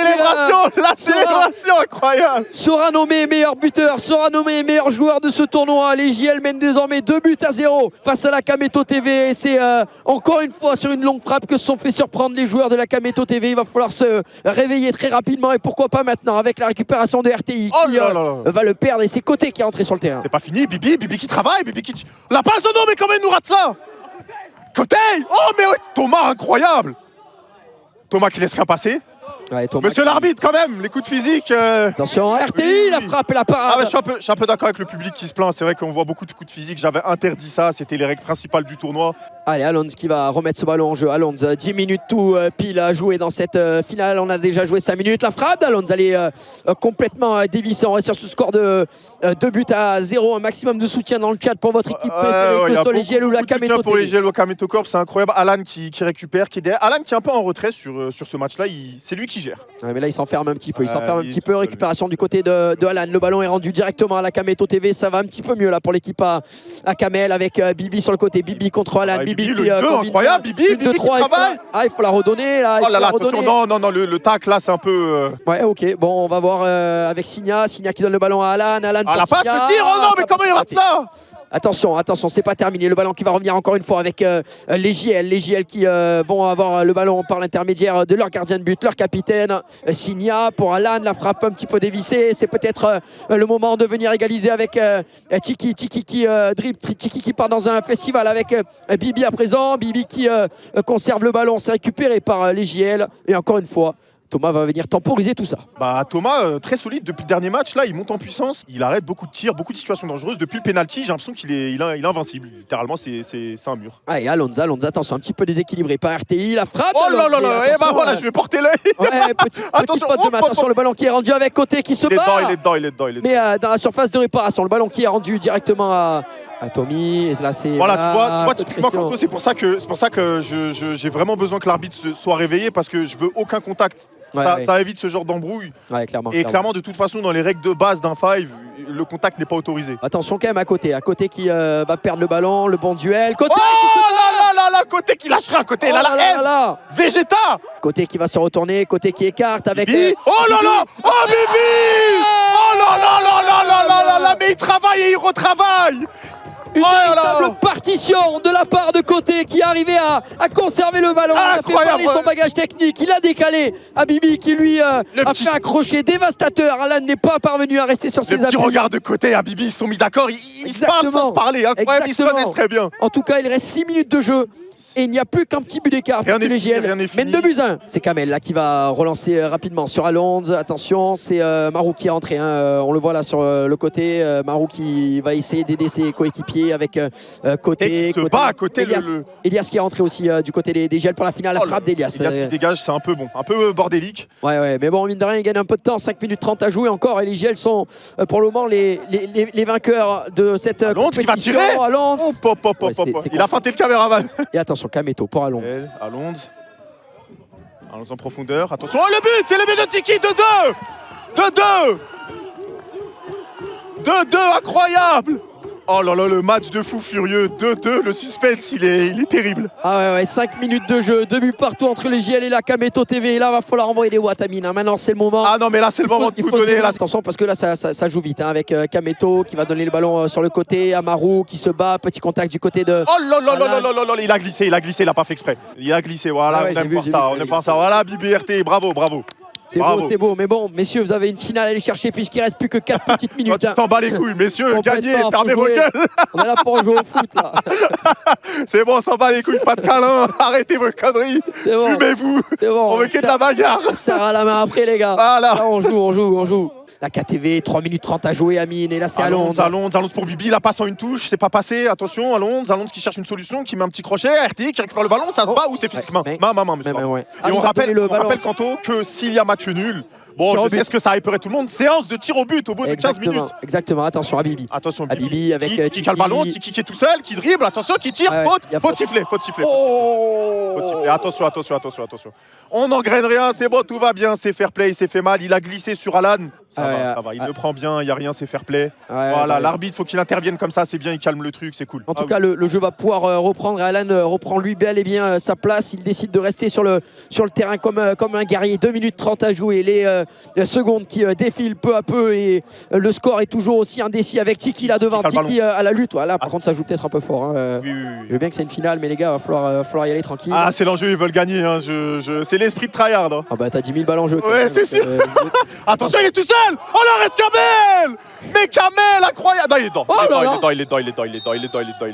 la célébration incroyable. Sera nommé meilleur buteur, sera nommé meilleur joueur de ce tournoi. Les JL mènent désormais 2-0 face à la Kameto TV. C'est encore une fois sur une longue frappe que se sont fait surprendre les joueurs de la Kameto TV. Il va falloir se réveiller très rapidement et pourquoi pas maintenant avec la récupération de RTI qui va le perdre et c'est Côté qui est entré sur le terrain. C'est pas fini, Bibi qui travaille, La passe, non mais comment il nous rate ça? Côté. Oh mais Thomas, incroyable. Thomas qui laisse rien passer. Monsieur l'arbitre, quand même, les coups de physique. Attention, RTI, la frappe et la parade. Je suis un peu d'accord avec le public qui se plaint. C'est vrai qu'on voit beaucoup de coups de physique. J'avais interdit ça. C'était les règles principales du tournoi. Allez, Alonso qui va remettre ce ballon en jeu. Alonso, 10 minutes tout pile à jouer dans cette finale. On a déjà joué 5 minutes. La frappe d'Alonso, elle est complètement dévissée. On reste sur ce score de 2-0. Un maximum de soutien dans le chat pour votre équipe préférée, que ce soit les JL ou la Kameto. Pour les JL ou Kameto Corp, c'est incroyable. Alan qui récupère, qui est derrière. Alan qui est un peu en retrait sur ce match-là. C'est lui qui gère. Ouais, mais là, il s'enferme un petit peu. Récupération du côté de Alan. Le ballon est rendu directement à la Kameto TV. Ça va un petit peu mieux là pour l'équipe à Kamel avec Bibi sur le côté. Bibi contre Alan. Bibi le 2, incroyable. Bibi qui travaille. Il faut la redonner là. Oh là là, attention. Non, le tac là, c'est un peu. Ouais, ok. Bon, on va voir avec Signa. Signa qui donne le ballon à Alan. Alan pour la passe, le tir. Oh non, mais comment il rate ça? Attention, c'est pas terminé. Le ballon qui va revenir encore une fois avec les JL qui vont avoir le ballon par l'intermédiaire de leur gardien de but, leur capitaine Signa pour Alan. La frappe un petit peu dévissée. C'est peut-être le moment de venir égaliser avec Tiki qui dribble. Tiki qui part dans un festival avec Bibi à présent. Bibi qui conserve le ballon. C'est récupéré par les JL. Et encore une fois, Thomas va venir temporiser tout ça. Thomas, très solide depuis le dernier match. Là, il monte en puissance. Il arrête beaucoup de tirs, beaucoup de situations dangereuses. Depuis le penalty, j'ai l'impression qu'il est invincible. Littéralement, c'est un mur. Allez, Alonso, attention, un petit peu déséquilibré par RTI. La frappe. Oh là là là. Voilà, je vais porter l'œil. Ouais, petite faute de main. Attention, le ballon qui est rendu avec Côté qui se bat. Il est dedans. Mais dans la surface de réparation, le ballon qui est rendu directement à Tommy. Et là, c'est. Voilà, tu vois typiquement Kanto, c'est pour ça que j'ai vraiment besoin que l'arbitre soit réveillé parce que je veux aucun contact. Ça évite ce genre d'embrouille. Ouais, clairement. Clairement, de toute façon, dans les règles de base d'un five, le contact n'est pas autorisé. Attention quand même à Côté qui va perdre le ballon, le bon duel. Côté Côté qui lâche rien, Côté, là. Végéta. Côté qui va se retourner, Côté qui écarte avec. Bibi. Oh là là. Oh Bibi. Oh là là, mais il travaille et il retravaille. Une Oh là là. véritable partition de la part de Côté qui est arrivé à conserver le ballon. Il a fait parler son bagage technique. Il a décalé Habibi qui lui a fait un crochet dévastateur. Alan n'est pas parvenu à rester sur ses appuis. Le petit regard de Côté, Habibi, ils sont mis d'accord. Ils se parlent sans se parler. Incroyable, ils se connaissent très bien. En tout cas, il reste 6 minutes de jeu. Et il n'y a plus qu'un petit but d'écart pour les GL. Mène 2-1. C'est Kamel là qui va relancer rapidement sur Alonze. Attention, c'est Marou qui est rentré. On le voit là sur le côté. Marou qui va essayer d'aider ses coéquipiers avec Côté. Pas à côté Elias qui est rentré aussi du côté des GL pour la finale. Frappe d'Elias. Elias qui dégage, c'est un peu bon, un peu bordélique. Ouais, mais bon, mine de rien, il gagne un peu de temps. 5 minutes 30 à jouer encore. Et les GL sont pour le moment les vainqueurs de cette Alonze qui va tirer. Alonze. Il a feinté le caméraman. Et attention, Kameto pour Alonze. Alonze en profondeur. Attention, oh, le but, c'est le but de Tiki. 2-2. 2-2, incroyable. Oh là là, le match de fou furieux. 2-2, le suspense, il est terrible. Ah ouais, 5 minutes de jeu, 2 buts partout entre les JL et la Kameto TV. Et là, va falloir envoyer des watts, Amine. Maintenant, c'est le moment. Ah non, mais là, c'est le moment de tout donner. Là. Attention, parce que là, ça joue vite. Avec Kameto qui va donner le ballon sur le côté. Amaru qui se bat. Petit contact du côté de. Oh là là là là là là, il a glissé, il a pas fait exprès. Il a glissé, voilà, on aime voir ça. Voilà, BBRT, bravo. C'est beau, mais bon, messieurs, vous avez une finale à aller chercher puisqu'il reste plus que 4 petites minutes. Tu t'en bats les couilles, messieurs, gagnez, fermez vos gueules. On est là pour jouer au foot, là. C'est bon, on s'en bat les couilles, pas de câlin, arrêtez vos conneries, fumez-vous, bon. On veut qu'il y ait de la bagarre. On serre à la main après, les gars. Voilà. Là, on joue. La KTV, 3 minutes 30 à jouer, Amine, et là c'est Alonze. Alonze pour Bibi, la passe en une touche, c'est pas passé, attention, Alonze qui cherche une solution, qui met un petit crochet, RT qui récupère le ballon, ça se bat ou c'est physiquement Et on rappelle Santo que s'il y a match nul, bon, je sais ce que ça hyperait tout le monde, séance de tir au but au bout de 15 minutes. Exactement, attention Habibi. Attention Habibi avec qui a le ballon, qui est tout seul, qui dribble, attention, qui tire, faute siffler. Attention. On n'engraine rien, c'est bon, tout va bien, c'est fair play, il s'est fait mal, il a glissé sur Alan. Ça va, il le prend bien, il n'y a rien, c'est fair play. Voilà, l'arbitre, faut qu'il intervienne comme ça, c'est bien, il calme le truc, c'est cool. En tout cas, le jeu va pouvoir reprendre. Alan reprend lui bel et bien sa place. Il décide de rester sur le terrain comme un guerrier. 2 minutes 30 à jouer. Les secondes qui défilent peu à peu et le score est toujours aussi indécis avec Tiki là devant. Tiki à la lutte. Voilà, par contre, ça joue peut-être un peu fort. Oui. Je veux bien que c'est une finale, mais les gars, il va falloir y aller tranquille. Ah, c'est l'enjeu, ils veulent gagner. C'est l'esprit de tryhard. Ah bah t'as 10 000 balles en jeu. Ouais, c'est sûr. Attention, il est tout seul. Oh, on arrête Kamel. Mais Kamel, incroyable. Non, il est dedans.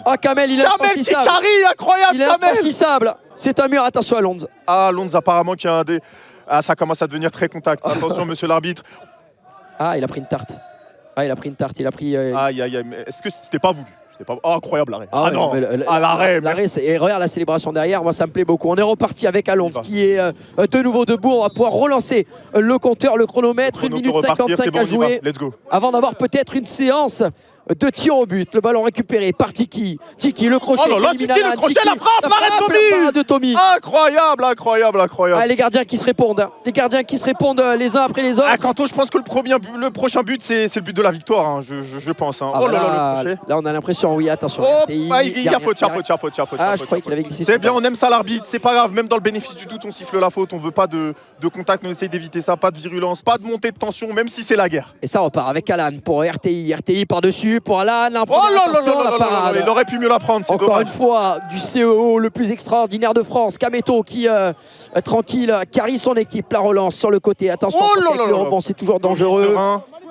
Ah, Kamel, il est Kamel qui carry, incroyable. Il est infranchissable. C'est un mur, attention à Alonze. Ah, Alonze apparemment qui a un des... Ah, ça commence à devenir très contact. Attention, monsieur l'arbitre. Ah, il a pris une tarte. Il a pris... Aïe, est-ce que c'était pas voulu? Oh, incroyable l'arrêt. Non, l'arrêt. Et regarde la célébration derrière, moi ça me plaît beaucoup. On est reparti avec Alonze qui est de nouveau debout. On va pouvoir relancer le compteur, le chronomètre. 1 minute 55 à jouer. Let's go. Avant d'avoir peut-être une séance de tir au but. Le ballon récupéré par Tiki. Tiki, le crochet. Oh là là, Tiki, le crochet, la frappe, arrête Tommy. Incroyable. Ah, les gardiens qui se répondent. Les uns après les autres. Ah, Kanto, je pense que le prochain but, c'est le but de la victoire, je pense. Oh là là, le crochet. Là, on a l'impression, oui, attention. Il y a faute. Ah, je croyais qu'il avait glissé. C'est bien, on aime ça l'arbitre, c'est pas grave. Même dans le bénéfice du doute, on siffle la faute. On veut pas de contact, on essaye d'éviter ça. Pas de virulence, pas de montée de tension, même si c'est la guerre. Et ça repart avec Alan pour RTI. RTI par-dessus pour Alan. Oh là, il aurait pu mieux la prendre. Encore une fois, du CEO le plus extraordinaire de France. Kameto qui, tranquille, carry son équipe. La relance sur le côté. Attention, le rebond, c'est toujours dangereux.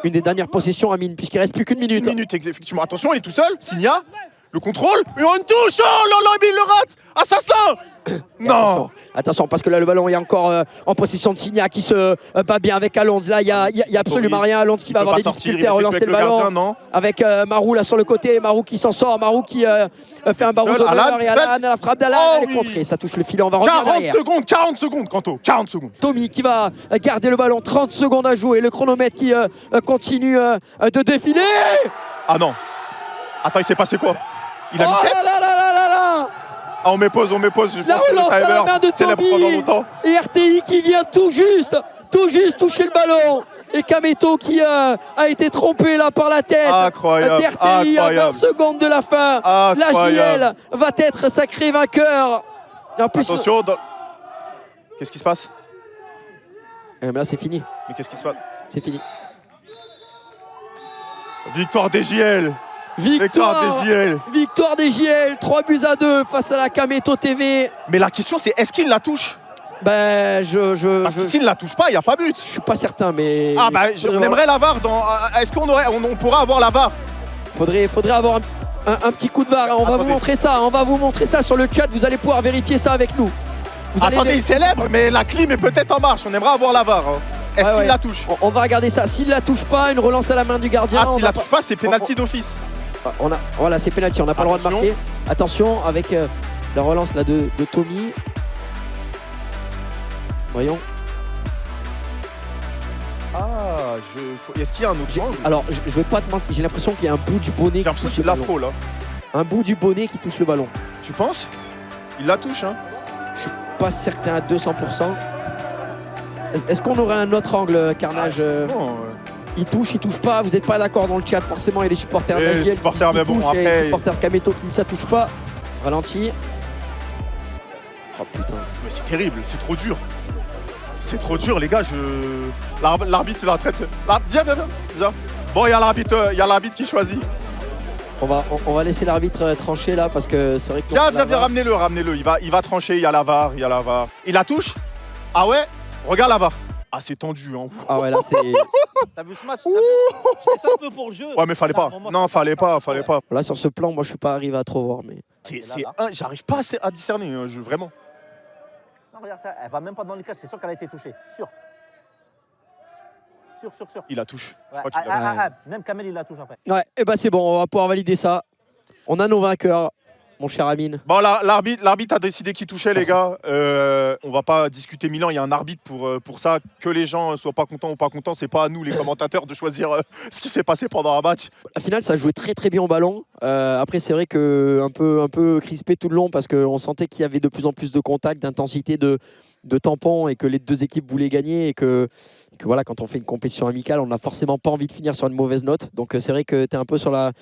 Une des dernières possessions, Amine, puisqu'il reste plus qu'une minute. Une minute, effectivement. Attention, il est tout seul. Signa, le contrôle. Une touche. Oh là là, il le rate. Assassin. Non. Attention, parce que là le ballon est encore en possession de Signa qui se bat bien avec Alonze. Là il y a absolument rien. Alonze qui va avoir des difficultés à relancer le ballon avec Marou là sur le côté. Marou qui s'en sort. Marou qui fait un barreau d'honneur et Alan, la frappe d'Alan, elle est contrée. Ça touche le filet. On va revenir derrière. 40 secondes, Kanto. 40 secondes. Tommy qui va garder le ballon. 30 secondes à jouer. Le chronomètre qui continue de défiler. Ah non. Attends, il s'est passé quoi? Il a mis tête. Ah, on met pause, je la pense que relance le à la timer main de célèbre pendant Tommy longtemps. et RTI qui vient tout juste toucher le ballon et Kameto qui a été trompé là par la tête d'RTI à 20 secondes de la fin. La JL va être sacré vainqueur. Et en plus, attention, qu'est-ce qui se passe? Là c'est fini. Mais qu'est-ce qui se passe? C'est fini. Victoire des JL. Victoire des JL. Victoire des JL, 3-2 face à la Kameto TV. Mais la question c'est, est-ce qu'il la touche? Ben, Parce que s'il ne la touche pas, il n'y a pas but. Je suis pas certain, mais... Ah bah, on aimerait la VAR dans... Est-ce qu'on pourra avoir la VAR? Faudrait avoir un petit coup de VAR. On va vous montrer ça. On va vous montrer ça sur le chat. Vous allez pouvoir vérifier ça avec nous. Attendez, il célèbre, mais la clim est peut-être en marche. On aimerait avoir la VAR. Hein. Est-ce qu'il la touche? On va regarder ça. S'il la touche pas, une relance à la main du gardien. Ah, s'il la touche pas, c'est pénalty d'office. Voilà, c'est pénalty. On n'a pas le droit de marquer. Attention avec la relance là de Tommy. Voyons. Ah, est-ce qu'il y a un autre angle? Alors, je vais pas te mentir, j'ai l'impression qu'il y a un bout du bonnet qui touche le ballon. L'afro là. Un bout du bonnet qui touche le ballon. Tu penses? Il la touche, hein? Je suis pas certain à 200%. Est-ce qu'on aurait un autre angle, Carnage? Il touche pas, vous n'êtes pas d'accord dans le chat, forcément il y a les supporters d'Agiel, les supporters Kameto qui disent ça touche pas. Ralenti. Oh putain. Mais c'est terrible, c'est trop dur. C'est trop dur les gars, l'arbitre c'est la traite. Viens. Bon, il y a l'arbitre qui choisit. On va laisser l'arbitre trancher là parce que c'est vrai que... Viens, ramenez-le. Il va trancher, il y a la VAR, Il la touche? Ah ouais? Regarde la VAR. Ah, c'est tendu, hein. Ah ouais, là c'est... T'as vu ce match? Je fais ça un peu pour le jeu. Ouais, mais fallait pas. Non, fallait pas. Là sur ce plan, moi je suis pas arrivé à trop voir, mais... J'arrive pas à discerner, vraiment. Non, regarde ça, elle va même pas dans les cages, c'est sûr qu'elle a été touchée. Sûr. Il la touche. Ouais. Même Kamel, il la touche après. Ouais, et bah c'est bon, on va pouvoir valider ça. On a nos vainqueurs, mon cher Amine. Bon, l'arbitre a décidé qu'il touchait, les gars. On va pas discuter Milan, il y a un arbitre pour ça. Que les gens soient pas contents ou pas contents, c'est pas à nous, les commentateurs, de choisir ce qui s'est passé pendant un match. Au final, ça jouait très bien au ballon. Après, c'est vrai que un peu crispé tout le long parce qu'on sentait qu'il y avait de plus en plus de contacts, d'intensité, de tampons et que les deux équipes voulaient gagner et que voilà, quand on fait une compétition amicale, on n'a forcément pas envie de finir sur une mauvaise note. Donc c'est vrai que tu es un peu sur la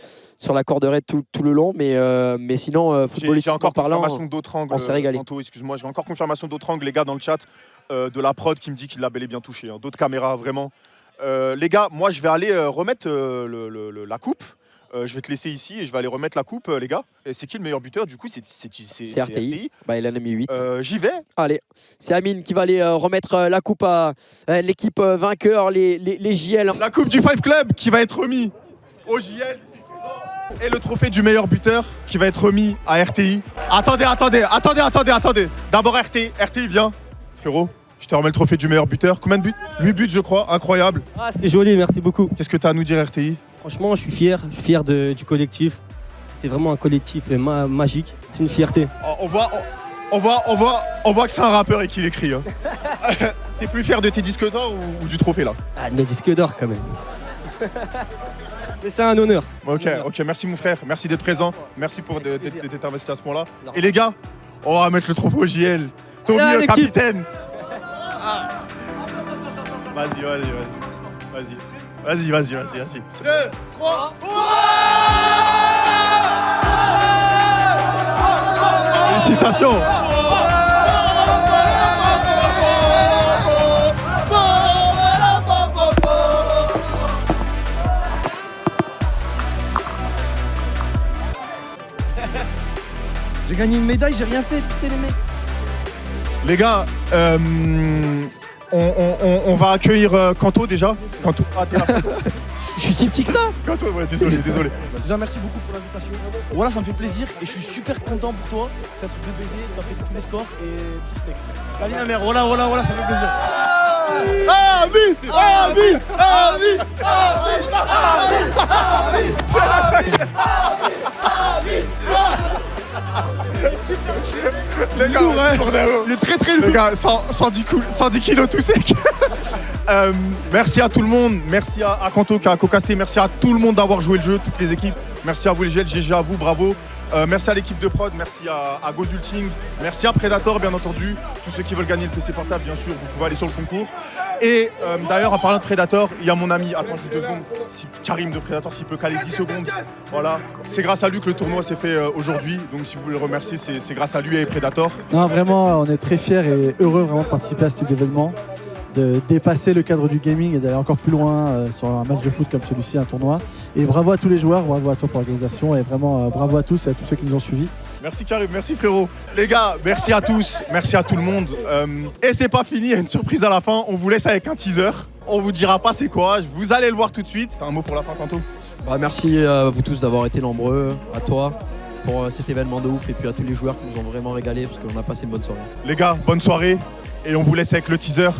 corde raide tout le long, mais sinon, j'ai encore confirmation d'autres angles. On s'est régalé. Excuse-moi, j'ai encore confirmation d'autres angles, les gars, dans le chat, de la prod qui me dit qu'il l'a bel et bien touché. Hein. D'autres caméras, vraiment. Les gars, moi, je vais aller remettre la coupe. Je vais te laisser ici et je vais aller remettre la coupe, les gars. Et c'est qui le meilleur buteur? Du coup, c'est RTI. Bah, il en a mis 8. J'y vais. Allez, c'est Amine qui va aller remettre la coupe à l'équipe vainqueur, les JL. La coupe du Five Club qui va être remis au JL. Et le trophée du meilleur buteur qui va être remis à RTI. Attendez. D'abord RTI, viens. Frérot, je te remets le trophée du meilleur buteur. Combien de buts? 8 buts, je crois. Incroyable. Ah, c'est joli, merci beaucoup. Qu'est-ce que tu as à nous dire, RTI? Franchement, je suis fier du collectif. C'était vraiment un collectif magique. C'est une fierté. On voit que c'est un rappeur et qu'il écrit. Hein. T'es plus fier de tes disques d'or ou du trophée là? Ah, de mes disques d'or quand même. Mais c'est un honneur. Ok, merci mon frère, merci d'être présent, merci pour d'être investi à ce moment-là. Et les gars, on va mettre le trophée au JL. Tommy, le capitaine. Vas-y. Vas-y. 2, 3. Félicitations. J'ai gagné une médaille, j'ai rien fait, pister les mecs. Les gars, on va accueillir Kanto déjà. Kanto. Je suis si petit que ça. Kanto, ouais, désolé. Déjà, merci beaucoup pour l'invitation. Voilà, ça me fait plaisir et je suis super content pour toi. C'est un truc de baiser, t'as fait tous les scores et tout mec. La vie, mère, voilà, ça fait plaisir. Les gars, il est très lourd. Les gars, 110 kilos tout sec. Merci à tout le monde, merci à Kanto qui a co-casté, merci à tout le monde d'avoir joué le jeu, toutes les équipes. Merci à vous les GL, GG à vous, bravo. Merci à l'équipe de prod, merci à Gozulting, merci à Predator bien entendu. Tous ceux qui veulent gagner le PC portable, bien sûr, vous pouvez aller sur le concours. Et d'ailleurs, en parlant de Predator, il y a mon ami, attends juste 2 secondes, Karim de Predator, s'il peut caler 10 secondes. Voilà, c'est grâce à lui que le tournoi s'est fait aujourd'hui. Donc si vous voulez le remercier, c'est grâce à lui et Predator. Non, vraiment, on est très fiers et heureux vraiment de participer à ce type d'événement. de dépasser le cadre du gaming et d'aller encore plus loin sur un match de foot comme celui-ci, un tournoi. Et bravo à tous les joueurs, bravo à toi pour l'organisation et vraiment bravo à tous et à tous ceux qui nous ont suivis. Merci Karim, merci frérot. Les gars, merci à tous, merci à tout le monde. Et c'est pas fini, il y a une surprise à la fin. On vous laisse avec un teaser. On vous dira pas c'est quoi, vous allez le voir tout de suite. Un mot pour la fin, Quentin. Merci à vous tous d'avoir été nombreux, à toi pour cet événement de ouf et puis à tous les joueurs qui nous ont vraiment régalé parce qu'on a passé une bonne soirée. Les gars, bonne soirée et on vous laisse avec le teaser.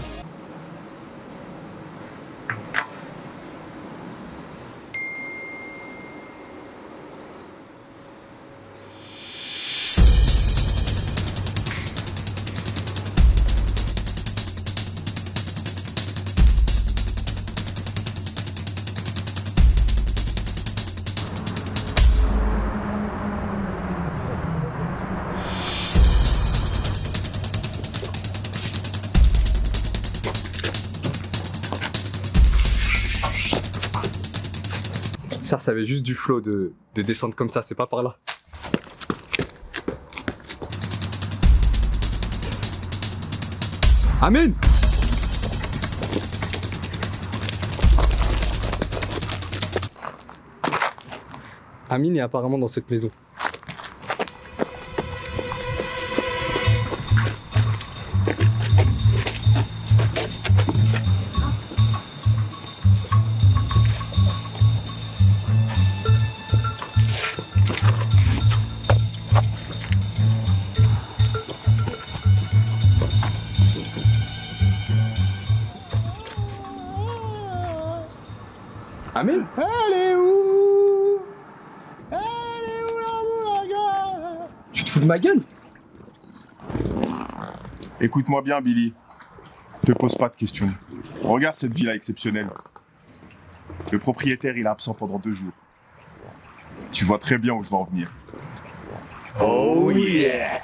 Ça avait juste du flow de descendre comme ça, c'est pas par là. Amine! Amine est apparemment dans cette maison. Amine? Elle est où? Elle est où la moulaga? Tu te fous de ma gueule? Écoute-moi bien, Billy. Te pose pas de questions. Regarde cette villa exceptionnelle. Le propriétaire, il est absent pendant 2 jours. Tu vois très bien où je vais en venir. Oh yeah!